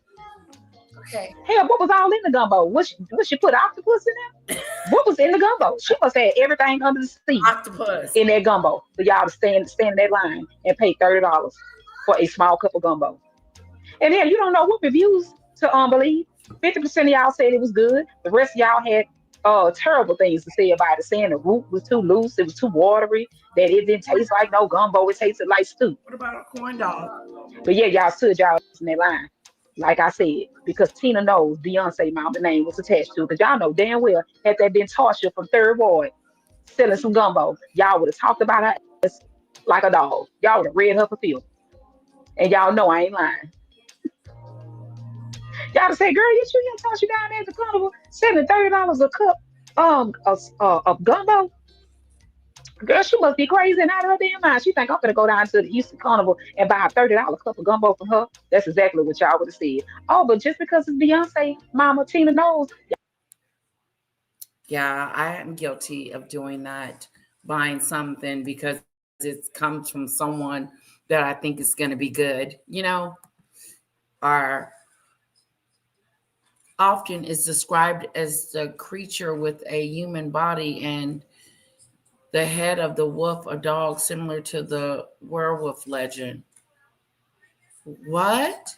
Okay. Hell, what was all in the gumbo? What she put octopus in there? What was in the gumbo? She must have everything under the sea Octopus in that gumbo for y'all to stand in that line and pay $30 for a small cup of gumbo. And then you don't know what reviews to believe. 50% of y'all said it was good. The rest of y'all had terrible things to say about it, saying the root was too loose, it was too watery, that it didn't taste like no gumbo, it tasted like stew. What about a corn dog? But yeah, y'all stood y'all in that line. Like I said, because Tina Knowles, Beyonce mom, the name was attached to it. Because y'all know damn well, had that been Tasha from Third Ward selling some gumbo, y'all would have talked about her ass like a dog. Y'all would have read her for film. And y'all know I ain't lying. Y'all would say, girl, you sure you Tasha down there at the carnival selling $30 a cup of gumbo? Girl, she must be crazy and out of her damn mind. She think I'm gonna go down to the Houston Carnival and buy a $30 cup of gumbo from her. That's exactly what y'all would have said. Oh, but just because it's Beyonce, Mama Tina Knowles. Yeah, I am guilty of doing that, buying something because it comes from someone that I think is going to be good, or often is described as the creature with a human body and the head of the wolf, a dog similar to the werewolf legend. What?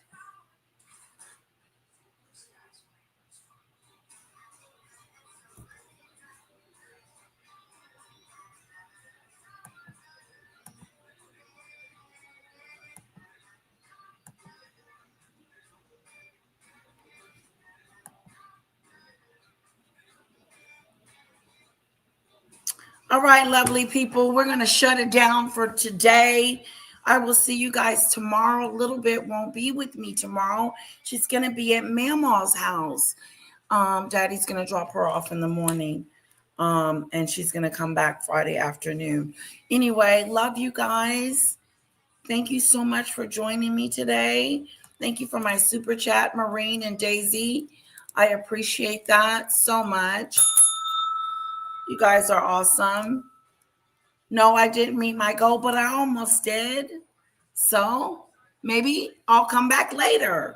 All right, lovely people, we're going to shut it down for today. I will see you guys tomorrow. A little bit won't be with me tomorrow. She's going to be at Mama's house. Daddy's going to drop her off in the morning. And she's going to come back Friday afternoon. Anyway, love you guys. Thank you so much for joining me today. Thank you for my super chat, Maureen and Daisy. I appreciate that so much. You guys are awesome. No, I didn't meet my goal, but I almost did. So maybe I'll come back later.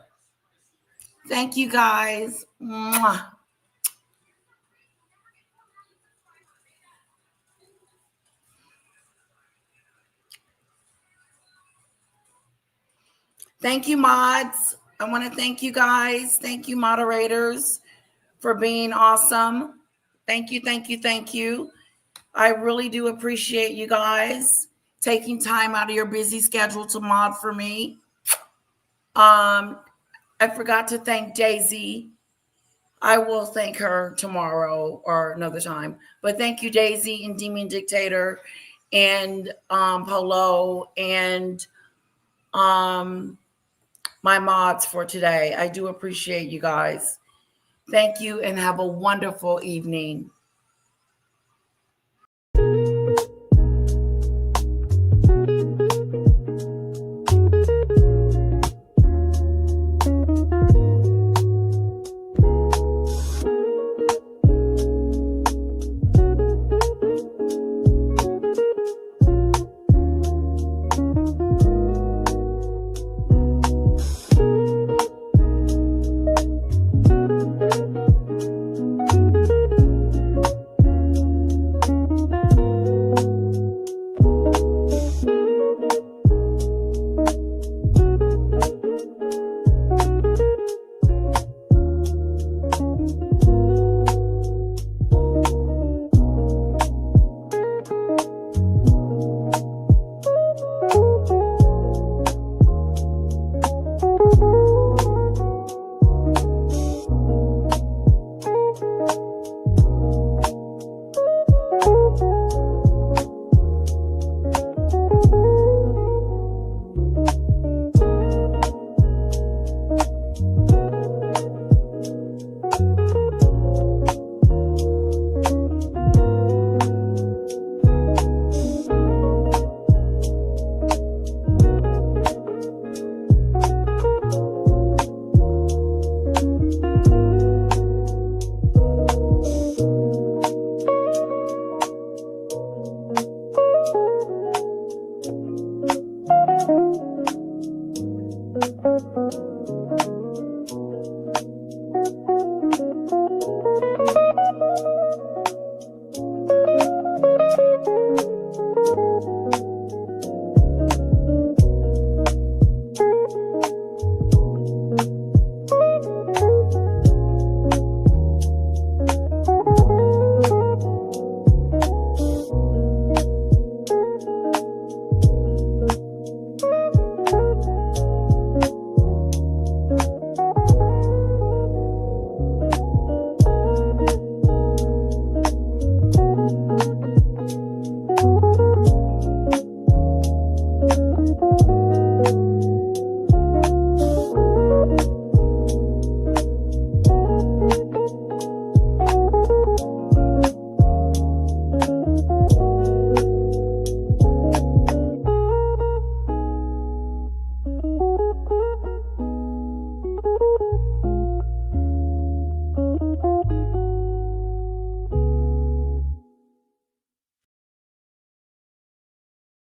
Thank you guys. Mwah. Thank you, mods. I want to thank you guys. Thank you, moderators. for being awesome. Thank you, thank you, thank you. I really do appreciate you guys taking time out of your busy schedule to mod for me. I forgot to thank Daisy. I will thank her tomorrow or another time. But thank you, Daisy and Demon Dictator and Polo and my mods for today. I do appreciate you guys. Thank you and have a wonderful evening.